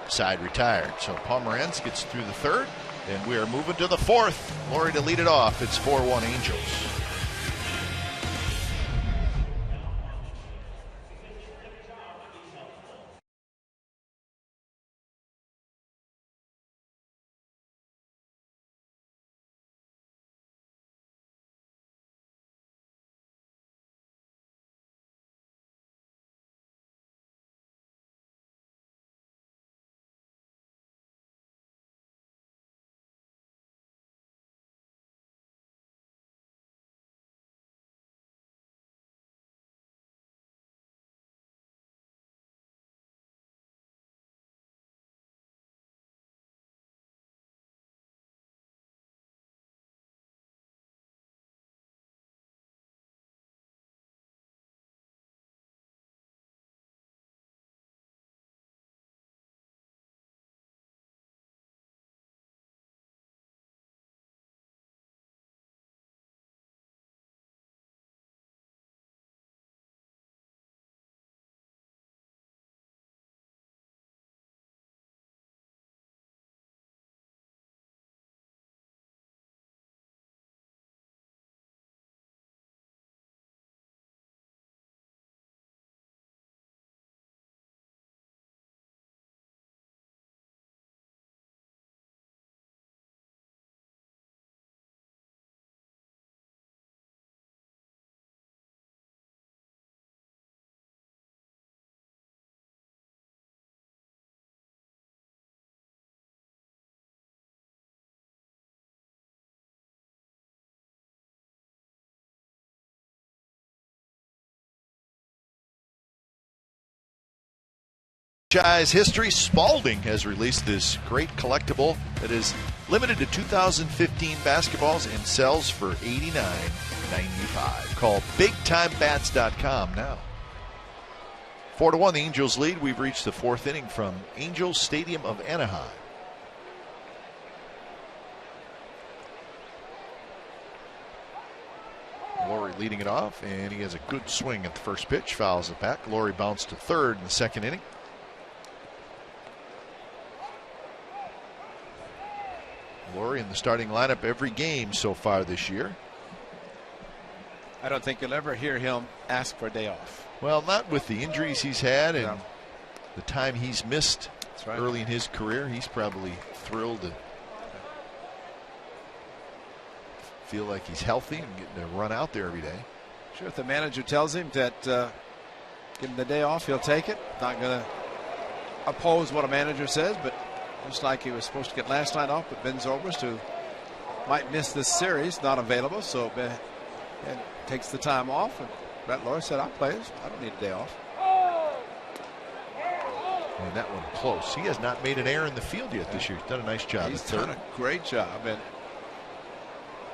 Side retired. So Pomeranz gets through the third, and we are moving to the fourth. Laurie to lead it off. It's 4-1 Angels. Franchise history, Spalding has released this great collectible that is limited to 2015 basketballs and sells for $89.95. Call BigTimeBats.com now. 4-1, the Angels lead. We've reached the fourth inning from Angels Stadium of Anaheim. Laurie leading it off, and he has a good swing at the first pitch. Fouls it back. Laurie bounced to third in the second inning. Laurie in the starting lineup every game so far this year. I don't think you'll ever hear him ask for a day off. Well, not with the injuries he's had and the time he's missed early in his career. He's probably thrilled to feel like he's healthy and getting to run out there every day. Sure, if the manager tells him that give him the day off, he'll take it. Not going to oppose what a manager says, but just like he was supposed to get last night off, but Ben Zobrist, who might miss this series, not available, so Ben takes the time off. And Brett Laurie said, I'll play this. I don't need a day off. And that one close. He has not made an error in the field yet this year. He's done a nice job. He's done a great job. And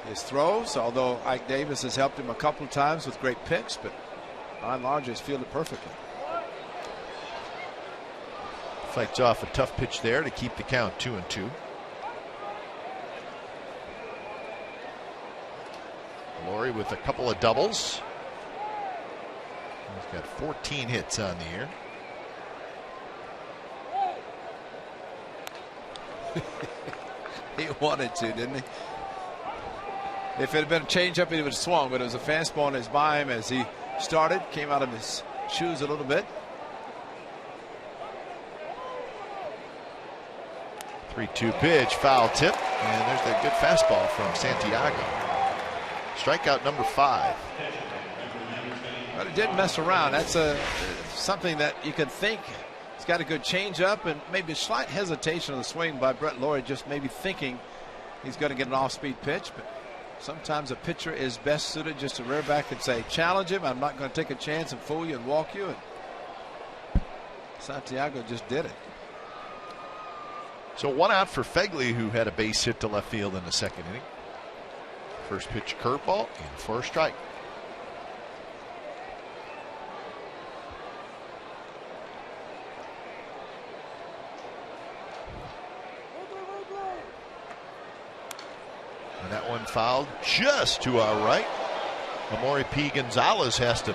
his throws, although Ike Davis has helped him a couple of times with great picks, but by and large, he's fielded perfectly. Fights off a tough pitch there to keep the count 2-2. Laurie with a couple of doubles. He's got 14 hits on the year. He wanted to, didn't he? If it had been a changeup, he would have swung, but it was a fastball in his by him as he started, came out of his shoes a little bit. 3-2 pitch, foul tip, and there's that good fastball from Santiago. Strikeout number 5. But it didn't mess around. That's something that you can think. He's got a good changeup and maybe a slight hesitation on the swing by Brett Laurie, just maybe thinking he's going to get an off-speed pitch. But sometimes a pitcher is best suited just to rear back and say, challenge him. I'm not going to take a chance and fool you and walk you. And Santiago just did it. So 1 out for Fegley, who had a base hit to left field in the second inning. First pitch curveball and for a strike. And that one fouled just to our right. Amori P. Gonzalez has to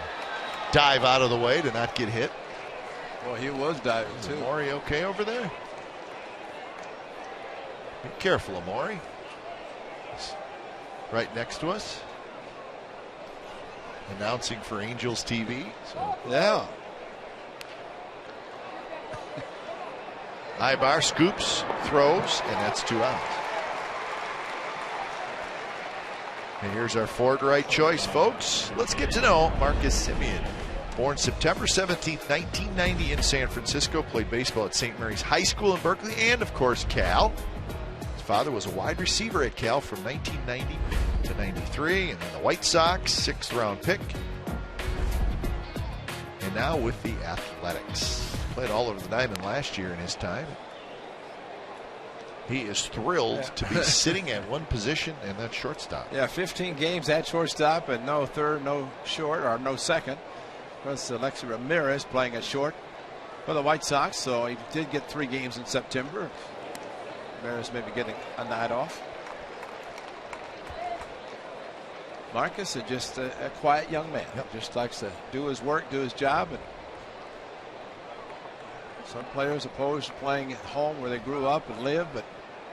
dive out of the way to not get hit. Well, he was diving too. Amori okay over there? Be careful, Amori. He's right next to us. Announcing for Angels TV. So. Yeah. Ibar scoops, throws, and that's 2 outs. And here's our forward right choice, folks. Let's get to know Marcus Semien. Born September 17th, 1990 in San Francisco. Played baseball at St. Mary's High School in Berkeley and, of course, Cal. His father was a wide receiver at Cal from 1990 to 93. And then the White Sox, 6th round pick. And now with the Athletics. Played all over the diamond last year in his time. He is thrilled to be sitting at one position, and that's shortstop. Yeah, 15 games at shortstop and no third, no short, or no second. Plus Alexi Ramirez playing at short for the White Sox, so he did get 3 games in September. Ramirez maybe getting a night off. Marcus is just a quiet young man. Yep. Just likes to do his work, do his job. And some players opposed to playing at home where they grew up and live, but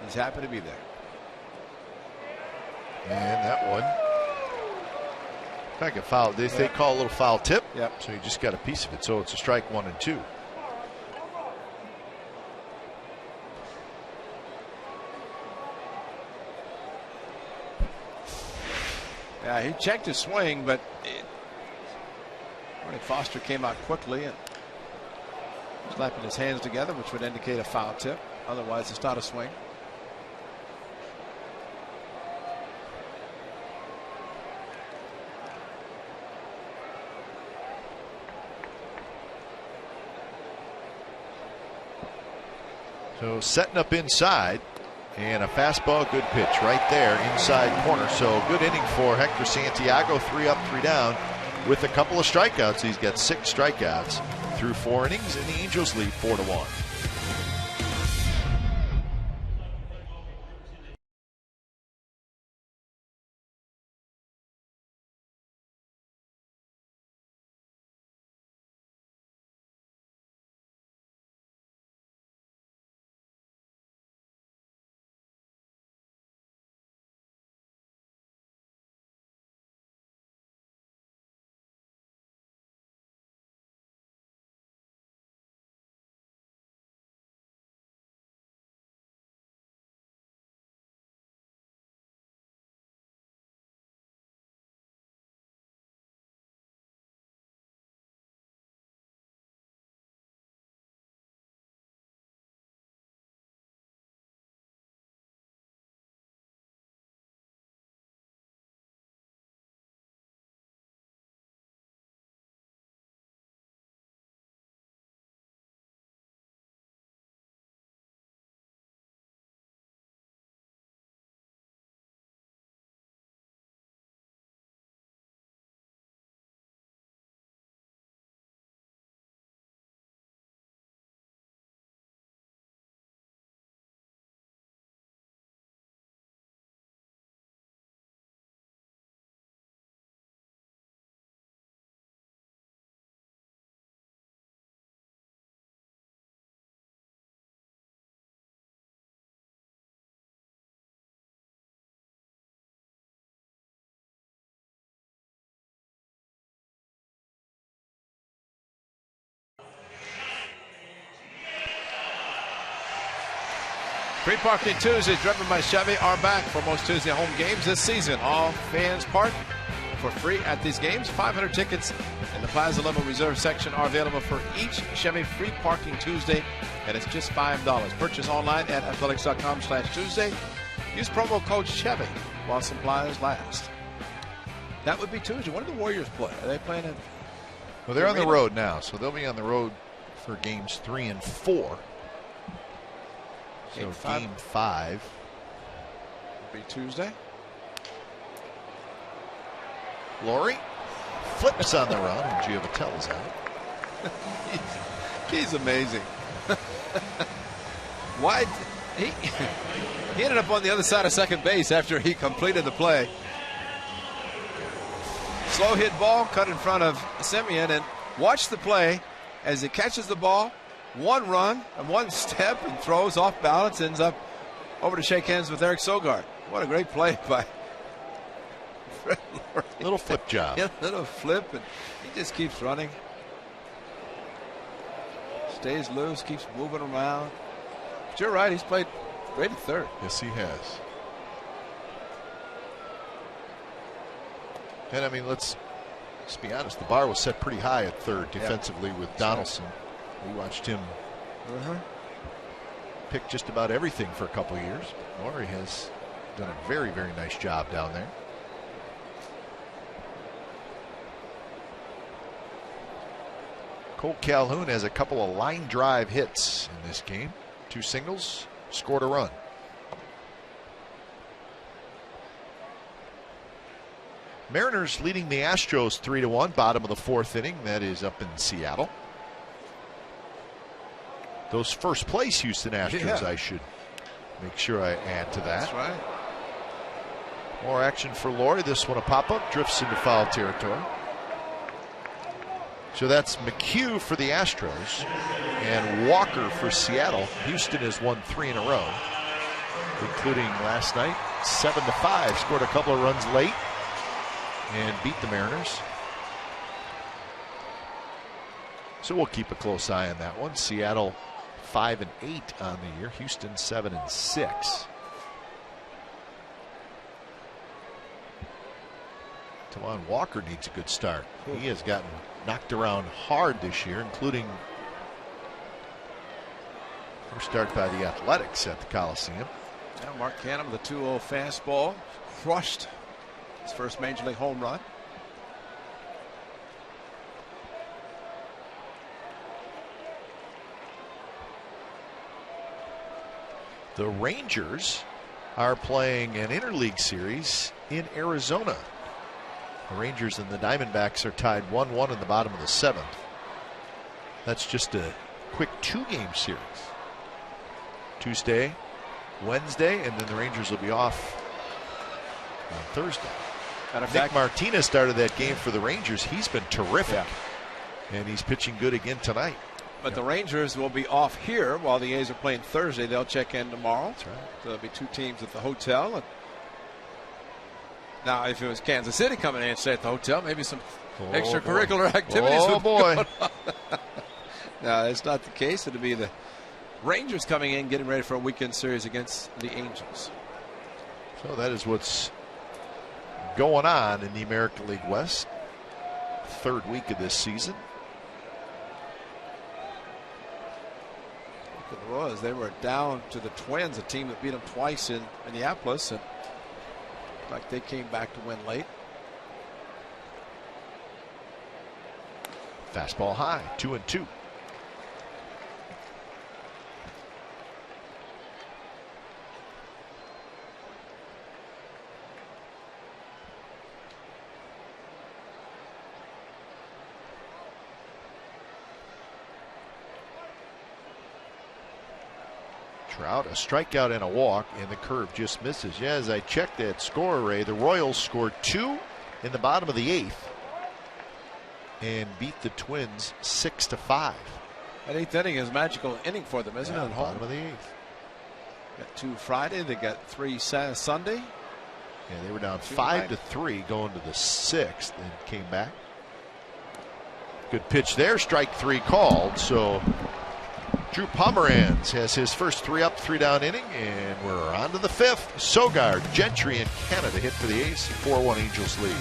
he's happy to be there. And that one. Like a foul. They call a little foul tip. Yep. So you just got a piece of it. So it's a strike 1 and 2. Yeah, he checked his swing, but Foster came out quickly and slapping his hands together, which would indicate a foul tip. Otherwise, it's not a swing. So setting up inside, and a fastball, good pitch right there inside corner. So good inning for Hector Santiago, 3 up, 3 down with a couple of strikeouts. He's got 6 strikeouts through 4 innings, and the Angels lead 4-1. Free Parking Tuesdays, driven by Chevy, are back for most Tuesday home games this season. All fans park for free at these games. 500 tickets in the Plaza Level Reserve section are available for each Chevy Free Parking Tuesday, and it's just $5. Purchase online at athletics.com/Tuesday. Use promo code Chevy while supplies last. That would be Tuesday. When do the Warriors play? Are they playing in? Well, they're on the road now, so they'll be on the road for games 3 and 4. So game 5 will be Tuesday. Laurie flips on the run, and Giovatel's out. He's amazing. Why he ended up on the other side of second base after he completed the play. Slow hit ball cut in front of Simeon, and watch the play as he catches the ball. 1 run and 1 step and throws off balance, ends up over to shake hands with Eric Sogard. What a great play by Fred Laurie. Little flip job. Yeah, little flip, and he just keeps running. Stays loose, keeps moving around. But you're right, he's played great at third. Yes, he has. And I mean, let's be honest, the bar was set pretty high at third defensively with Donaldson. We watched him pick just about everything for a couple of years. Laurie has done a very, very nice job down there. Cole Calhoun has a couple of line drive hits in this game. 2 singles, scored a run. Mariners leading the Astros 3-1, bottom of the 4th inning. That is up in Seattle. Those first place Houston Astros, I should make sure I add to that. That's right. More action for Laurie. This one a pop-up, drifts into foul territory. So that's McHugh for the Astros and Walker for Seattle. Houston has won 3 in a row, including last night, 7-5. Scored a couple of runs late and beat the Mariners. So we'll keep a close eye on that one. Seattle 5-8 on the year. Houston 7-6. Tawan Walker needs a good start. He has gotten knocked around hard this year, including first start by the Athletics at the Coliseum. Now Mark Canham, the 2-0 fastball, crushed his first major league home run. The Rangers are playing an interleague series in Arizona. The Rangers and the Diamondbacks are tied 1-1 in the bottom of the 7th. That's just a quick 2-game series. Tuesday, Wednesday, and then the Rangers will be off on Thursday. Nick Martinez started that game for the Rangers. He's been terrific, and he's pitching good again tonight. But the Rangers will be off here while the A's are playing Thursday. They'll check in tomorrow. That's right. So there'll be 2 teams at the hotel. And now, if it was Kansas City coming in and stay at the hotel, maybe some extracurricular activities. Oh, boy. No, that's not the case. It'll be the Rangers coming in, getting ready for a weekend series against the Angels. So that is what's going on in the American League West. 3rd week of this season. Look at the Royals. They were down to the Twins, a team that beat them twice in Minneapolis, and like they came back to win late. Fastball high, 2-2. Trout, a strikeout and a walk, and the curve just misses. Yeah, as I checked that score array, the Royals scored 2 in the bottom of the 8th and beat the Twins 6-5. That 8th inning is a magical inning for them, isn't it? Bottom of the 8th. Got 2 Friday, they got 3 Sunday. Yeah, they were down 5-3 going to the 6th and came back. Good pitch there, strike 3 called. So Drew Pomeranz has his first 3 up, 3 down inning, and we're on to the 5th. Sogard, Gentry, and Canada hit for the A's. 4-1 Angels lead.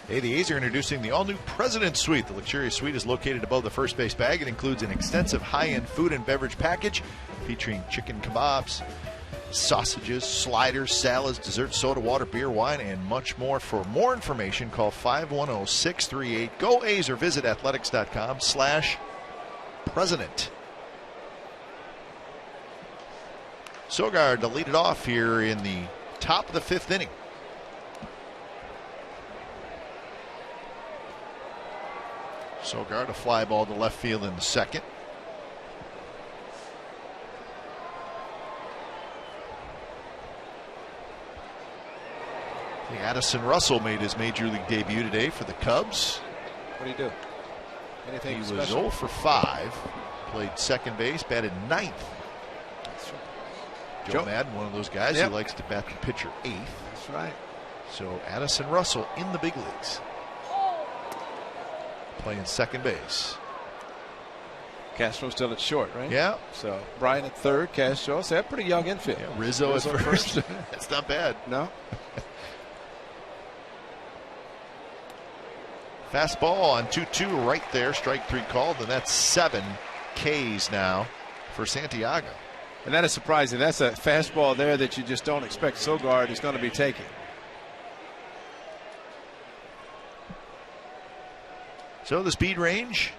Hey, the A's are introducing the all-new President's Suite. The luxurious suite is located above the first base bag. It includes an extensive high-end food and beverage package featuring chicken kebabs, sausages, sliders, salads, dessert, soda, water, beer, wine, and much more. For more information, call 510-638-GO-A's or visit athletics.com/president. Sogard to lead it off here in the top of the 5th inning. Sogard, a fly ball to left field in the 2nd. Addison Russell made his major league debut today for the Cubs. What did he do? Anything he special? was 0 for 5. Played second base, batted 9th. That's right. Joe Madden, one of those guys who likes to bat the pitcher 8th. That's right. So Addison Russell in the big leagues, playing second base. Castro still at short, right? Yeah. So Bryant at third, Castro. So a pretty young infield. Yeah, Rizzo at first. That's not bad. No. Fastball on 2-2 right there. Strike 3 called, and that's 7 Ks now for Santiago. And that is surprising. That's a fastball there that you just don't expect Sogard is going to be taking. So the speed range.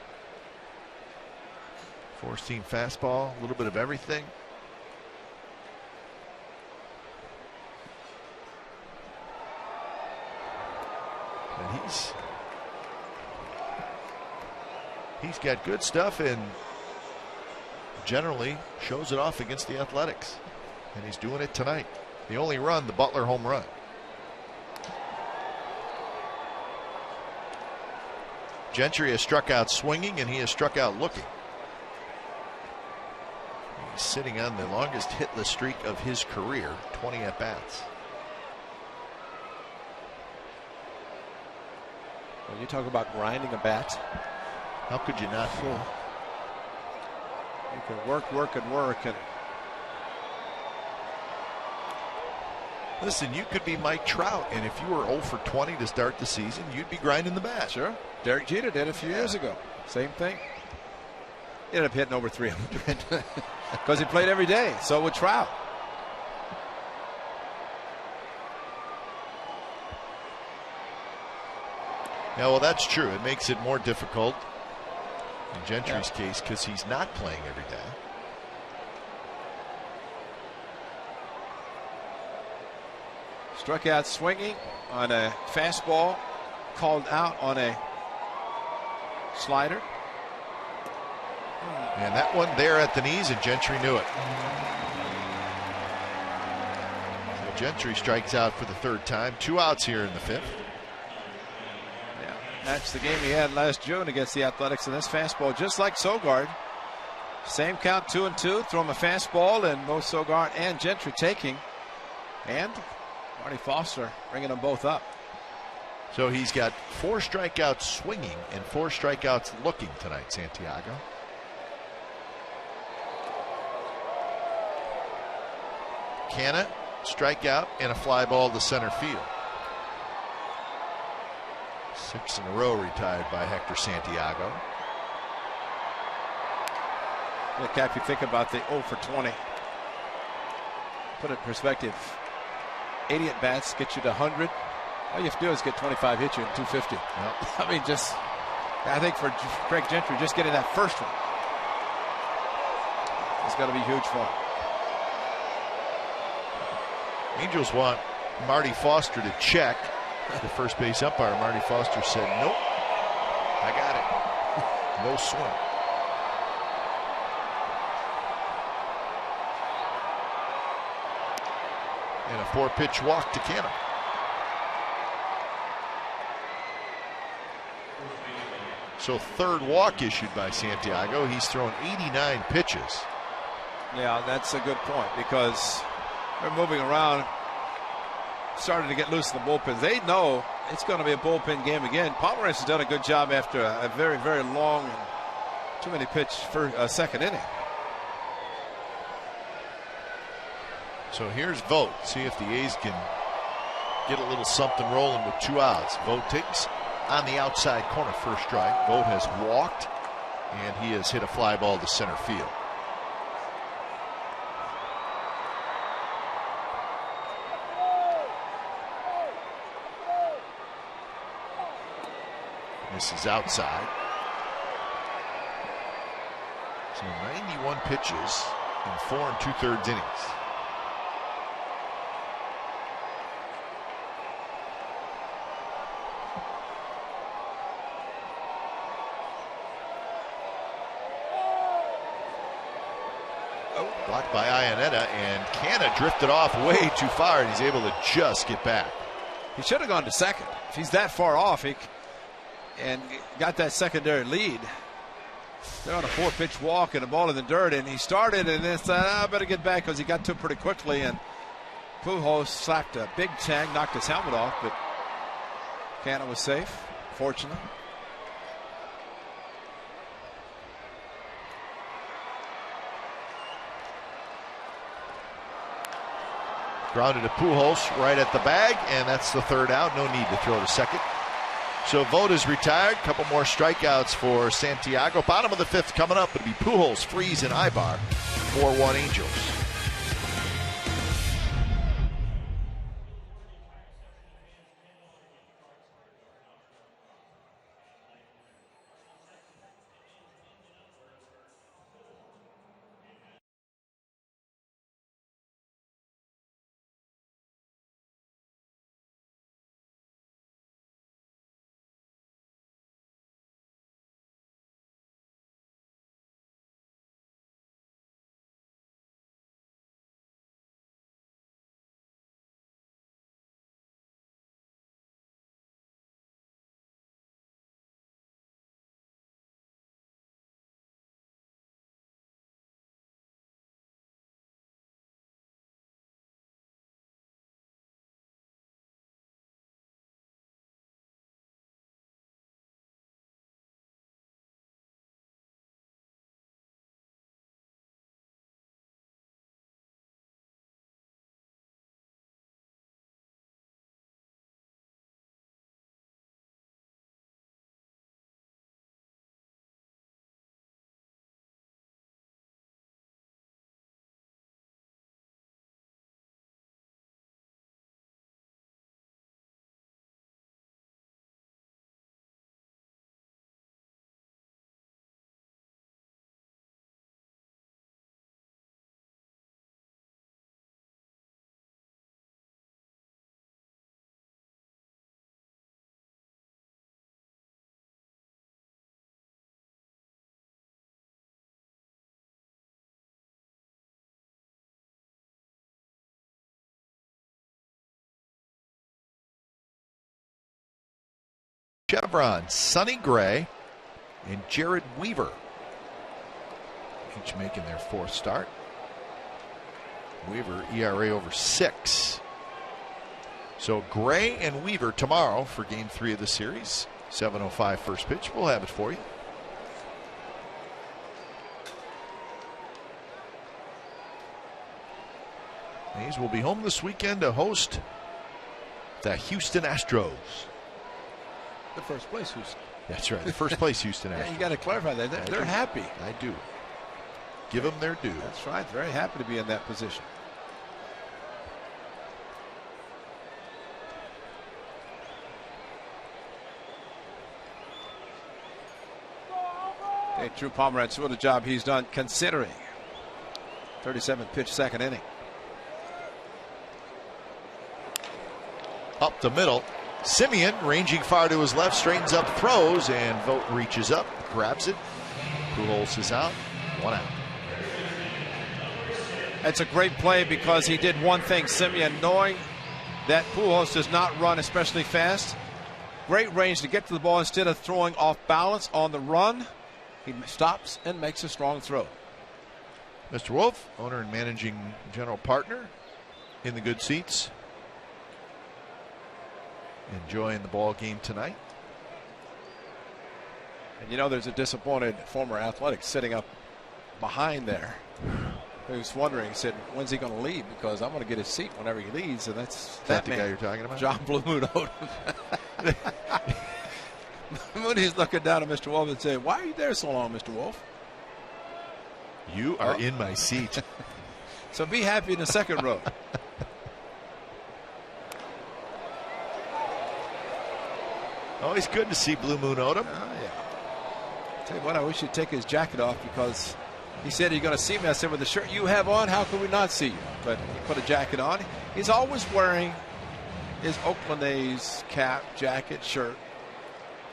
4-seam fastball, a little bit of everything. And he's got good stuff and generally shows it off against the Athletics. And he's doing it tonight. The only run, the Butler home run. Gentry has struck out swinging and he has struck out looking. He's sitting on the longest hitless streak of his career, 20 at-bats. When you talk about grinding a bat, how could you not? You can work and listen, you could be Mike Trout, and if you were 0 for 20 to start the season, you'd be grinding the bat. Sure. Derek Jeter did a few years ago. Same thing. He ended up hitting over 300 because he played every day. So would Trout. Yeah, well, that's true. It makes it more difficult in Gentry's case because he's not playing every day. Struck out swinging on a fastball, called out on a slider. And that one there at the knees, and Gentry knew it. So Gentry strikes out for the 3rd time. 2 outs here in the 5th. Yeah, that's the game he had last June against the Athletics, and this fastball, just like Sogard. Same count, 2-2. Throw him a fastball, and both Sogard and Gentry taking. And Marty Foster bringing them both up. So he's got 4 strikeouts swinging and 4 strikeouts looking tonight, Santiago. Canna, strikeout, and a fly ball to center field. 6 in a row retired by Hector Santiago. Yeah, Cap, you think about the 0 for 20. Put it in perspective. 80 at bats get you to 100. All you have to do is get 25 hit you in 250. Yep. I mean, I think for Craig Gentry, just getting that first one is going to be huge for him. Angels want Marty Foster to check. The first base umpire, Marty Foster, said, nope, I got it. No swing. And a 4-pitch walk to Canna. So 3rd walk issued by Santiago. He's thrown 89 pitches. Yeah, that's a good point because they're moving around, starting to get loose in the bullpens. They know it's going to be a bullpen game again. Pomeranz has done a good job after a very, very long and too many pitch for a 2nd inning. So here's Vogt. See if the A's can get a little something rolling with 2 outs. Vogt takes on the outside corner, first strike. Vogt has walked, and he has hit a fly ball to center field. This is outside. So 91 pitches in 4 2/3 innings. Blocked by Iannetta, and Canna drifted off way too far, and he's able to just get back. He should have gone to second. If he's that far off, and got that secondary lead. They're on a 4-pitch walk and a ball in the dirt, and he started and then said, I better get back because he got to it pretty quickly, and Pujols slapped a big tag, knocked his helmet off, but Canna was safe, fortunately. Grounded to Pujols right at the bag, and that's the third out. No need to throw to second. So Vogt is retired. Couple more strikeouts for Santiago. Bottom of the fifth coming up. It'll be Pujols, Freese, and Ibar. 4-1 Angels. Chevron, Sonny Gray, and Jared Weaver, each making their fourth start. Weaver ERA over 6. So Gray and Weaver tomorrow for Game 3 of the series. 7:05 first pitch. We'll have it for you. A's will be home this weekend to host the Houston Astros. The first place Houston. That's right. The first place Houston Astros. Yeah, you got to clarify that. They're happy. I do. Give them their due. That's right. Very happy to be in that position. Hey, Drew Pomeranz, what a job he's done considering. 37th pitch, second inning. Up the middle. Simeon ranging far to his left, straightens up, throws, and Vogt reaches up, grabs it. Pujols is out. 1 out. That's a great play because he did one thing. Simeon, knowing that Pujols does not run especially fast, great range to get to the ball instead of throwing off balance on the run. He stops and makes a strong throw. Mr. Wolf, owner and managing general partner, in the good seats. Enjoying the ball game tonight. And you know there's a disappointed former athletic sitting up behind there who's wondering, he said, when's he going to leave? Because I'm going to get his seat whenever he leaves. And that's that man, the guy you're talking about? John Blue Moon Odom. Moody's looking down at Mr. Wolf and saying, why are you there so long, Mr. Wolf? You are in my seat. So be happy in the second row. Always good to see Blue Moon Odom. Yeah. Tell you what, I wish he'd take his jacket off because he said he's going to see me. I said, with the shirt you have on, how could we not see you? But he put a jacket on. He's always wearing his Oakland A's cap, jacket, shirt.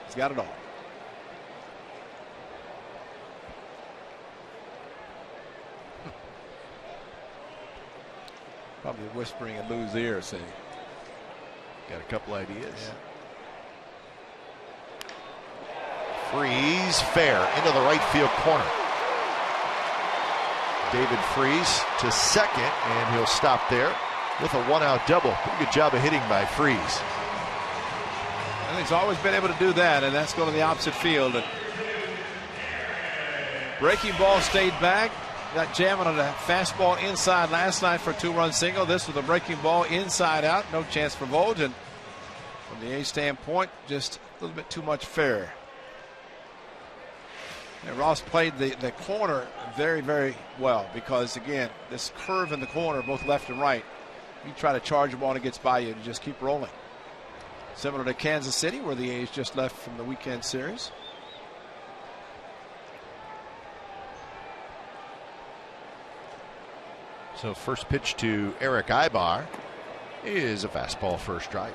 He's got it all. Probably whispering in Lou's ear saying, got a couple ideas. Yeah. Freese fair into the right field corner. David Freese to second, and he'll stop there with a 1-out double. Pretty good job of hitting by Freese. And he's always been able to do that, and that's going to the opposite field. And breaking ball stayed back. got jamming on a fastball inside last night for a 2-run single. This with a breaking ball inside out. No chance for Vogt. And from the A's standpoint, just a little bit too much fair. And Ross played the corner very, very well because, again, this curve in the corner, both left and right, you try to charge the ball and it gets by you and just keep rolling. Similar to Kansas City, where the A's just left from the weekend series. So first pitch to Eric Ibar is a fastball first strike.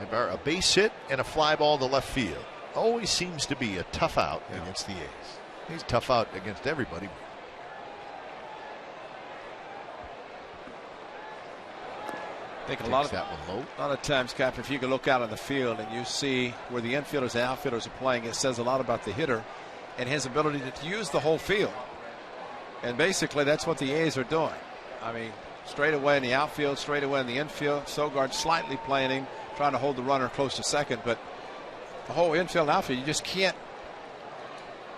Ibar, a base hit and a fly ball to left field. Always seems to be a tough out against the A's. He's tough out against everybody. I think a lot of times, Cap, if you can look out on the field and you see where the infielders and outfielders are playing, it says a lot about the hitter and his ability to use the whole field. And basically, that's what the A's are doing. I mean, straight away in the outfield, straight away in the infield. Sogard slightly playing him, trying to hold the runner close to second, but the whole infield and outfield, you just can't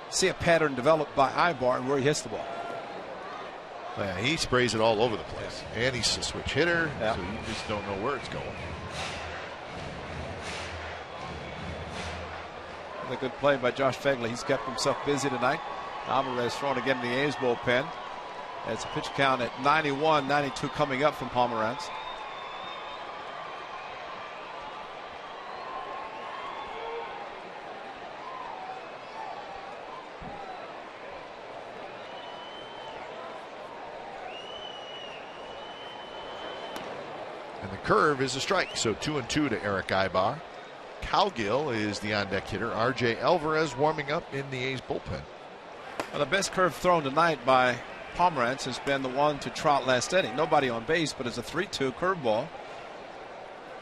see a pattern developed by Ibar and where he hits the ball. Yeah, he sprays it all over the place. And he's a switch hitter, so you just don't know where it's going. A good play by Josh Phegley. He's kept himself busy tonight. Alvarez throwing again in the A's bullpen. It's a pitch count at 91-92 coming up from Pomeranz. And the curve is a strike, so 2-2 to Eric Ibar. Cowgill is the on-deck hitter. R.J. Alvarez warming up in the A's bullpen. Well, the best curve thrown tonight by Pomeranz has been the one to Trout last inning. Nobody on base, but it's a 3-2 curveball.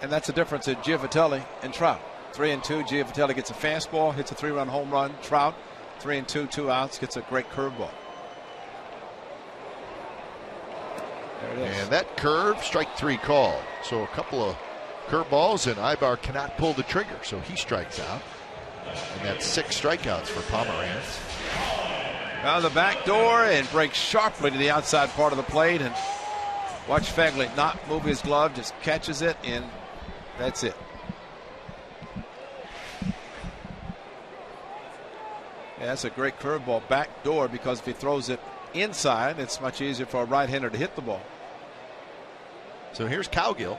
And that's the difference in Giovitelli and Trout. 3-2, Giovitelli gets a fastball, hits a 3-run home run. Trout, 3-2, 2 outs, gets a great curveball. There it is. And that curve, strike 3 call. So a couple of curveballs, and Ibar cannot pull the trigger, so he strikes out. And that's 6 strikeouts for Pomeranz. Out of the back door and breaks sharply to the outside part of the plate. And watch Phegley not move his glove, just catches it, and that's it. Yeah, that's a great curveball back door, because if he throws it inside, it's much easier for a right-hander to hit the ball. So here's Cowgill.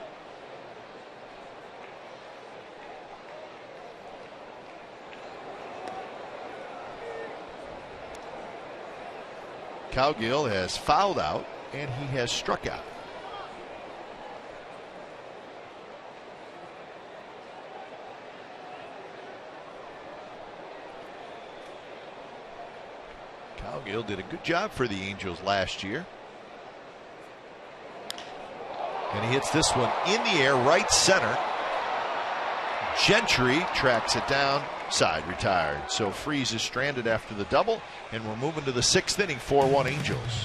Cowgill has fouled out and he has struck out. Cowgill did a good job for the Angels last year. And he hits this one in the air, right center. Gentry tracks it down, side retired. So Freese is stranded after the double, and we're moving to the 6th inning, 4-1 Angels.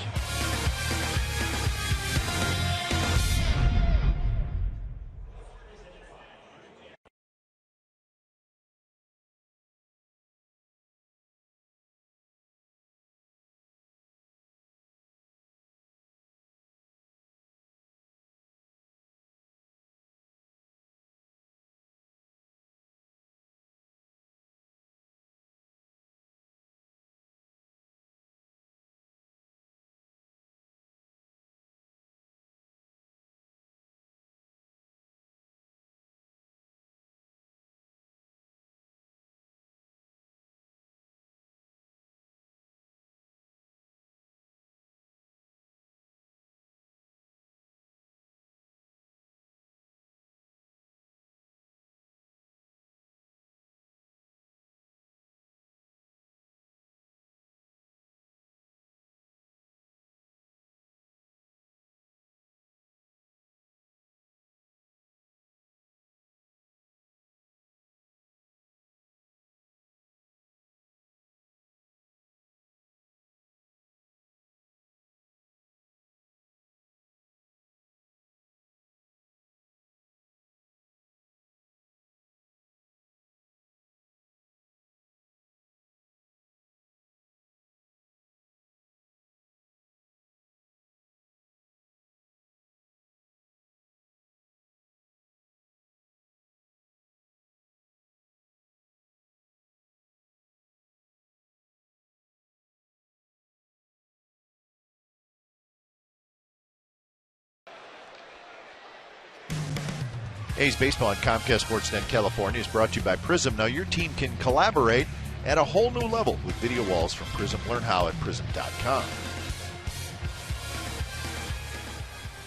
A's Baseball on Comcast Sportsnet California is brought to you by Prism. Now your team can collaborate at a whole new level with video walls from Prism. Learn how at Prism.com.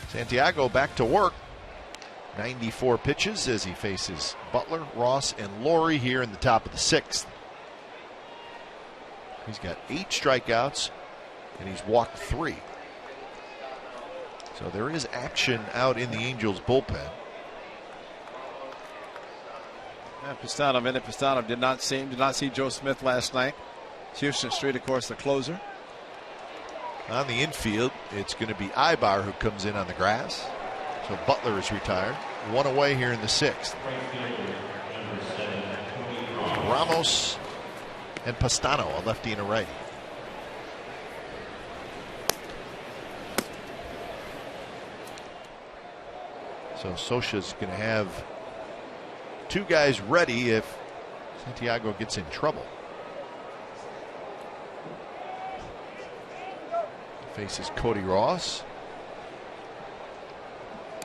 Santiago back to work. 94 pitches as he faces Butler, Ross, and Laurie here in the top of the 6th. He's got 8 strikeouts, and he's walked 3. So there is action out in the Angels bullpen. Pistano did not see Joe Smith last night. Houston Street, of course, the closer. On the infield, it's going to be Ibar who comes in on the grass. So Butler is retired. 1 away here in the 6th. Ramos and Pistano, a lefty and a righty. So Scioscia's going to have 2 guys ready if Santiago gets in trouble. Faces Cody Ross.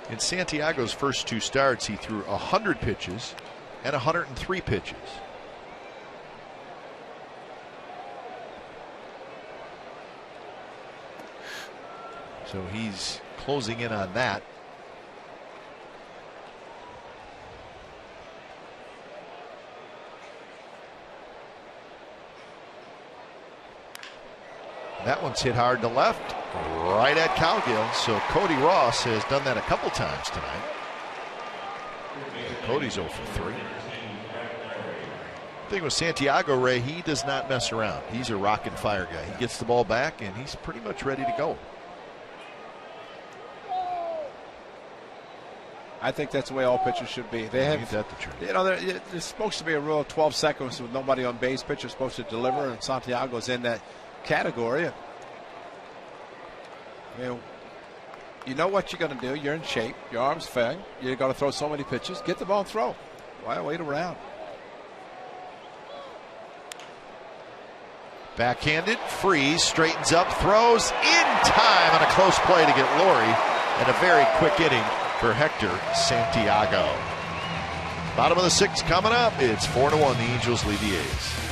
In Santiago's first 2 starts, he threw 100 pitches and 103 pitches. So he's closing in on that. That one's hit hard to left, right at Cowgill. So Cody Ross has done that a couple times tonight. Cody's 0 for 3. The thing with Santiago, Ray, he does not mess around. He's a rock and fire guy. He gets the ball back, and he's pretty much ready to go. I think that's the way all pitchers should be. They have, there's supposed to be a rule of 12 seconds with nobody on base. Pitcher's supposed to deliver, and Santiago's in that category. You know what you're going to do. You're in shape. Your arm's fed. You're going to throw so many pitches. Get the ball and throw. Why wait around? Backhanded, Freeze straightens up, throws in time on a close play to get Laurie, and a very quick inning for Hector Santiago. Bottom of the 6th coming up. It's 4-1. The Angels lead the A's.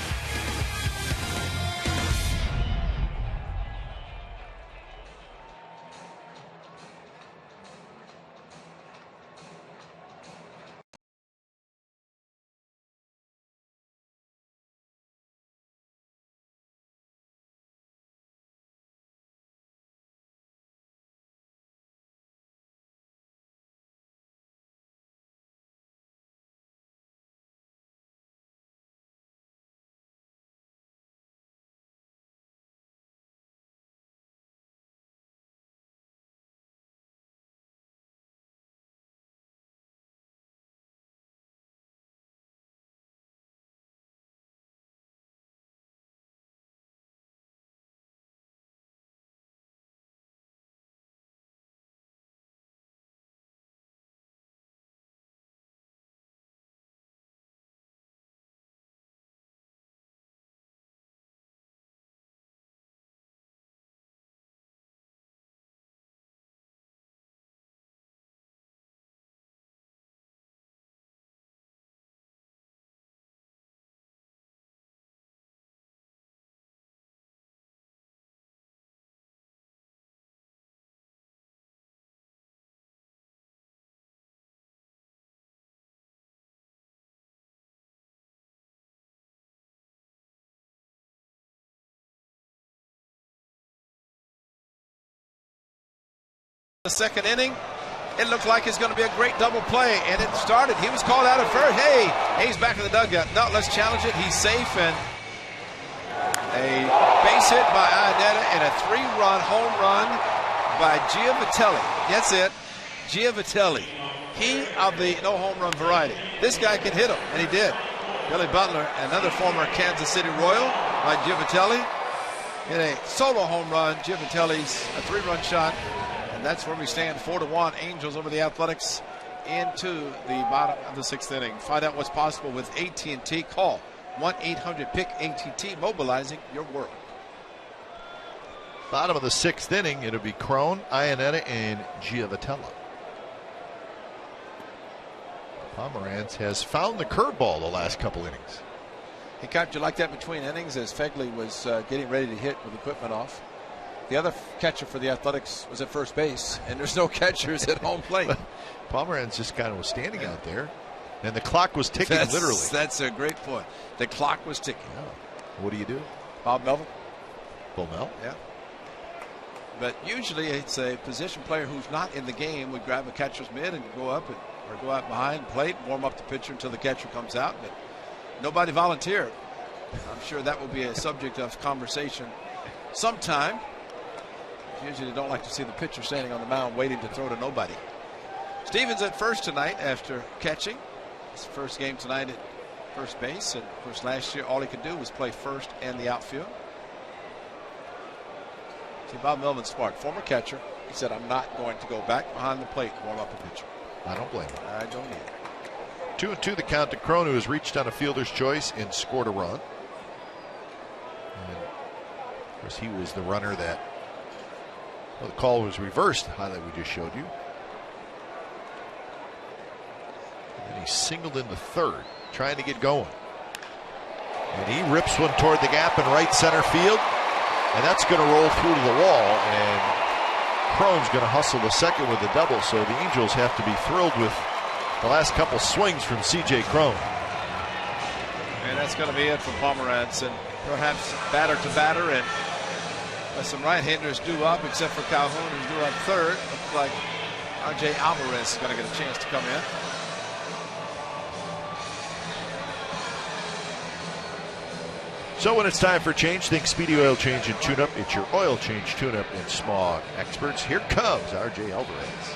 The 2nd inning, it looked like it's going to be a great double play, and it started. He was called out at first. Hey, he's back in the dugout. No, let's challenge it. He's safe, and a base hit by Ionetta and a 3-run home run by Giavitelli. That's it, Giavitelli. He of the no home run variety. This guy can hit him, and he did. Billy Butler, another former Kansas City Royal, by Giavitelli. In a solo home run, Giavitelli's a 3-run shot. And that's where we stand, 4-1. Angels over the Athletics into the bottom of the 6th inning. Find out what's possible with AT&T. Call 1-800-PIC-ATT, mobilizing your world. Bottom of the 6th inning, it'll be Crone, Ionetta, and Giavitelli. Pomeranz has found the curveball the last couple innings. He caught you like that between innings as Fegley was getting ready to hit with equipment off. The other catcher for the Athletics was at first base, and there's no catchers at home plate. Pomeranz just kind of was standing out there, and the clock was ticking literally. That's a great point. The clock was ticking. Yeah. What do you do? Bob Melvin? Bull Mel? Yeah. But usually it's a position player who's not in the game would grab a catcher's mitt and go up or go out behind plate, warm up the pitcher until the catcher comes out. But nobody volunteered. I'm sure that will be a subject of conversation sometime. Usually they don't like to see the pitcher standing on the mound waiting to throw to nobody. Stevens at first tonight after catching. His first game tonight at first base. And of course last year all he could do was play first and the outfield. See, Bob Melvin's smart. Former catcher. He said, I'm not going to go back behind the plate and warm up the pitcher. I don't blame him. I don't either. 2-2 the count to Crone, who has reached on a fielder's choice and scored a run. And of course, he was the runner that, well, the call was reversed, the highlight we just showed you. And then he singled in the third, trying to get going. And he rips one toward the gap in right center field. And that's going to roll through to the wall, and Crone's going to hustle the second with a double, so the Angels have to be thrilled with the last couple swings from C.J. Crone. And that's going to be it for Pomeranz, and perhaps batter to batter, and some right-handers due up, except for Calhoun, who's due up third. Looks like R.J. Alvarez is going to get a chance to come in. So when it's time for change, think Speedy Oil Change and Tune-Up. It's your oil change, tune-up, and smog experts. Here comes R.J. Alvarez.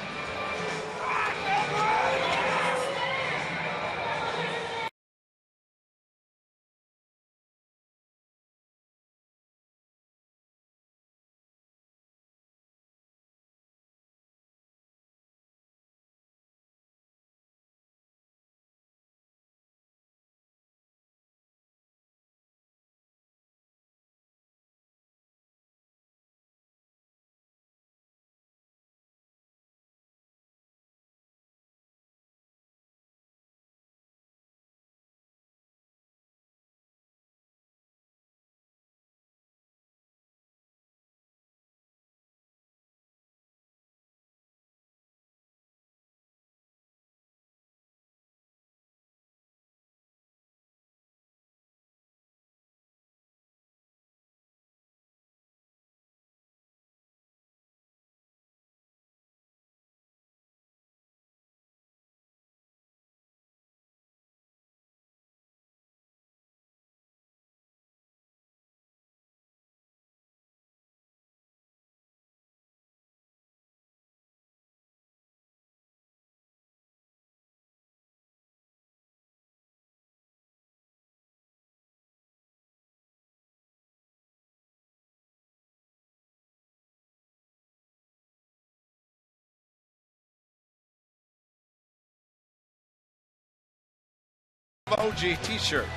OG t-shirt.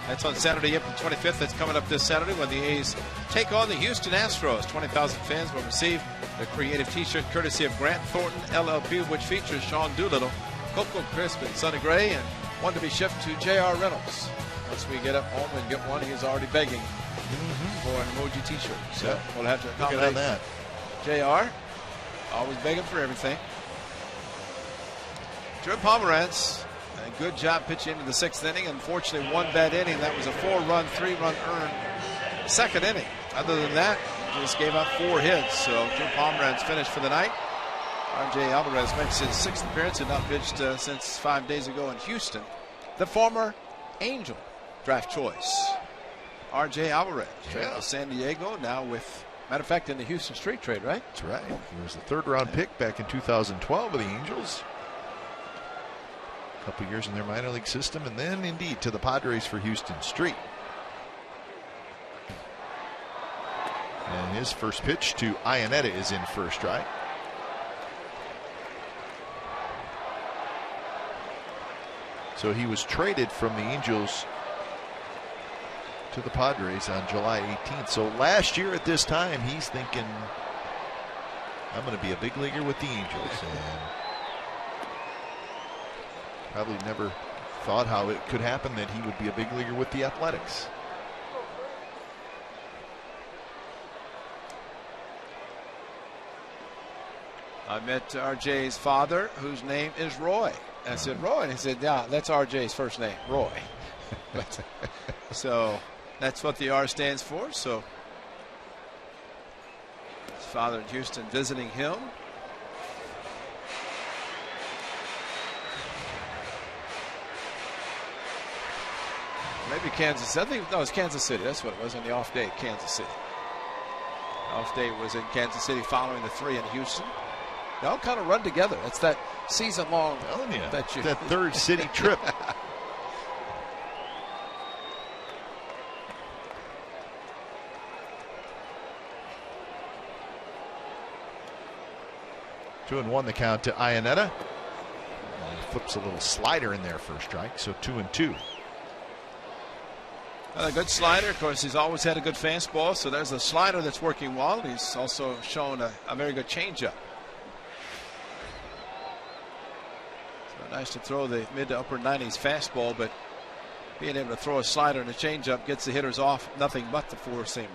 That's on Saturday, April 25th. That's coming up this Saturday when the A's take on the Houston Astros. 20,000 fans will receive the creative t-shirt courtesy of Grant Thornton LLP, which features Sean Doolittle, Coco Crisp, and Sonny Gray, and one to be shipped to J.R. Reynolds. Once we get up home and get one, he is already begging for an emoji t-shirt. So we'll have to accommodate that. J.R. always begging for everything. Drew Pomeranz. A good job pitching into the 6th inning. Unfortunately, one bad inning. That was a 4-run, 3-run earned second inning. Other than that, he just gave up 4 hits. So Joe Pomeranz finished for the night. R.J. Alvarez makes his 6th appearance and not pitched since 5 days ago in Houston. The former Angel draft choice, R.J. Alvarez, traded to San Diego, now with, matter of fact, in the Houston Street trade, right? That's right. He was the 3rd-round pick back in 2012 of the Angels. Couple years in their minor league system, and then indeed to the Padres for Houston Street. And his first pitch to Iannetta is in first strike. So he was traded from the Angels to the Padres on July 18th. So last year at this time, he's thinking, I'm going to be a big leaguer with the Angels. And Probably never thought how it could happen that he would be a big leaguer with the Athletics. I met RJ's father, whose name is Roy. I said, Roy? And he said, yeah, that's RJ's first name, Roy. So that's what the R stands for. So his father in Houston visiting him. Maybe Kansas City. I think, no, it was Kansas City. That's what it was on the off day at Kansas City. Off day was in Kansas City following the 3 in Houston. They all kind of run together. It's that season-long. That third city trip. Two and 1 the count to Iannetta. He flips a little slider in there for a strike, so 2-2. A good slider. Of course, he's always had a good fastball, so there's a slider that's working well. He's also shown a very good changeup. So nice to throw the mid to upper 90s fastball, but being able to throw a slider and a changeup gets the hitters off nothing but the four-seamer.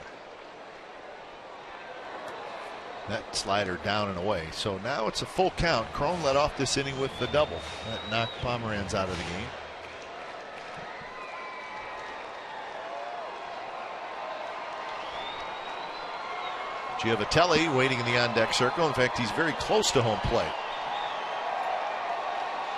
That slider down and away. So now it's a full count. Cron led off this inning with the double. That knocked Pomeranz out of the game. Giavitelli waiting in the on-deck circle. In fact, he's very close to home plate.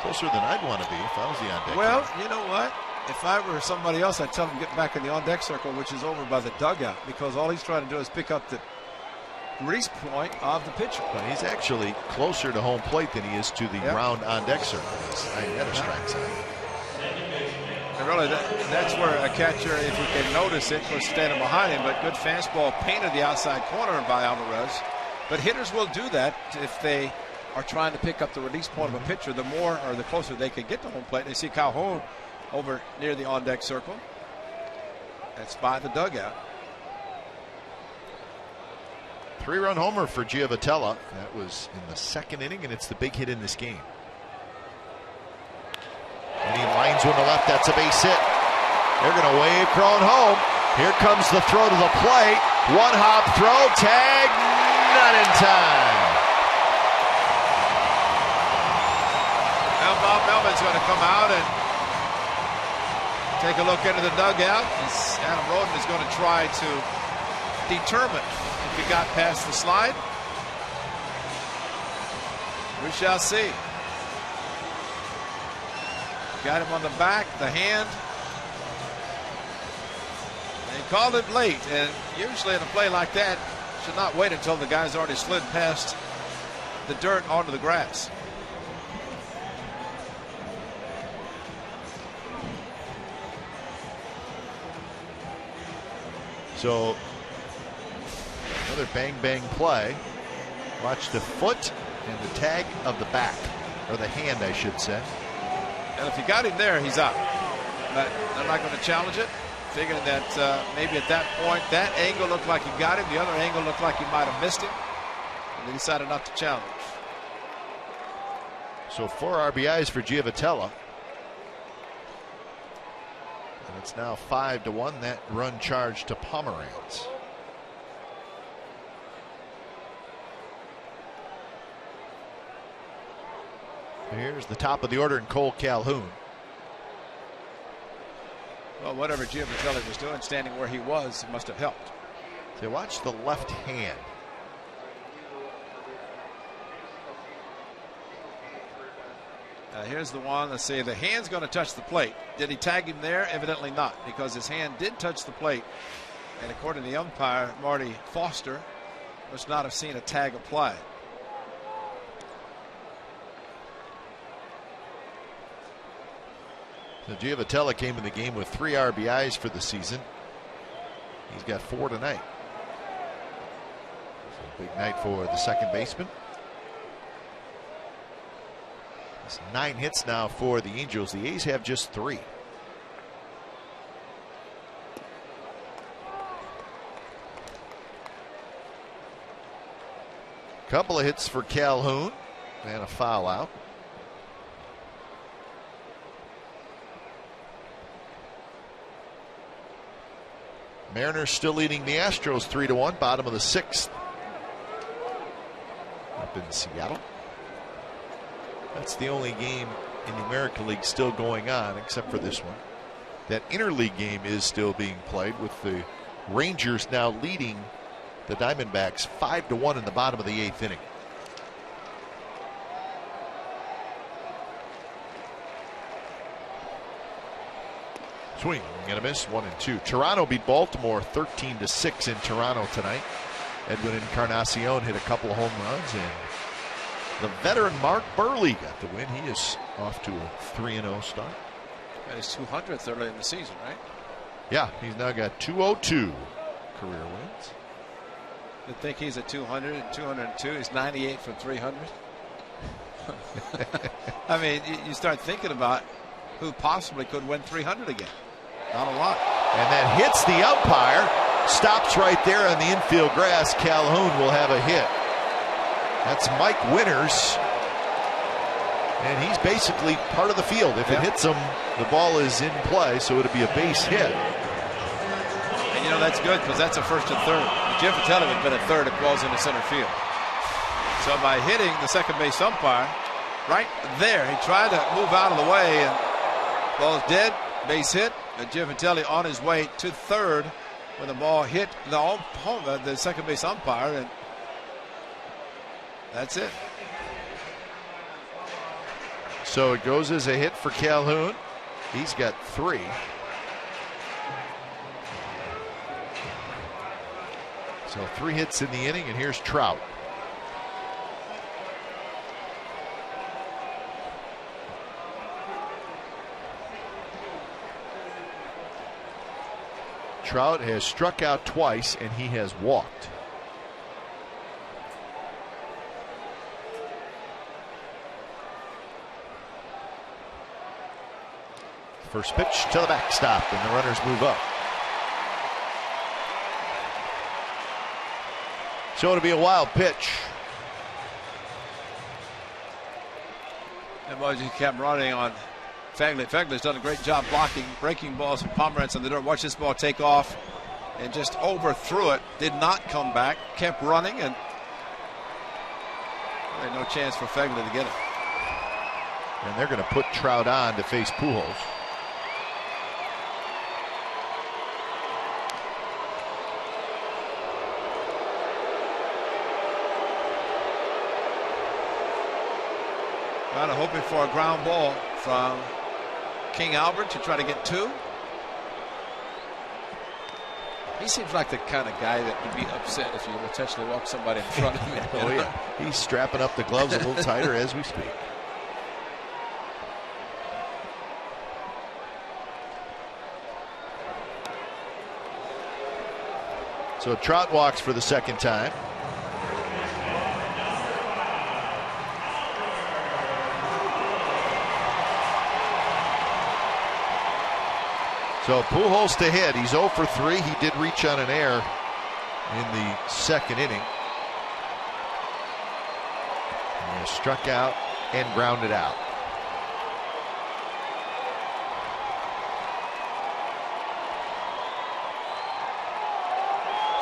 Closer than I'd want to be if I was the on-deck. Well, you know what? If I were somebody else, I'd tell him to get back in the on-deck circle, which is over by the dugout, because all he's trying to do is pick up the release point of the pitcher. But he's actually closer to home plate than he is to the round on-deck circle. Iannetta strikes out. And really, that's where a catcher, if you can notice it, was standing behind him. But good fastball painted the outside corner by Alvarez. But hitters will do that if they are trying to pick up the release point of a pitcher. The more or the closer they can get to home plate. They see Calhoun over near the on-deck circle. That's by the dugout. 3-run homer for Giavitelli. That was in the second inning, and it's the big hit in this game. And he lines one to left. That's a base hit. They're going to wave Cron home. Here comes the throw to the plate. One hop throw. Tag. Not in time. Now Bob Melvin's going to come out and take a look into the dugout. Adam Roden is going to try to determine if he got past the slide. We shall see. Got him on the back, the hand. They called it late, and usually in a play like that, should not wait until the guy's already slid past the dirt onto the grass. So another bang play. Watch the foot and the tag of the back, or the hand I should say. And if you got him there, he's out. But they're not going to challenge it, figuring that maybe at that point that angle looked like he got him, the other angle looked like he might have missed him, and they decided not to challenge. So 4 RBIs for Giavitelli. And it's now 5-1. That run charge to Pomeranz. Here's the top of the order in Cole Calhoun. Well, whatever Giavitelli was doing, standing where he was, must have helped. So watch the left hand. Here's the one. Let's see. The hand's going to touch the plate. Did he tag him there? Evidently not, because his hand did touch the plate. And according to the umpire, Marty Foster, must not have seen a tag applied. So Giavitelli came in the game with 3 RBIs for the season. He's got 4 tonight. So big night for the second baseman. It's 9 hits now for the Angels. The A's have just 3. Couple of hits for Calhoun and a foul out. Mariners still leading the Astros 3-1, bottom of the 6th. Up in Seattle. That's the only game in the American League still going on, except for this one. That interleague game is still being played, with the Rangers now leading the Diamondbacks 5-1 in the bottom of the 8th inning. Swing and a miss, 1-2. Toronto beat Baltimore 13-6 in Toronto tonight. Edwin Encarnacion hit a couple of home runs, and the veteran Mark Burley got the win. He is off to a 3-0 start. Got his 200th early in the season, right? Yeah, he's now got 202 career wins. I think he's at 200 and 202. He's 98 from 300. I mean, you start thinking about who possibly could win 300 again. Not a lot. And that hits the umpire. Stops right there on the infield grass. Calhoun will have a hit. That's Mike Winters. And he's basically part of the field. If it hits him, the ball is in play, so it'll be a base hit. And you know, that's good, because that's a first and third. Jim Fratelli would have been a third if balls into center field. So by hitting the second base umpire right there, he tried to move out of the way, and ball's dead, base hit. And Jim Fratelli on his way to third when the ball hit the second base umpire, and that's it. So it goes as a hit for Calhoun. He's got 3. So 3 hits in the inning, and here's Trout. Trout has struck out twice, and he has walked. First pitch to the backstop, and the runners move up. So it'll be a wild pitch. And boys, he kept running on Fagley. Fagley's done a great job blocking, breaking balls from Pomeranz on the dirt. Watch this ball take off and just overthrew it. Did not come back. Kept running, and really no chance for Fagley to get it. And they're going to put Trout on to face Pujols. Kind of hoping for a ground ball from King Albert to try to get 2. He seems like the kind of guy that would be upset if you intentionally walk somebody in front of him. Oh, yeah. He's strapping up the gloves a little tighter as we speak. So Trout walks for the second time. So Pujols to hit. He's 0 for 3. He did reach on an error in the second inning. And struck out and grounded out.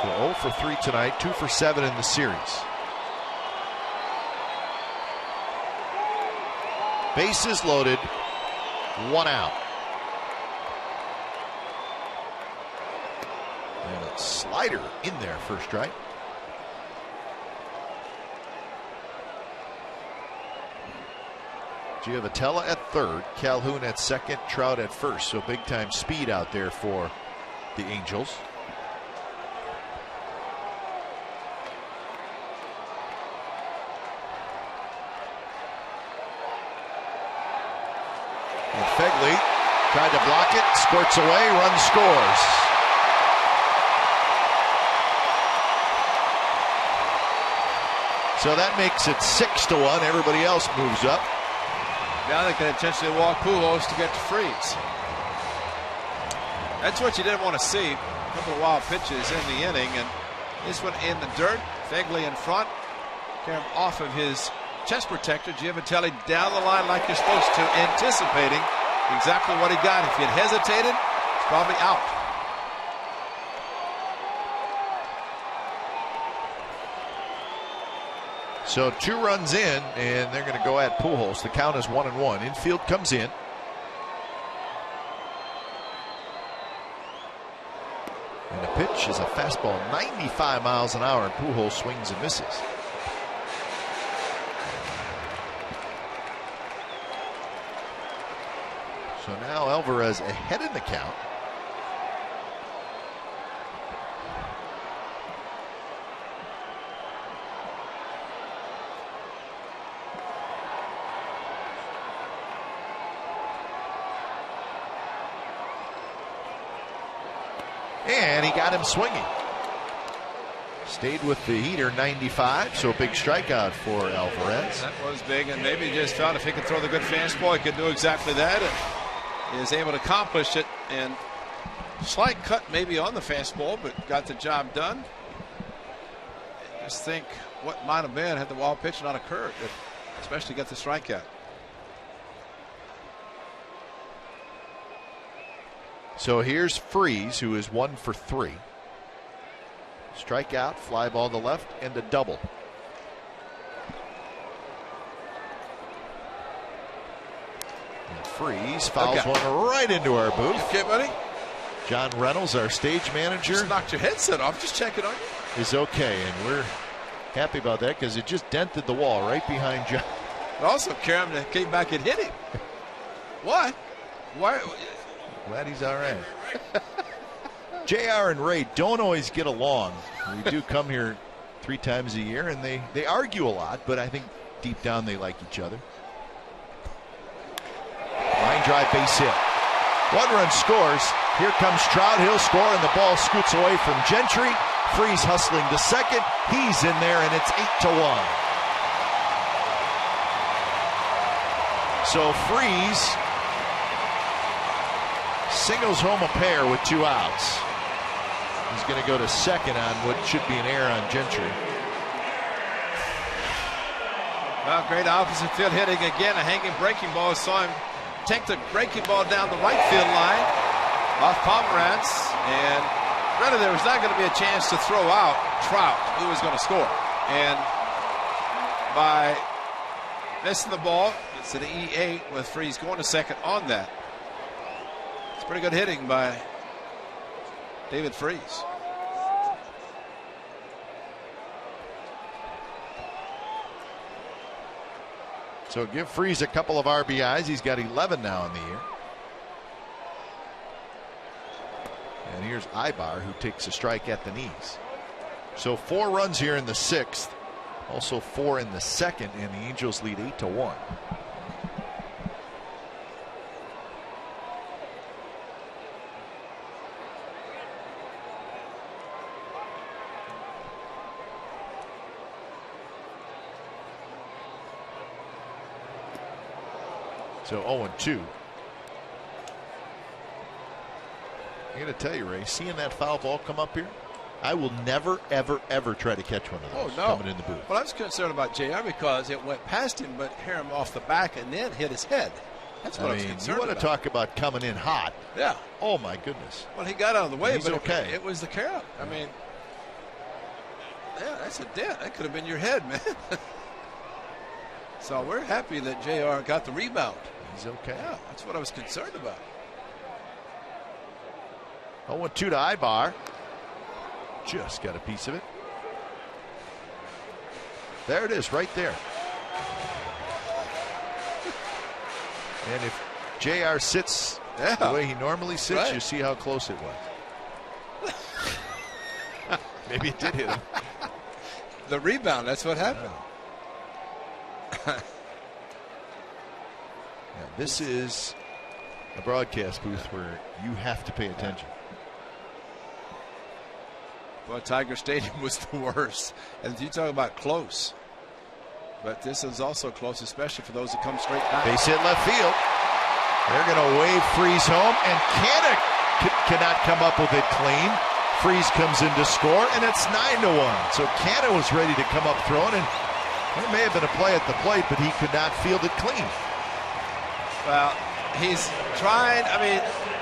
So 0 for 3 tonight, 2 for 7 in the series. Bases loaded, 1 out. And a slider in there, first strike. Giovatelli at third, Calhoun at second, Trout at first. So big time speed out there for the Angels. And Fegley tried to block it, squirts away, run scores. So that makes it 6-1. Everybody else moves up. Now they can intentionally walk Pujols to get to freeze. That's what you didn't want to see. A couple of wild pitches in the inning, and this one in the dirt. Fegley in front, came off of his chest protector. Giovatelli down the line like you're supposed to, anticipating exactly what he got. If he had hesitated, it's probably out. So 2 runs in, and they're going to go at Pujols. The count is 1-1. Infield comes in. And the pitch is a fastball, 95 miles an hour, and Pujols swings and misses. So now Alvarez ahead in the count. And he got him swinging. Stayed with the heater, 95, so a big strikeout for Alvarez. That was big, and maybe he just felt if he could throw the good fastball, he could do exactly that. And he was able to accomplish it. And slight cut maybe on the fastball, but got the job done. Just think what might have been had the wild pitch not occurred, especially get the strikeout. So here's Freese, who is 1 for 3. Strikeout, fly ball to left, and a double. And Freese fouls one right into our booth. Okay, buddy. John Reynolds, our stage manager. Just knocked your headset off. Just checking on you. Is okay, and we're happy about that because it just dented the wall right behind John. But also, Karen came back and hit him. Why? Why? Glad he's all right. JR and Ray don't always get along. We do come here 3 times a year, and they argue a lot, but I think deep down they like each other. Line drive, base hit. 1 run scores. Here comes Trout. He'll score, and the ball scoots away from Gentry. Freese hustling to second. He's in there, and it's 8-1. So Freese singles home a pair with 2 outs. He's going to go to second on what should be an error on Gentry. Well, great opposite field hitting again. A hanging breaking ball. Saw him take the breaking ball down the right field line off Pomeranz. And really there was not going to be a chance to throw out Trout, who was going to score. And by missing the ball, it's an E8 with Freese going to second on that. It's pretty good hitting by David Freese. So give Freese a couple of RBIs. He's got 11 now in the year. And here's Ibar, who takes a strike at the knees. So 4 runs here in the 6th. Also 4 in the 2nd, and the Angels lead 8-1. So 0-2. I got to tell you, Ray, seeing that foul ball come up here, I will never, ever, ever try to catch one of those coming in the booth. Well, I was concerned about JR because it went past him, but hit him off the back and then hit his head. That's what I was concerned about. You want to talk about coming in hot. Yeah. Oh, my goodness. Well, he got out of the way, He's but okay. It was the carrot. I mean, yeah, that's a dent. That could have been your head, man. So we're happy that JR got the rebound. He's okay. Yeah, that's what I was concerned about. 0-2 to Ibar. Just got a piece of it. There it is, right there. And if JR sits the way he normally sits, you see how close it was. Maybe it did hit him. The rebound, that's what happened. Yeah, this is a broadcast booth where you have to pay attention. Well, Tiger Stadium was the worst. And you talk about close. But this is also close, especially for those that come straight back. Base hit left field. They're going to wave Freese home, and Canna cannot come up with it clean. Freese comes in to score, and it's 9-1. So Canna was ready to come up throwing, and there may have been a play at the plate, but he could not field it clean. Well, he's trying. I mean,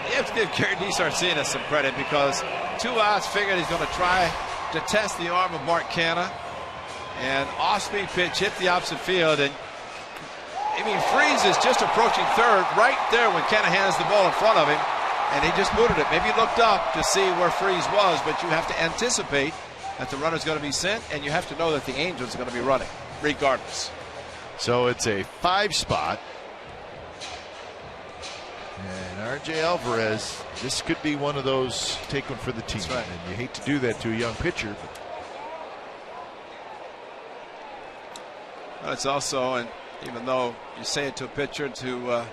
you have to give Gary DeSarcina some credit because 2 outs, figured he's going to try to test the arm of Mark Canna. And off-speed pitch hit the opposite field. And I mean, Freese is just approaching third right there when Kenna has the ball in front of him. And he just booted it. Maybe he looked up to see where Freese was, but you have to anticipate that the runner's going to be sent, and you have to know that the Angels are going to be running, regardless. So it's a 5 spot. And R.J. Alvarez, this could be one of those take one for the team. That's right. And you hate to do that to a young pitcher. But it's also, and even though you say it to a pitcher to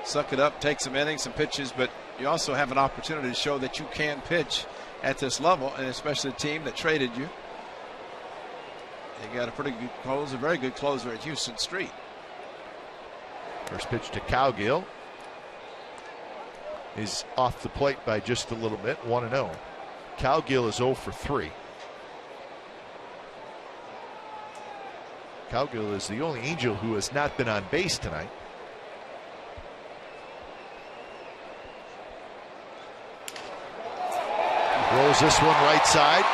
suck it up, take some innings, some pitches, but you also have an opportunity to show that you can pitch at this level, and especially a team that traded you. You got a pretty good closer, very good closer at Houston Street. First pitch to Cowgill is off the plate by just a little bit, 1-0. Cowgill is 0 for 3. Cowgill is the only Angel who has not been on base tonight. Rolls this one right side.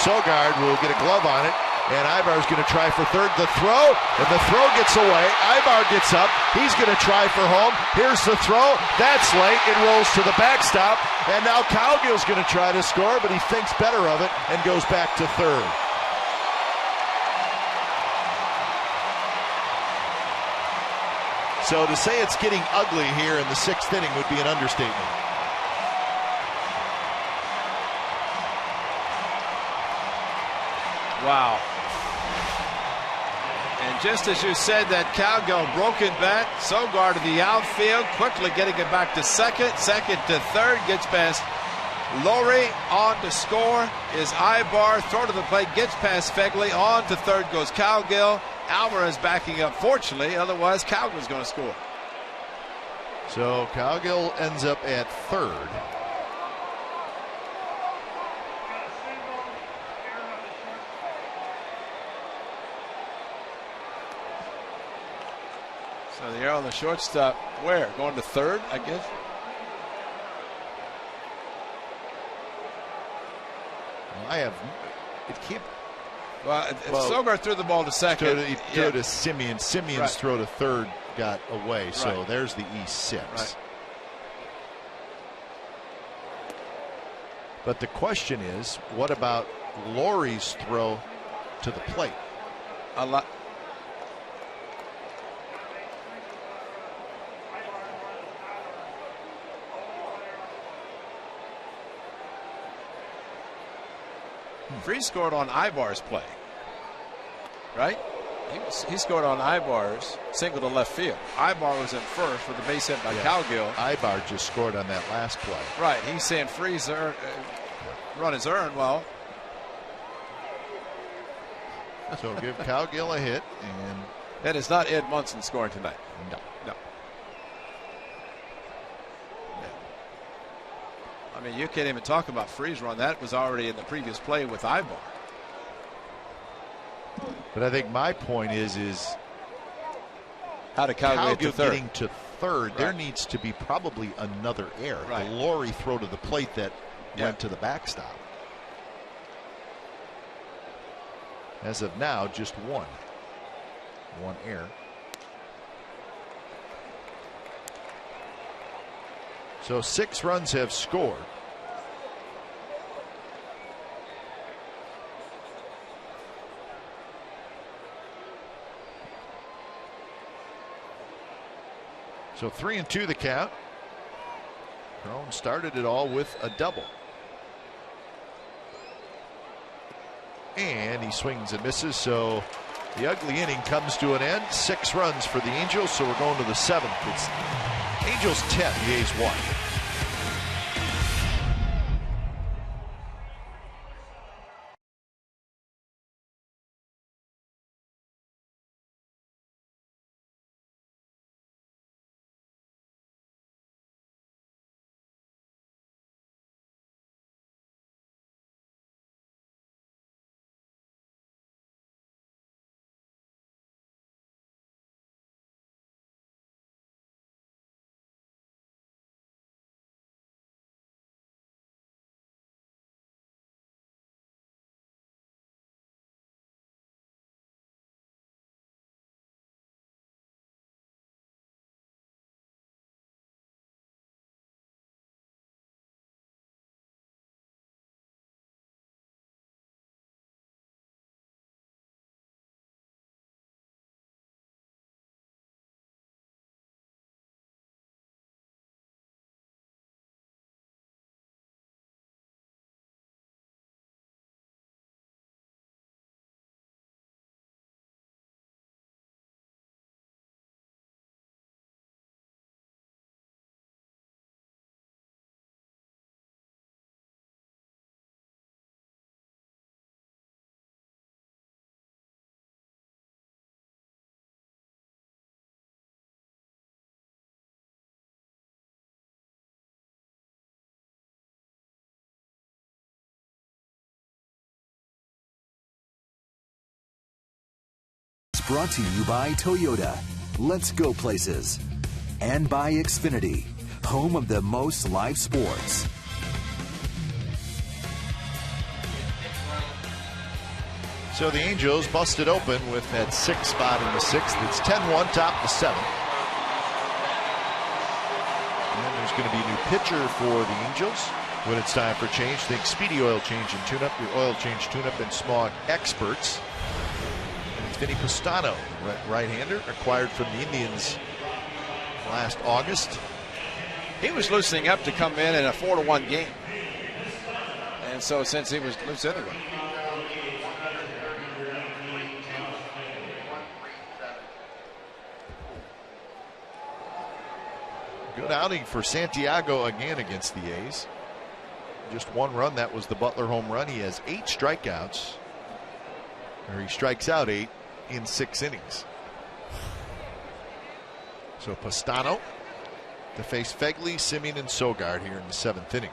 Sogard will get a glove on it, and Ibar's going to try for third. The throw, and the throw gets away. Ibar gets up. He's going to try for home. Here's the throw. That's late. It rolls to the backstop, and now Cowgill's going to try to score, but he thinks better of it and goes back to third. So to say it's getting ugly here in the 6th inning would be an understatement. Wow. And just as you said, that Cowgill broken bat, Sogard to the outfield, quickly getting it back to second to third, gets past Lowry, on to score is Ibar, throw to the plate, gets past Fegley, on to third goes Cowgill. Alvarez backing up, fortunately, otherwise Cowgill's going to score. So Cowgill ends up at third. So the arrow on the shortstop, where? Going to third, I guess? Well, I have, it can't. Well, Sogard threw the ball to second. He threw to Simeon. Simeon's right. throw to third got away. So Right. there's the E6. Right. But the question is, what about Lowry's throw to the plate? A lot. Freese scored on Ibar's play, right? He scored on Ibar's single to left field. Ibar was in first with the base hit by Cowgill. Ibar just scored on that last play. Right. He's saying Freese run his earned. Well, So give Cowgill a hit, and that is not Ed Munson scoring tonight. no. I mean, you can't even talk about Freese run. That was already in the previous play with Ibar. But I think my point is How did Cowgill get to Cowgill third? getting to third, Right. there needs to be probably another error. Right. The Lowry throw to the plate that went to the backstop. As of now, just one error. So 6 runs have scored. So 3-2 the count. Crone started it all with a double. And he swings and misses, so the ugly inning comes to an end. 6 runs for the Angels, so we're going to the 7th. It's Angels 10, the A's 1. It's brought to you by Toyota. Let's go places. And by Xfinity, home of the most live sports. So the Angels busted open with that 6th spot in the 6th. It's 10-1, top the 7th. And there's going to be a new pitcher for the Angels when it's time for change. Think Speedy Oil Change and Tune-Up, your oil change, tune-up, and smog experts. And it's Vinny Pastano, right-hander, acquired from the Indians last August. He was loosening up to come in a 4-1 game. And so since he was loose anyway. Good outing for Santiago again against the A's. Just one run. That was the Butler home run. He has 8 strikeouts. Or he strikes out 8 in 6 innings. So Pastano to face Fegley, Simeon, and Sogard here in the 7th inning.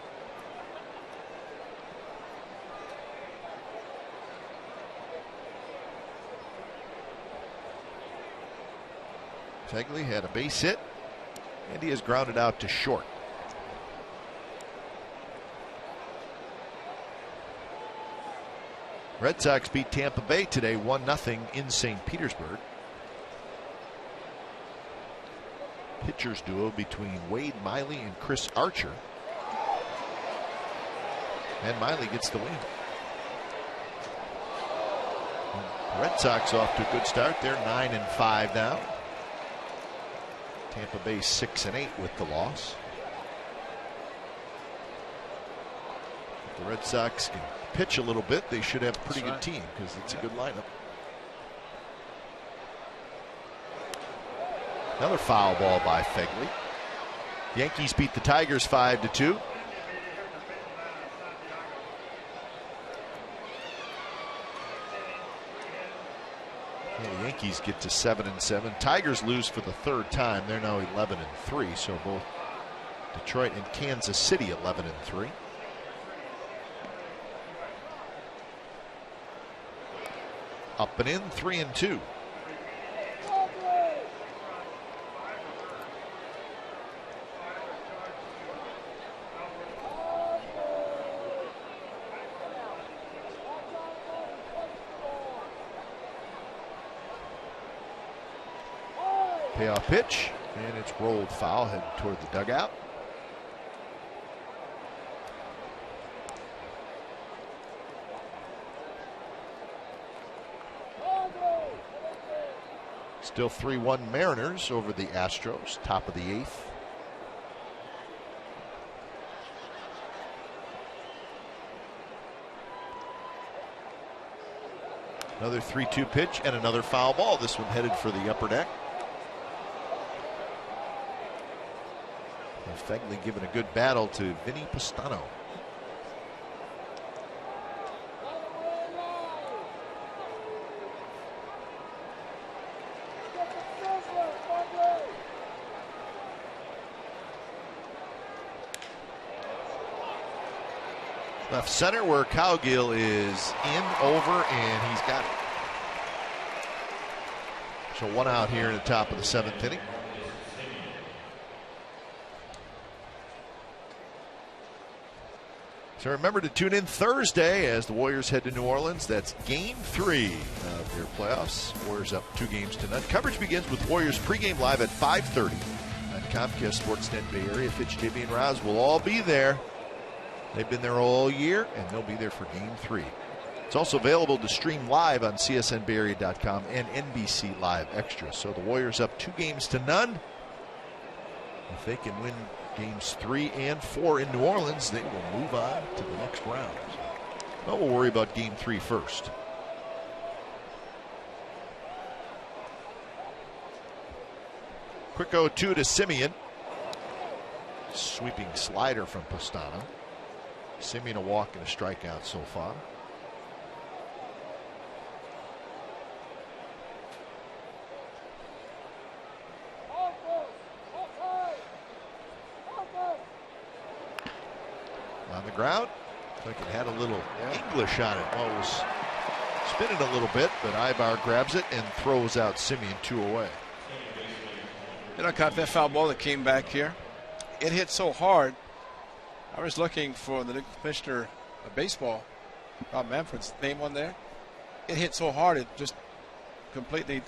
Fegley had a base hit, and he is grounded out to short. Red Sox beat Tampa Bay today 1-0 in St. Petersburg. Pitchers duo between Wade Miley and Chris Archer. And Miley gets the win. Red Sox off to a good start. They're 9-5 now. Tampa Bay 6-8 with the loss. If the Red Sox can pitch a little bit, they should have a pretty good team because it's a good lineup. Another foul ball by Fegley. Yankees beat the Tigers 5-2. The Yankees get to 7-7. Tigers lose for the 3rd time. They're now 11-3. So both Detroit and Kansas City 11-3. Up and in, 3-2. Payoff pitch, and it's rolled foul, headed toward the dugout. Still 3-1 Mariners over the Astros, top of the 8th. Another 3-2 pitch and another foul ball. This one headed for the upper deck. Fegley giving a good battle to Vinny Pastano. Left center where Cowgill is in, over, and he's got it. So 1 out here in the top of the 7th inning. So remember to tune in Thursday as the Warriors head to New Orleans. That's Game 3 of their playoffs. Warriors up 2 games to none. Coverage begins with Warriors pregame live at 5:30 on Comcast Sportsnet Bay Area. Fitch, JB, and Roz will all be there. They've been there all year, and they'll be there for Game 3. It's also available to stream live on csnbayarea.com and NBC Live Extra. So the Warriors up 2 games to none. If they can win Games 3 and 4 in New Orleans, they will move on to the next round. Well, we'll worry about Game 3 first. Quick 0-2 to Simeon. Sweeping slider from Pastano. Simeon a walk and a strikeout so far. On the ground, like it had a little English on it. Well, it was spinning a little bit, but Ibar grabs it and throws out Simeon 2 away. You know, caught that foul ball that came back here. It hit so hard. I was looking for the new commissioner of baseball, Rob Manfred's name on there. It hit so hard it just completely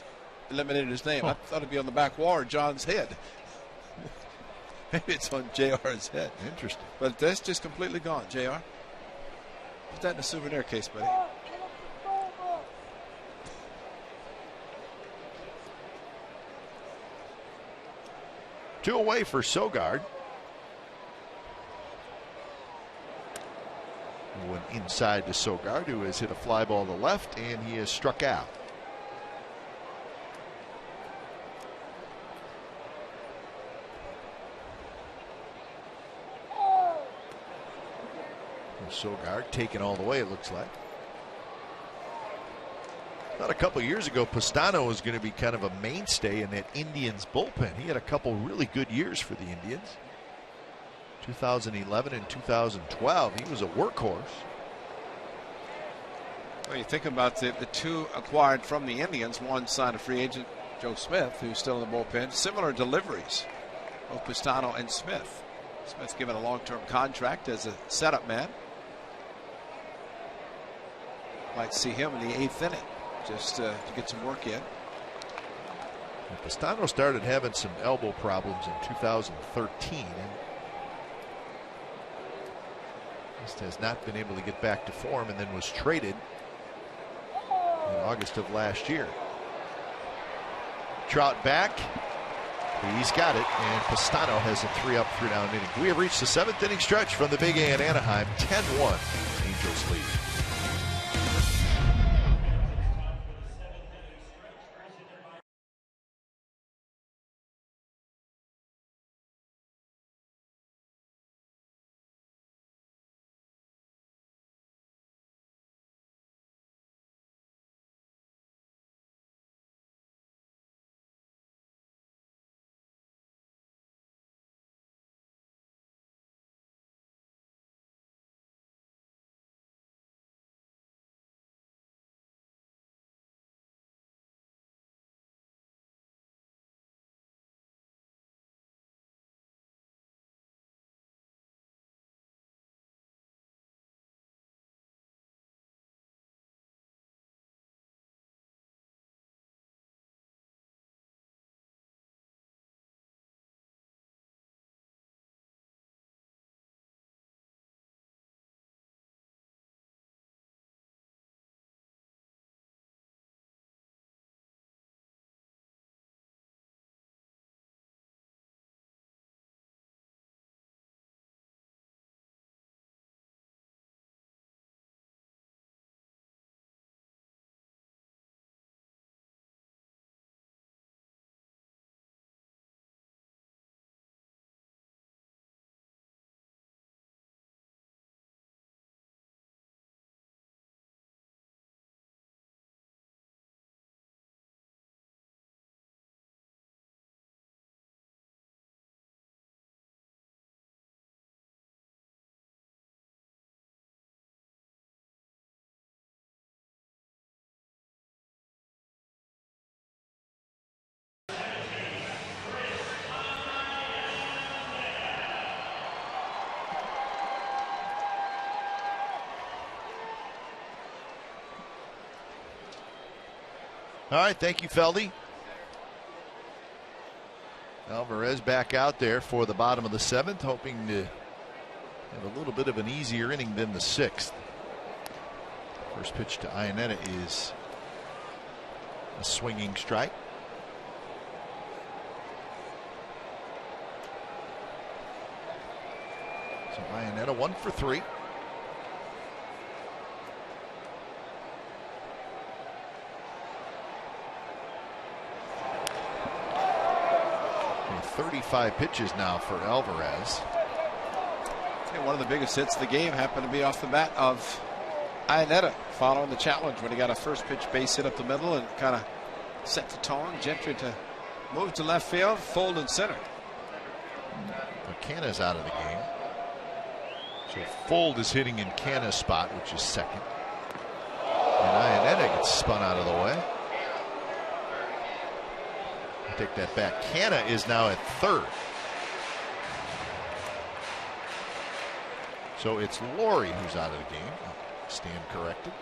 eliminated his name. I thought it'd be on the back wall or John's head. Maybe it's on JR's head. Interesting. But that's just completely gone, JR. Put that in a souvenir case, buddy. Two away for Sogard. Went inside to Sogard, who has hit a fly ball to the left, and he is struck out. Sogard taken all the way, it looks like. Thought a couple years ago Pastano was going to be kind of a mainstay in that Indians bullpen. He had a couple really good years for the Indians. 2011 and 2012, he was a workhorse. Well, you think about the two acquired from the Indians. One signed a free agent, Joe Smith, who's still in the bullpen. Similar deliveries, both Pastano and Smith. Smith given a long-term contract as a setup man. Might see him in the 8th inning just to get some work in. And Pastano started having some elbow problems in 2013 and just has not been able to get back to form, and then was traded in August of last year. Trout back. He's got it, and Pastano has a 3-up, 3-down inning. We have reached the 7th inning stretch from the Big A in Anaheim. 10-1. Angels lead. All right, thank you, Feldy. Alvarez back out there for the bottom of the 7th, hoping to have a little bit of an easier inning than the 6th. First pitch to Iannetta is a swinging strike. So Iannetta 1 for 3. And 35 pitches now for Alvarez. And one of the biggest hits of the game happened to be off the bat of Iannetta, following the challenge when he got a first pitch base hit up the middle and kind of set the tone. Gentry to move to left field, fold in center. McKenna's out of the game. So Fold is hitting in Canna's spot, which is second. And Iannetta gets That's spun out of the way. Take that back. Canna is now at third. So it's Laurie who's out of the game. Stand corrected.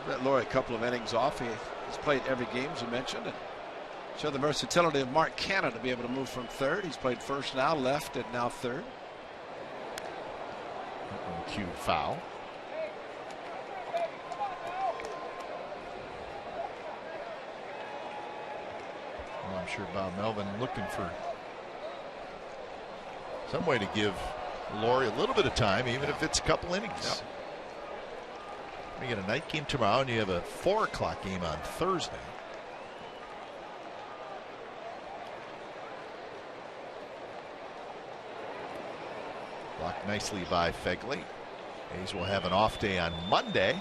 Let Laurie a couple of innings off. He's played every game, as you mentioned, and showed the versatility of Mark Canna to be able to move from third. He's played first now, left, and now third. Cue foul. Well, I'm sure Bob Melvin looking for some way to give Laurie a little bit of time, even if it's a couple innings. Yep. We get a night game tomorrow, and you have a 4 o'clock game on Thursday. Blocked nicely by Fegley. A's will have an off day on Monday.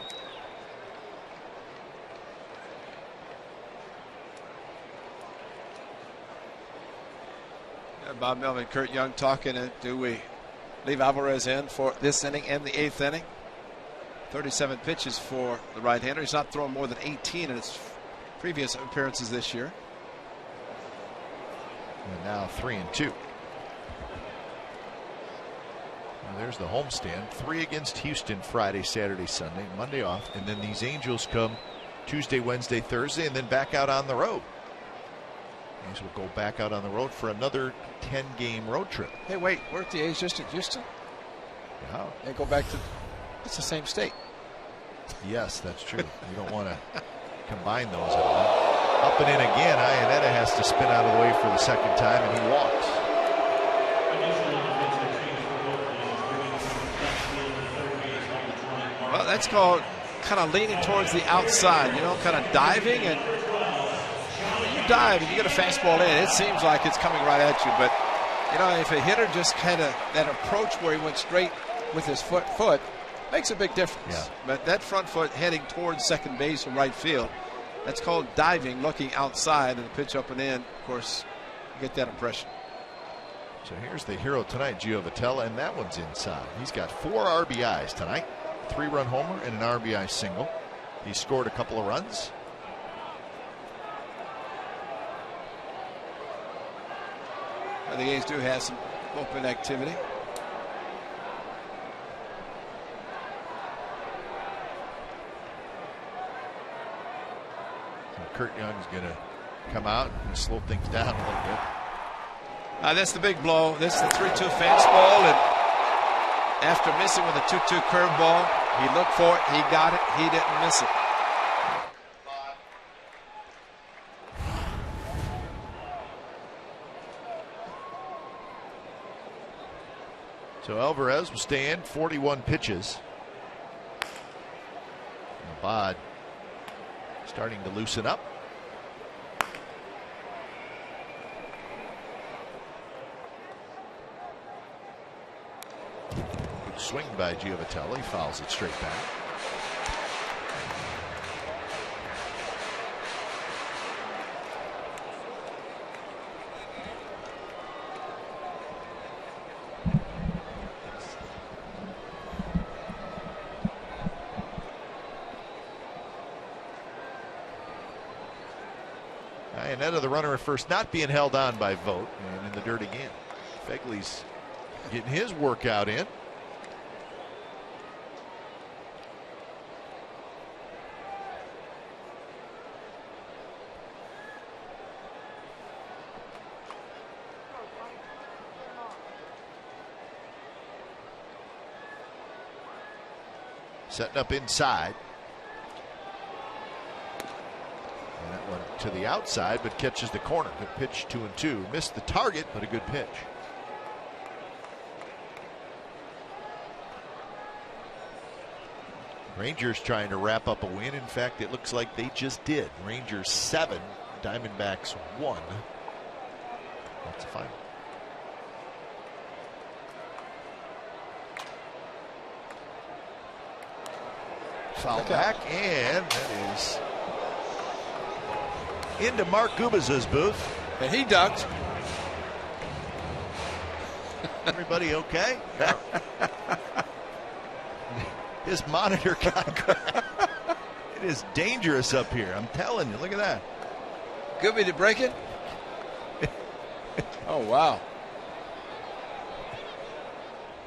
Bob Melvin, Kurt Young talking. Do we leave Alvarez in for this inning and the 8th inning? 37 pitches for the right-hander. He's not thrown more than 18 in his previous appearances this year. And now 3-2. Well, there's the homestand. 3 against Houston Friday, Saturday, Sunday, Monday off, and then these Angels come Tuesday, Wednesday, Thursday, and then back out on the road. A's will go back out on the road for another 10-game road trip. Hey, wait, weren't the A's just in Houston? Yeah. They go back to, it's the same state. Yes, that's true. You don't want to combine those at all. Up and in again. Iannetta has to spin out of the way for the second time, and he walks. Well, that's called kind of leaning towards the outside, you know, kind of diving. And when you dive and you get a fastball in, it seems like it's coming right at you. But, you know, if a hitter just kind of that approach where he went straight with his foot makes a big difference. Yeah. But that front foot heading towards second base or right field, that's called diving, looking outside, and the pitch up and in. Of course, you get that impression. So here's the hero tonight, Gio Vitella, and that one's inside. He's got 4 RBIs tonight, 3-run homer and an RBI single. He scored a couple of runs. The A's do have some open activity. Kurt Young's going to come out and slow things down a little bit. That's the big blow. This is the 3-2 fastball, and after missing with a 2-2 curveball, he looked for it, he got it, he didn't miss it. So Alvarez will stay in 41 pitches. Abad starting to loosen up. Good swing by Gio Vitella. He fouls it straight back. Iannetta, the runner at first, not being held on by Vogt, and in the dirt again. Fegley's getting his workout in. Setting up inside. And that one to the outside, but catches the corner. Good pitch, 2-2. Missed the target, but a good pitch. Rangers trying to wrap up a win. In fact, it looks like they just did. Rangers 7, Diamondbacks 1. That's a final. Foul back, and that is into Mark Gubaz's booth. And he ducked. Everybody okay? His monitor got grabbed. It is dangerous up here. I'm telling you. Look at that. Gooby to break it. Oh, wow.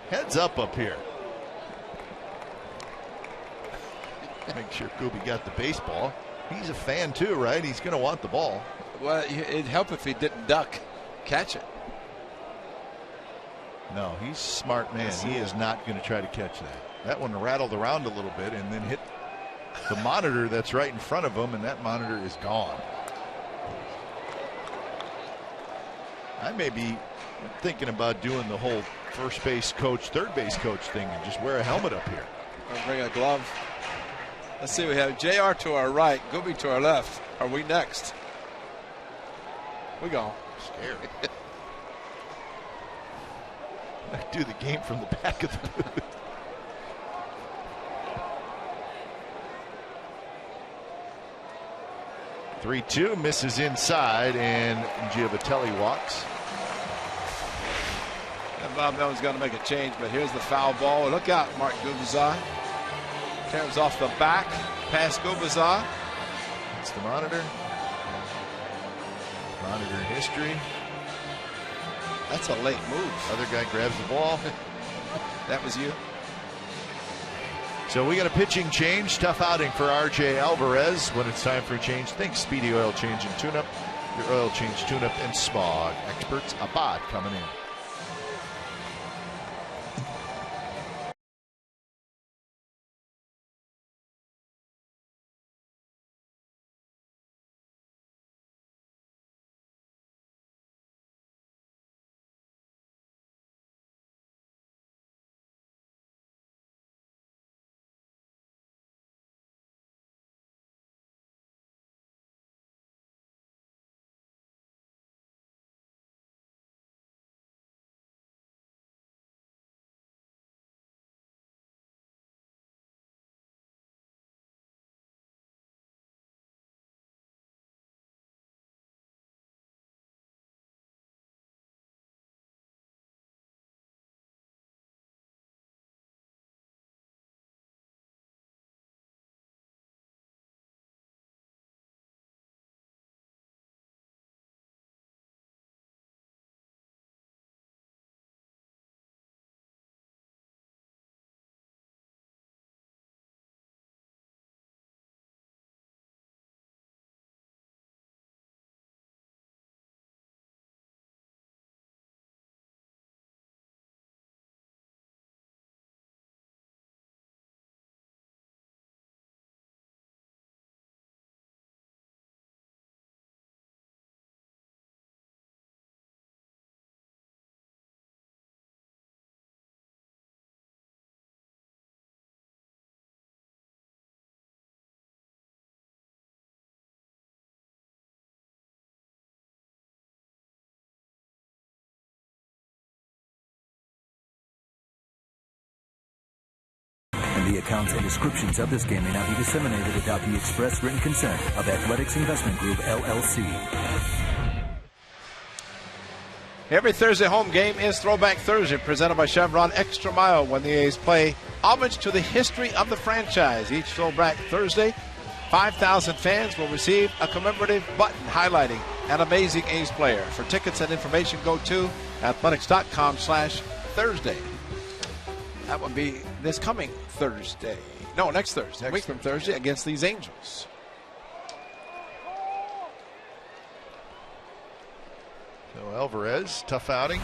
Heads up here. Make sure Gooby got the baseball. He's a fan too, right? He's going to want the ball. Well, it'd help if he didn't duck. Catch it. No, he's a smart man. He is not going to try to catch that. That one rattled around a little bit and then hit the monitor that's right in front of him, and that monitor is gone. I may be thinking about doing the whole first base coach, third base coach thing and just wear a helmet up here. I'll bring a glove. Let's see, we have JR to our right, Gooby to our left. Are we next? We go. Scary. I do the game from the back of the booth. Three-two, misses inside, and Giovatelli walks. And Bob Melton's going to make a change, but here's the foul ball. Look out, Mark Gubicza. Turns off the back, past Gubicza. It's the monitor. Monitor history. That's a late move. Other guy grabs the ball. That was you. So we got a pitching change. Tough outing for RJ Alvarez. When it's time for a change, think Speedy Oil Change and Tune-Up. Your oil change, tune-up, and smog experts. Abad coming in. The accounts and descriptions of this game may not be disseminated without the express written consent of Athletics Investment Group, LLC. Every Thursday home game is Throwback Thursday, presented by Chevron Extra Mile, when the A's play homage to the history of the franchise. Each Throwback Thursday, 5,000 fans will receive a commemorative button highlighting an amazing A's player. For tickets and information, go to athletics.com/Thursday. That would be this coming Thursday. No, next Thursday. A week from Thursday against these Angels. So Alvarez, tough outing.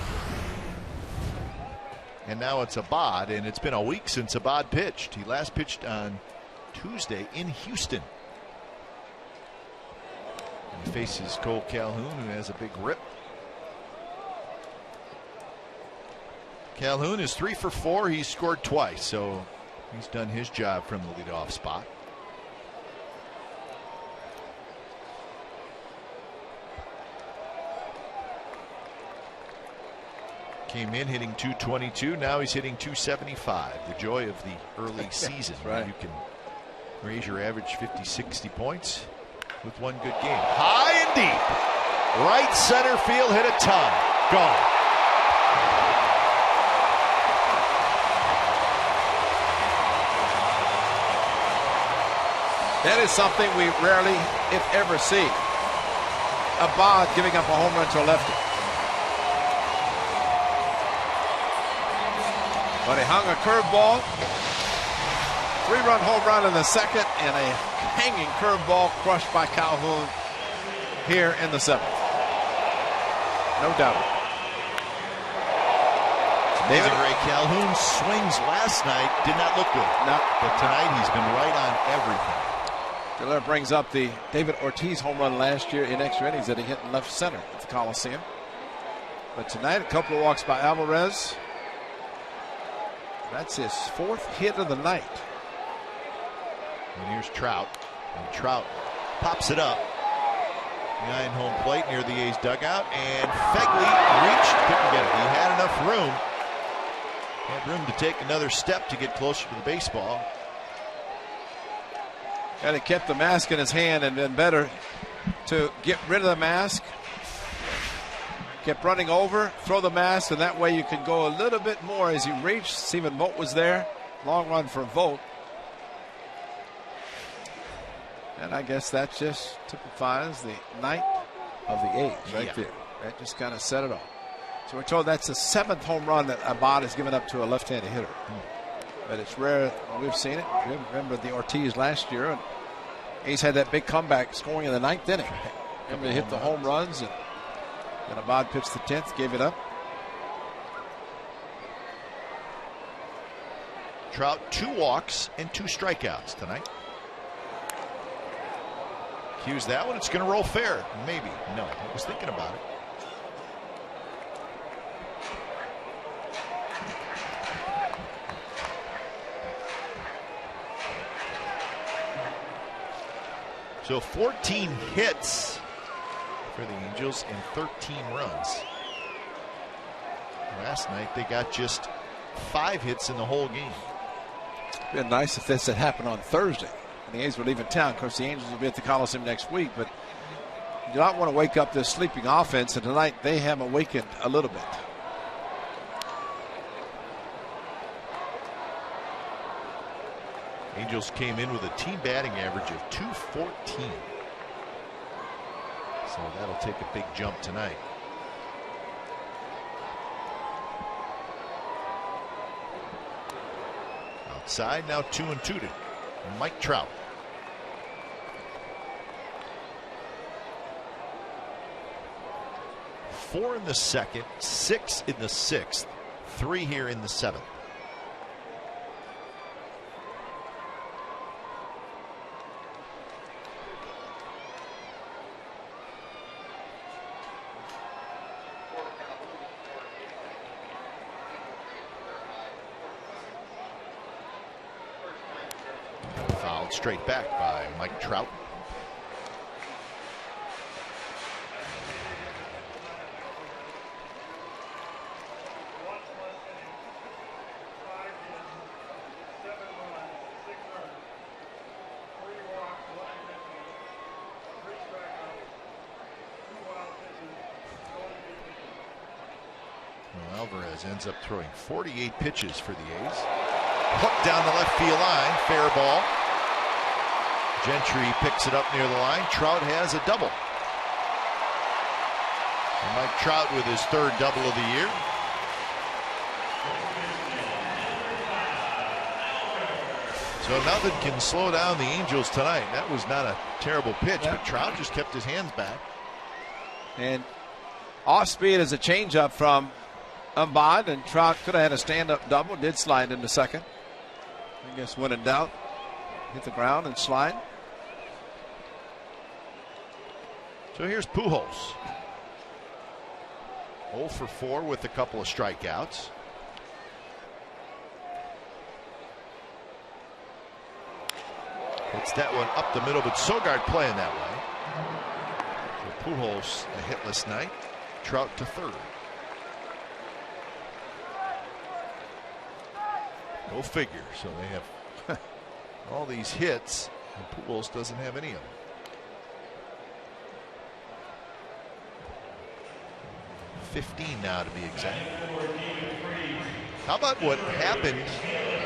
And now it's Abad, and it's been a week since Abad pitched. He last pitched on Tuesday in Houston. And he faces Cole Calhoun, who has a big rip. Calhoun is 3 for 4. He's scored twice, so he's done his job from the leadoff spot. Came in hitting .222. Now he's hitting .275. The joy of the early season. Right. You can raise your average 50, 60 points with one good game. High and deep. Right center field, hit a ton. Gone. That is something we rarely, if ever, see. Abad giving up a home run to a lefty. But he hung a curveball. 3-run home run in the second, and a hanging curveball crushed by Calhoun here in the 7th. No doubt. David Ray Calhoun's swings last night did not look good. No. But tonight he's been right on everything. That brings up the David Ortiz home run last year in extra innings that he hit in left center at the Coliseum. But tonight, a couple of walks by Alvarez. That's his 4th hit of the night. And here's Trout. And Trout pops it up behind home plate near the A's dugout. And Fegley reached, couldn't get it. He had enough room. Had room to take another step to get closer to the baseball. And he kept the mask in his hand, and then better to get rid of the mask. Kept running over, throw the mask, and that way you can go a little bit more as you reach. Stephen Vogt was there. Long run for Vogt. And I guess that just typifies the night of the A's right there. That just kind of set it off. So we're told that's the 7th home run that Abad has given up to a left-handed hitter. But it's rare we've seen it. Remember the Ortiz last year, and A's had that big comeback scoring in the 9th inning. Remember they hit the home runs, and then Abad pitched the 10th, gave it up. Trout 2 walks and 2 strikeouts tonight. Cues that one. It's going to roll fair. Maybe. No, I was thinking about it. So 14 hits for the Angels and 13 runs. Last night they got just 5 hits in the whole game. It'd been nice if this had happened on Thursday. And the A's were leaving town. Of course, the Angels will be at the Coliseum next week, but you do not want to wake up this sleeping offense, and tonight they have awakened a little bit. Angels came in with a team batting average of .214. So that'll take a big jump tonight. Outside now 2-2 to Mike Trout. Four in the second, 6 in the 6th, 3 here in the 7th. Fouled straight back by Mike Trout. Alvarez ends up throwing 48 pitches for the A's. Hooked down the left field line, fair ball. Gentry picks it up near the line. Trout has a double. And Mike Trout with his 3rd double of the year. So nothing can slow down the Angels tonight. That was not a terrible pitch, but Trout just kept his hands back. And off speed is a changeup from Abad, and Trout could have had a stand-up double. Did slide into second. I guess when in doubt, hit the ground and slide. So here's Pujols. 0 for 4 with a couple of strikeouts. Hits that one up the middle, but Sogard playing that way. So Pujols a hitless night. Trout to 3rd. Go figure. So they have all these hits, and Pujols doesn't have any of them. 15 now to be exact. How about what happened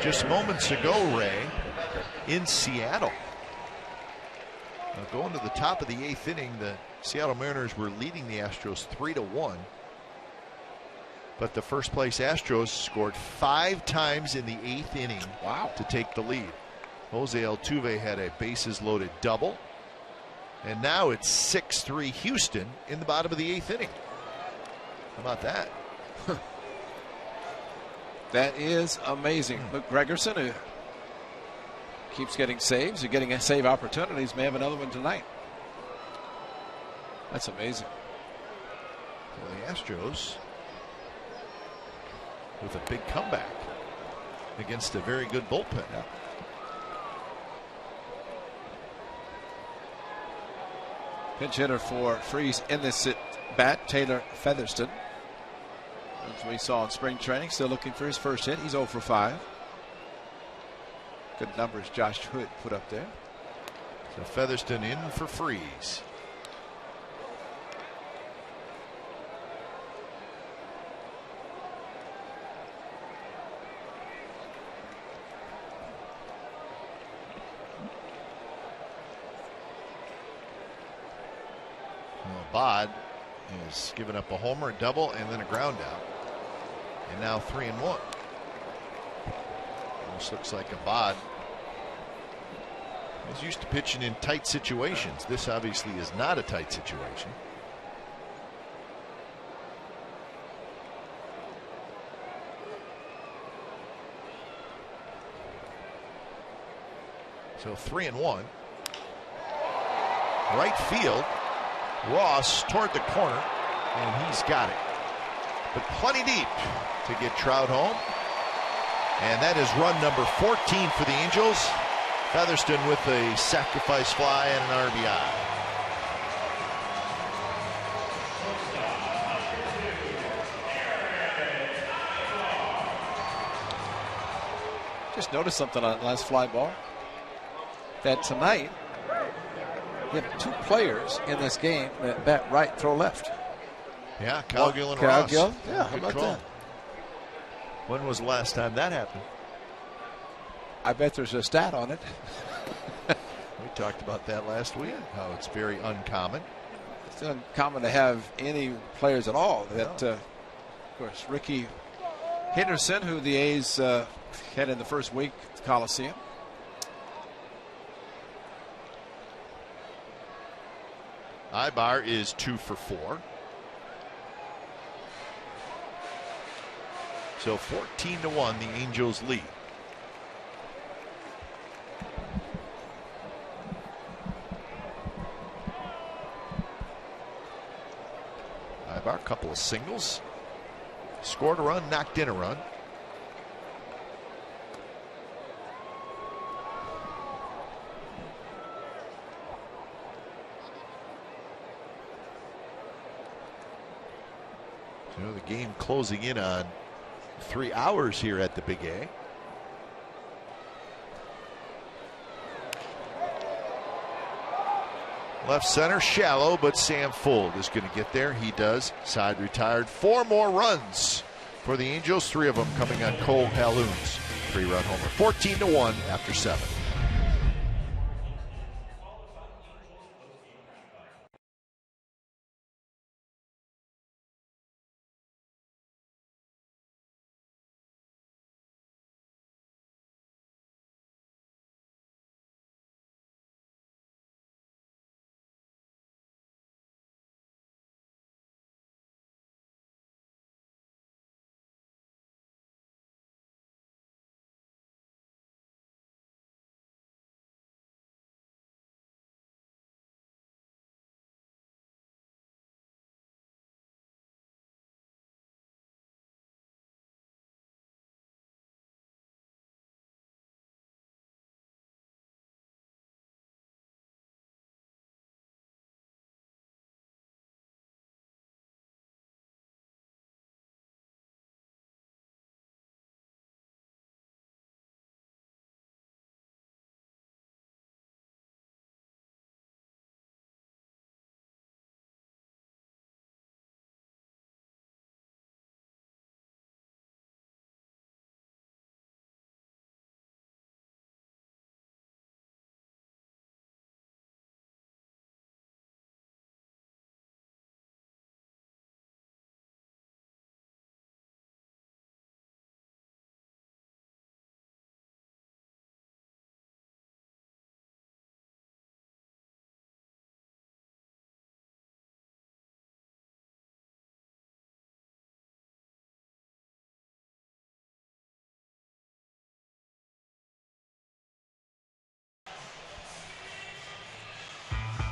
just moments ago, Ray, in Seattle? Now going to the top of the 8th inning, the Seattle Mariners were leading the Astros 3-1. But the first place Astros scored 5 times in the 8th inning to take the lead. Jose Altuve had a bases loaded double. And now it's 6-3 Houston in the bottom of the 8th inning. How about that? That is amazing. Look, Gregerson, who keeps getting saves, or getting save opportunities, may have another one tonight. That's amazing. Well, the Astros with a big comeback against a very good bullpen. Yeah. Pinch hitter for Freeze in this bat, Taylor Featherston. As we saw in spring training, still looking for his first hit. He's 0 for 5. Good numbers Josh Hood put up there. So Featherston in for Freeze. Bod has given up a homer, a double, and then a ground out. And now 3-1. Almost looks like a Bod is used to pitching in tight situations. This obviously is not a tight situation. So 3-1. Right field. Ross toward the corner, and he's got it. But plenty deep to get Trout home. And that is run number 14 for the Angels. Featherston with a sacrifice fly and an RBI. Just noticed something on that last fly ball. That tonight, you have 2 players in this game that bat right, throw left. Yeah, Cowgill and Ross. Yeah, how good about call. that? When was the last time that happened? I bet there's a stat on it. We talked about that last week, how it's very uncommon. It's uncommon to have any players at all. That, of course, Ricky Henderson, who the A's had in the first week at the Coliseum. Ibar is 2 for 4. So 14-1, the Angels lead. Ibar, a couple of singles. Scored a run, knocked in a run. You know, the game closing in on 3 hours here at the Big A. Left center shallow, but Sam Fuld is going to get there. He does. Side retired. 4 more runs for the Angels. 3 of them coming on Cole Calhoun's 3-run homer. 14-1 after 7.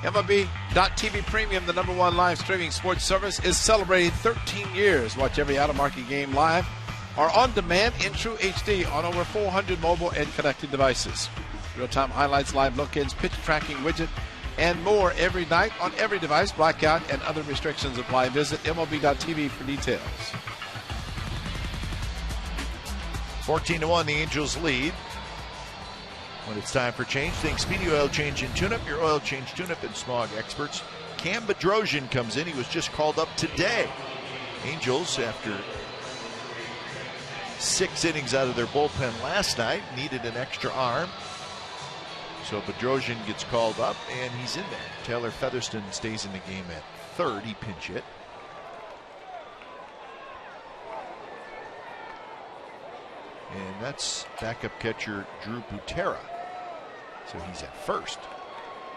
MLB.TV Premium, the #1 live streaming sports service, is celebrating 13 years. Watch every out-of-market game live or on demand in true HD on over 400 mobile and connected devices. Real-time highlights, live look-ins, pitch tracking widget, and more every night on every device. Blackout and other restrictions apply. Visit MLB.TV for details. 14-1, the Angels lead. When it's time for change, think Speedy Oil Change and Tune-Up, your oil change, tune-up, and smog experts. Cam Bedrosian comes in. He was just called up today. Angels, after 6 innings out of their bullpen last night, needed an extra arm. So Bedrosian gets called up, and he's in there. Taylor Featherston stays in the game at third. He pinch hit. And that's backup catcher Drew Butera. So he's at first.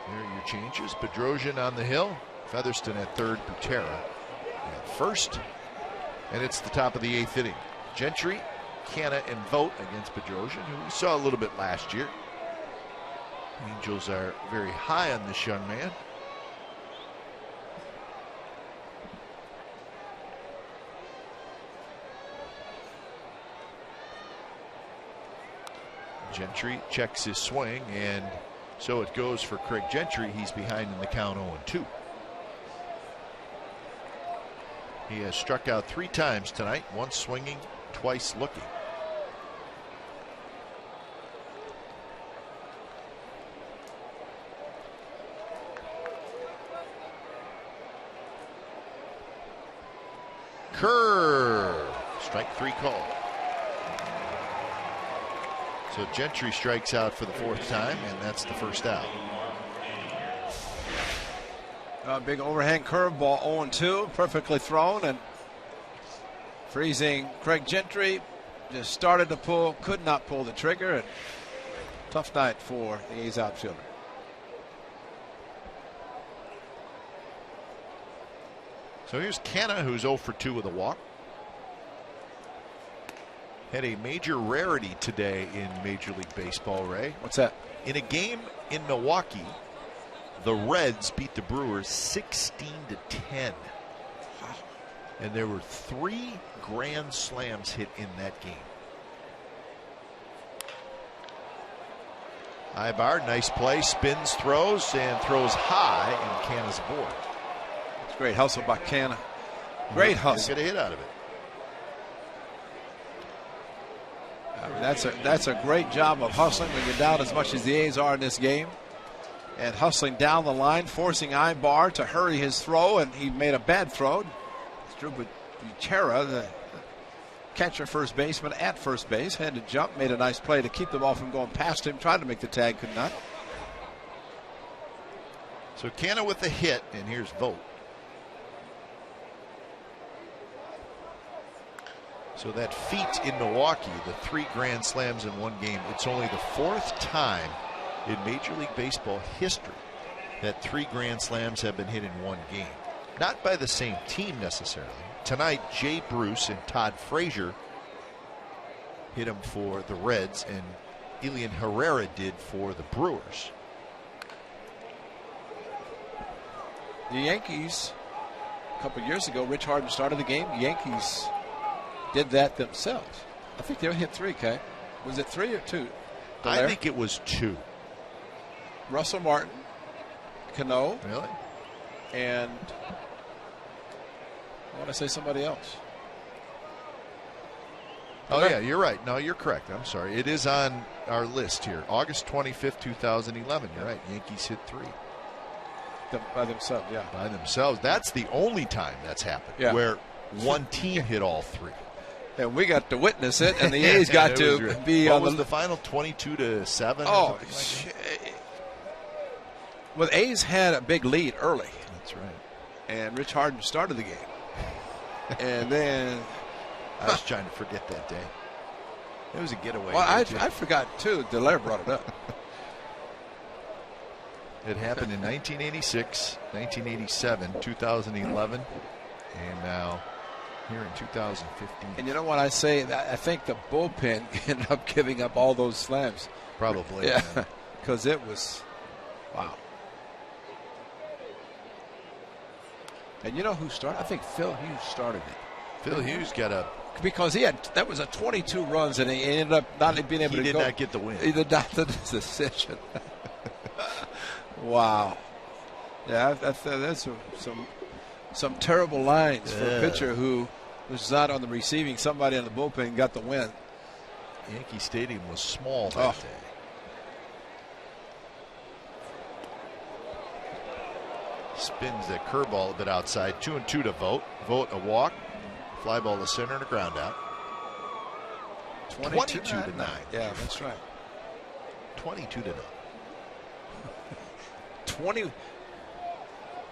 There are your changes. Bedrosian on the hill. Featherston at third. Butera at first. And it's the top of the 8th inning. Gentry, Canna, and Vogt against Bedrosian, who we saw a little bit last year. Angels are very high on this young man. Gentry checks his swing, and so it goes for Craig Gentry. He's behind in the count 0-2. He has struck out 3 times tonight, once swinging, twice looking. Curve. Strike 3 call. So Gentry strikes out for the 4th time, and that's the first out. Big overhand curveball, 0-2, perfectly thrown, and freezing Craig Gentry just started to pull, could not pull the trigger, and tough night for the A's outfielder. So here's Canna, who's 0 for 2 with a walk. Had a major rarity today in Major League Baseball, Ray. What's that? In a game in Milwaukee, the Reds beat the Brewers 16-10. Wow. And there were 3 grand slams hit in that game. Ibar, nice play, spins, throws, and throws high, and Canna's aboard. It's great hustle by Canna. Great hustle. Get a hit out of it. That's a great job of hustling when you're down as much as the A's are in this game. And hustling down the line, forcing Ibar to hurry his throw, and he made a bad throw. Drew Butera, the catcher first baseman at first base, had to jump, made a nice play to keep the ball from going past him, tried to make the tag, could not. So Canna with the hit, and here's Vogt. So that feat in Milwaukee, the 3 grand slams in one game, it's only the 4th time in Major League Baseball history that 3 grand slams have been hit in one game. Not by the same team necessarily. Tonight, Jay Bruce and Todd Frazier hit them for the Reds, and Elian Herrera did for the Brewers. The Yankees, a couple years ago, Rich Harden started the game. The Yankees did that themselves. I think they hit 3, Kay. Was it 3 or 2? I think it was 2. Russell Martin, Cano. Really? And I want to say somebody else. Oh, yeah, you're right. No, you're correct. I'm sorry. It is on our list here. August 25th, 2011. You're right. Yankees hit 3. By themselves, yeah. By themselves. That's the only time that's happened where one team hit all 3. And we got to witness it, and the A's got to be what on was the final, 22-7? Oh, like well, the A's had a big lead early. That's right. And Rich Harden started the game. And then I was trying to forget that day. It was a getaway. Well, I forgot, too. Delaire brought it up. It happened in 1986, 1987, 2011, and now here in 2015. And you know what I say? I think the bullpen ended up giving up all those slams. Probably. Yeah, because it was, wow. And you know who started? I think Phil Hughes started it. Phil Hughes got a because that was a 22 runs, and he ended up not being able to go. He did not get the win. He did not the decision. Wow. Yeah, that's some terrible lines for a pitcher who was not on the receiving. Somebody in the bullpen got the win. Yankee Stadium was small that day. Spins the curveball a bit outside. 2-2 to Vogt. Vogt a walk. Fly ball to center and a ground out. 22 to 9. Yeah, that's right. 22 to 9. 20.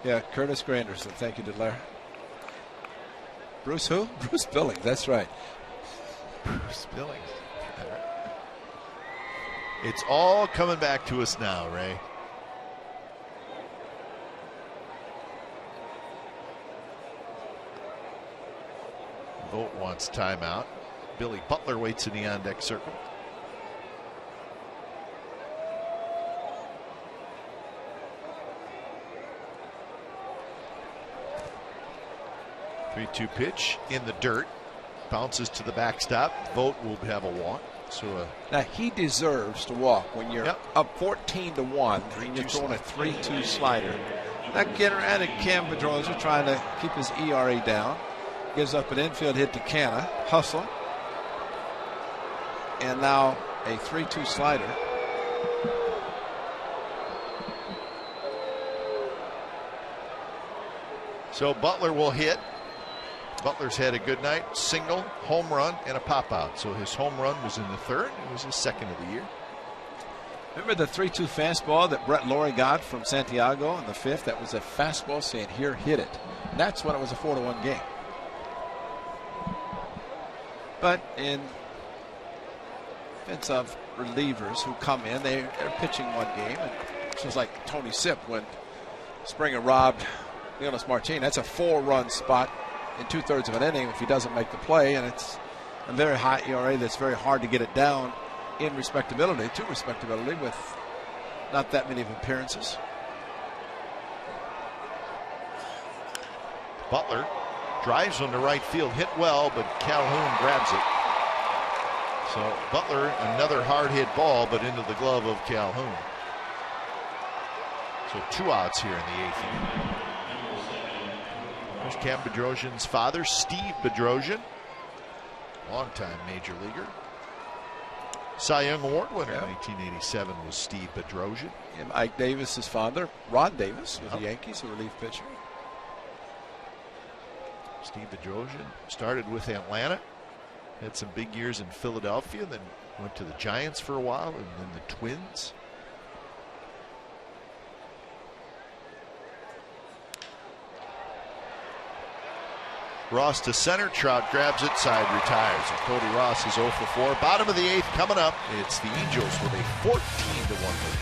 Yeah, Curtis Granderson. Thank you, DeLaire. Bruce who? Bruce Billings. That's right. Bruce Billings. It's all coming back to us now, Ray. Vogt wants timeout. Billy Butler waits in the on-deck circle. Three-two pitch in the dirt. Bounces to the backstop. Vogt will have a walk. So now he deserves to walk when you're up 14-1 and you're throwing a 3-2 slider. That getter and Cam Pedroza trying to keep his ERA down. Gives up an infield hit to Canna. Hustler. And now a 3-2 slider. So Butler will hit. Butler's had a good night. Single, home run, and a pop out. So his home run was in the third. It was his second of the year. Remember the 3-2 fastball that Brett Laurie got from Santiago in the fifth? That was a fastball saying, here, hit it. That's when it was a 4-1 game. But in defensive relievers who come in, they're pitching one game. And it's just like Tony Sipp when Springer robbed Leonis Martin. That's a 4-run spot in 2/3 of an inning if he doesn't make the play, and it's a very high ERA that's very hard to get it down in respectability to respectability with not that many of appearances. Butler drives on the right field, hit well, but Calhoun grabs it. So Butler, another hard hit ball, but into the glove of Calhoun. So 2 outs here in the 8th inning. There's Cam Bedrosian's father, Steve Bedrosian, longtime major leaguer. Cy Young Award winner in 1987 was Steve Bedrosian. And Ike Davis's father, Ron Davis, with the Yankees, a relief pitcher. Steve Bedrosian started with Atlanta, had some big years in Philadelphia, then went to the Giants for a while, and then the Twins. Ross to center. Trout grabs it. Side retires. And Cody Ross is 0 for 4. Bottom of the 8th coming up. It's the Angels with a 14-1 lead.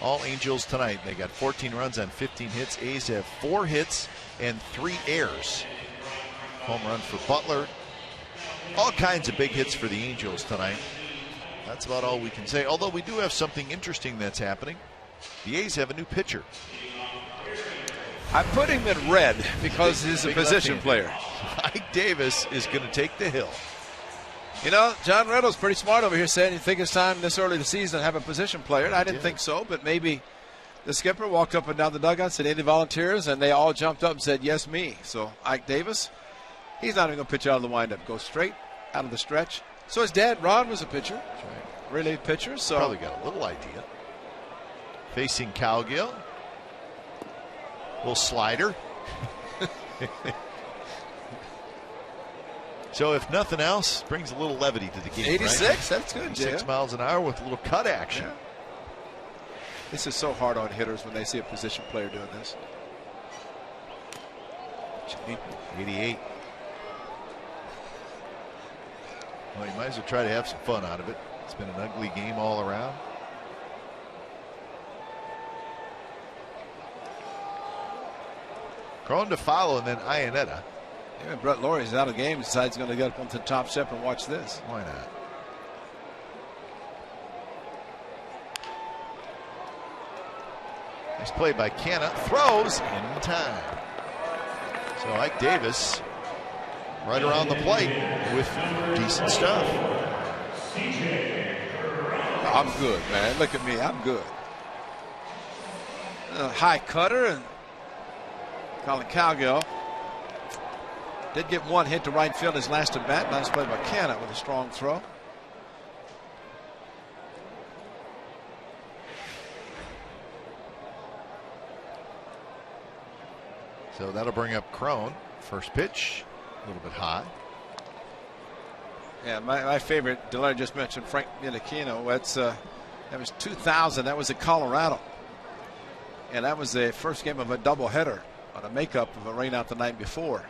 All Angels tonight. They got 14 runs on 15 hits. A's have 4 hits and 3 errors. Home run for Butler. All kinds of big hits for the Angels tonight. That's about all we can say. Although we do have something interesting that's happening. The A's have a new pitcher. I put him in red because he's a position player. Ike Davis is going to take the hill. You know, John Reynolds pretty smart over here saying you think it's time this early in the season to have a position player. And I didn't think so, but maybe the skipper walked up and down the dugout, said any volunteers, and they all jumped up and said, yes, me. So Ike Davis, he's not even going to pitch out of the windup. Go straight out of the stretch. So his dad, Ron, was a pitcher. That's right. Relief pitcher. So probably got a little idea. Facing Cowgill. Little slider. So if nothing else, brings a little levity to the game. 86, right? That's good. 86 miles an hour with a little cut action. Yeah. This is so hard on hitters when they see a position player doing this. 88. Well, you might as well try to have some fun out of it. It's been an ugly game all around. Cron to follow, and then Iannetta. Yeah, Brett Lawrie's out of the game. Decides he's going to get up onto the top step and watch this. Why not? Nice play by Canna. Throws in time. So Ike Davis right around the plate with decent stuff. I'm good, man. Look at me. I'm good. High cutter, and Colin Cowgill did get one hit to right field his last at bat. Nice play by Canna with a strong throw. So that'll bring up Cron. First pitch, a little bit high. Yeah, my favorite, Delary just mentioned Frank Menechino. That was 2000. That was at Colorado. And that was the first game of a doubleheader on a makeup of a rainout the night before.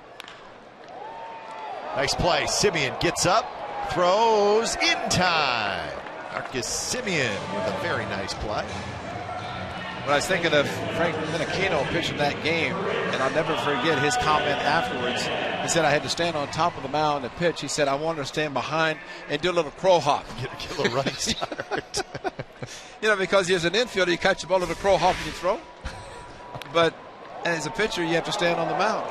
Nice play. Semien gets up, throws in time. Marcus Semien with a very nice play. When I was thinking of Frank Menechino pitching that game, and I'll never forget his comment afterwards. He said, I had to stand on top of the mound and pitch. He said, I wanted to stand behind and do a little crow hop. Get a little running start. You know, because as an infielder, you catch the ball with a crow hop and you throw. But as a pitcher, you have to stand on the mound.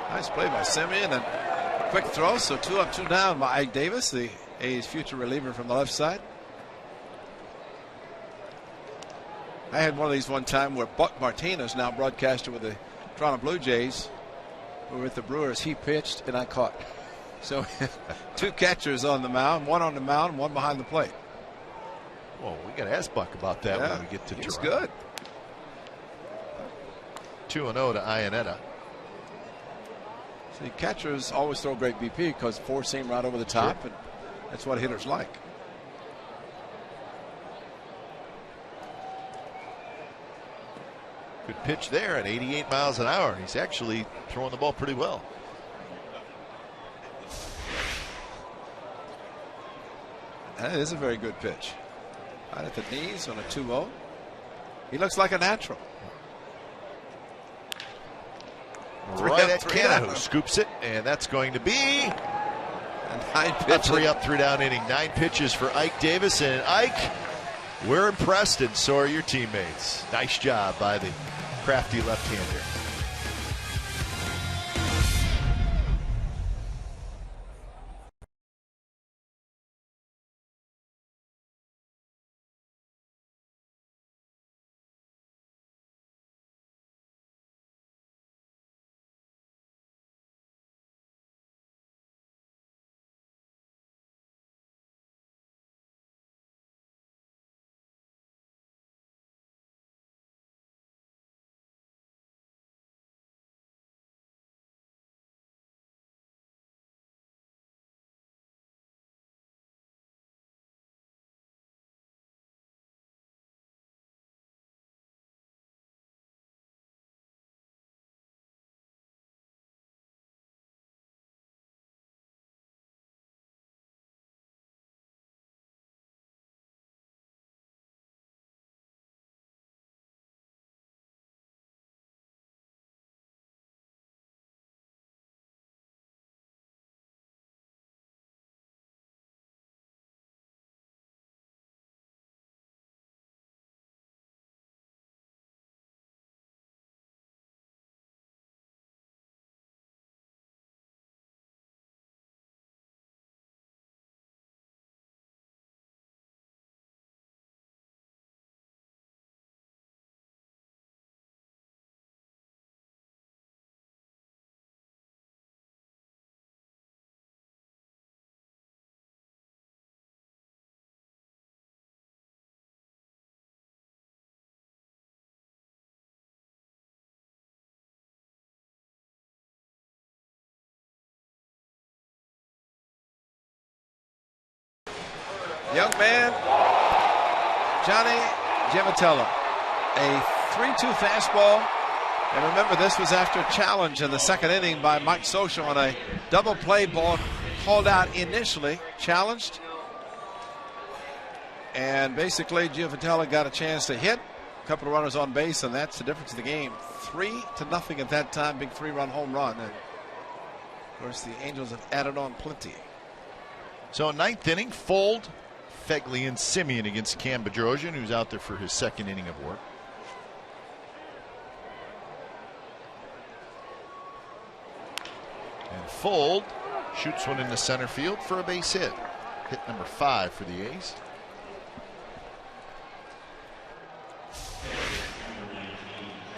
Nice play by Semien, and a quick throw. So 2 up, 2 down by Ike Davis, the A's future reliever from the left side. I had one of these one time where Buck Martinez, now broadcaster with the Toronto Blue Jays, were with the Brewers. He pitched and I caught. So 2 catchers on the mound, 1 on the mound, and 1 behind the plate. Well, we got to ask Buck about that when we get to Toronto. He's Toronto. Good. 2-0 to Iannetta. See, catchers always throw great BP because 4-seam right over the top, and that's what hitters like. Good pitch there at 88 miles an hour. He's actually throwing the ball pretty well. That is a very good pitch. Right at the knees on a 2-0. He looks like a natural. Right at Canna, who scoops it, and that's going to be a 3 up, 3 down inning. 9 pitches for Ike Davis, and Ike, we're impressed, and so are your teammates. Nice job by the crafty left-hander. Young man, Johnny Givitello. A 3-2 fastball. And remember, this was after a challenge in the second inning by Mike Scioscia on a double play ball called out initially, challenged. And basically, Givitello got a chance to hit. A couple of runners on base, and that's the difference in the game. 3-0 at that time, big 3-run home run. And of course, the Angels have added on plenty. So, ninth inning, Fold, Fegley, and Simeon against Cam Bedrosian, who's out there for his second inning of work. And Fold shoots one into center field for a base hit. Hit number 5 for the A's.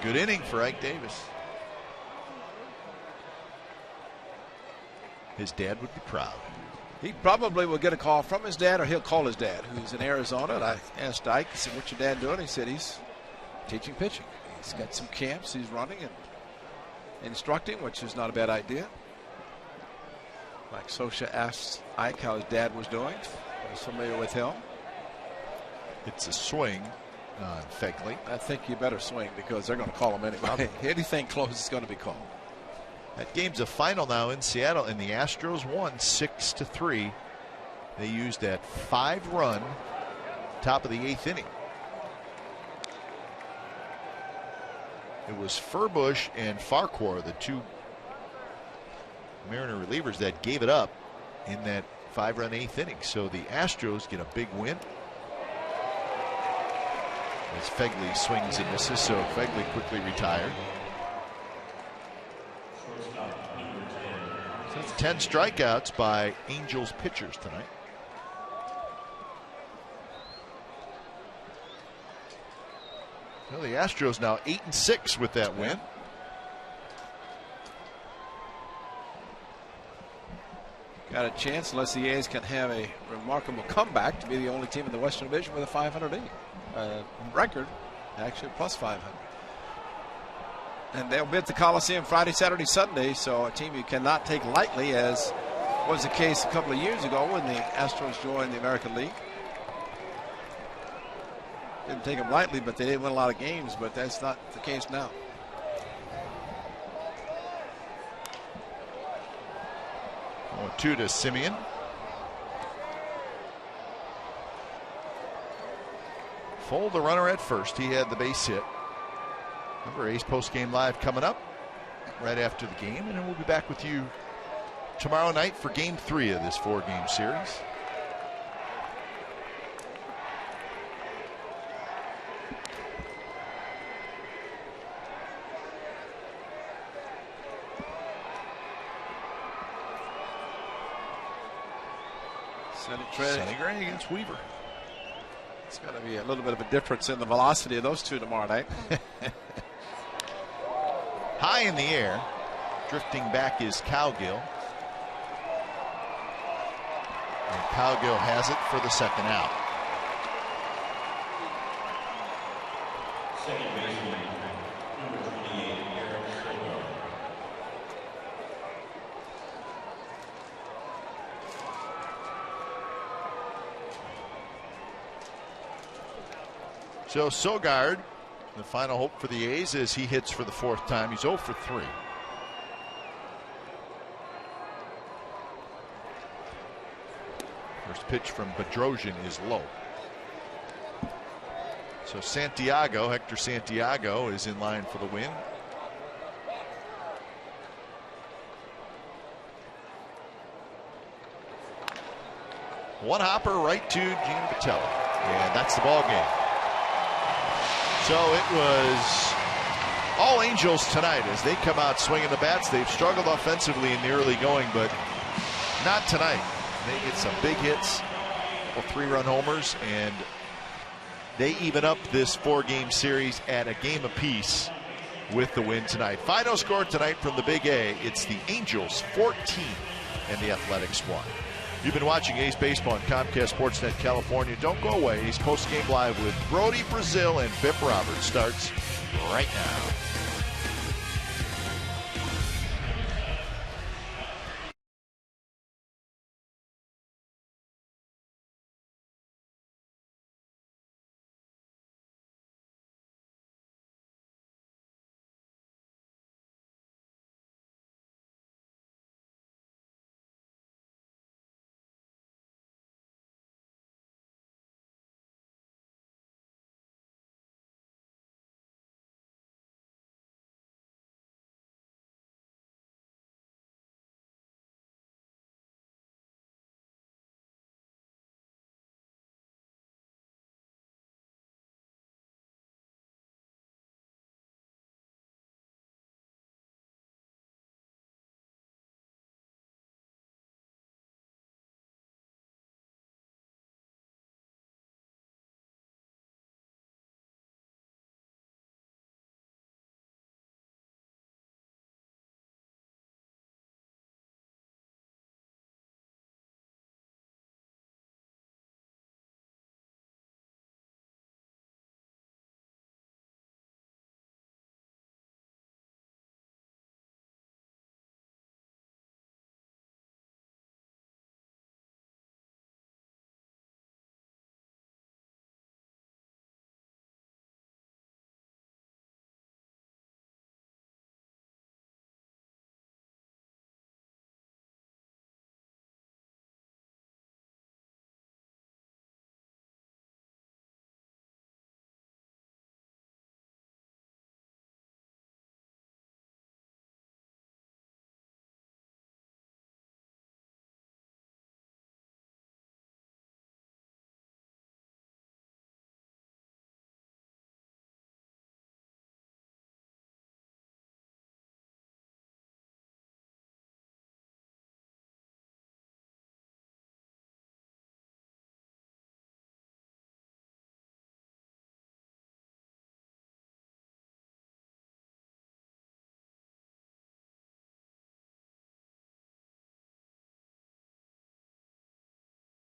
Good inning for Ike Davis. His dad would be proud. He probably will get a call from his dad, or he'll call his dad, who's in Arizona. And I asked Ike, I said, what's your dad doing? He said he's teaching pitching. He's got some camps he's running and instructing, which is not a bad idea. Mike Scioscia asked Ike how his dad was doing. I was familiar with him. It's a swing on Fegley. I think you better swing because they're going to call him anyway. Anything close is going to be called. That game's a final now in Seattle, and the Astros won 6-3. They used that 5-run top of the 8th inning. It was Furbush and Farquhar, the two Mariner relievers, that gave it up in that 5-run 8th inning. So the Astros get a big win. As Fegley swings and misses, so Fegley quickly retired. So it's 10 strikeouts by Angels pitchers tonight. Well, the Astros now 8-6 with that win. Got a chance, unless the A's can have a remarkable comeback, to be the only team in the Western Division with a 500 record, actually plus 500. And they'll be at the Coliseum Friday, Saturday, Sunday, so a team you cannot take lightly, as was the case a couple of years ago when the Astros joined the American League. Didn't take them lightly, but they didn't win a lot of games, but that's not the case now. Oh, 2 to Simeon. Fold the runner at first. He had the base hit. Remember, A's Postgame Live coming up right after the game, and then we'll be back with you tomorrow night for Game 3 of this 4-game series. Sonny Gray against Weaver. It's going to be a little bit of a difference in the velocity of those two tomorrow night. High in the air. Drifting back is Cowgill. And Cowgill has it for the second out. Joe Sogard, the final hope for the A's, as he hits for the 4th time. He's 0 for 3. First pitch from Bedrosian is low. So Santiago, Hector Santiago, is in line for the win. One hopper right to Gene Vitello. And that's the ball game. So it was all Angels tonight as they come out swinging the bats. They've struggled offensively in the early going, but not tonight. They get some big hits, 3-run homers, and they even up this 4-game series at a game apiece with the win tonight. Final score tonight from the Big A, it's the Angels 14 and the Athletics 1. You've been watching A's Baseball on Comcast Sportsnet California. Don't go away. A's Postgame Live with Brody Brazil and Bip Roberts starts right now.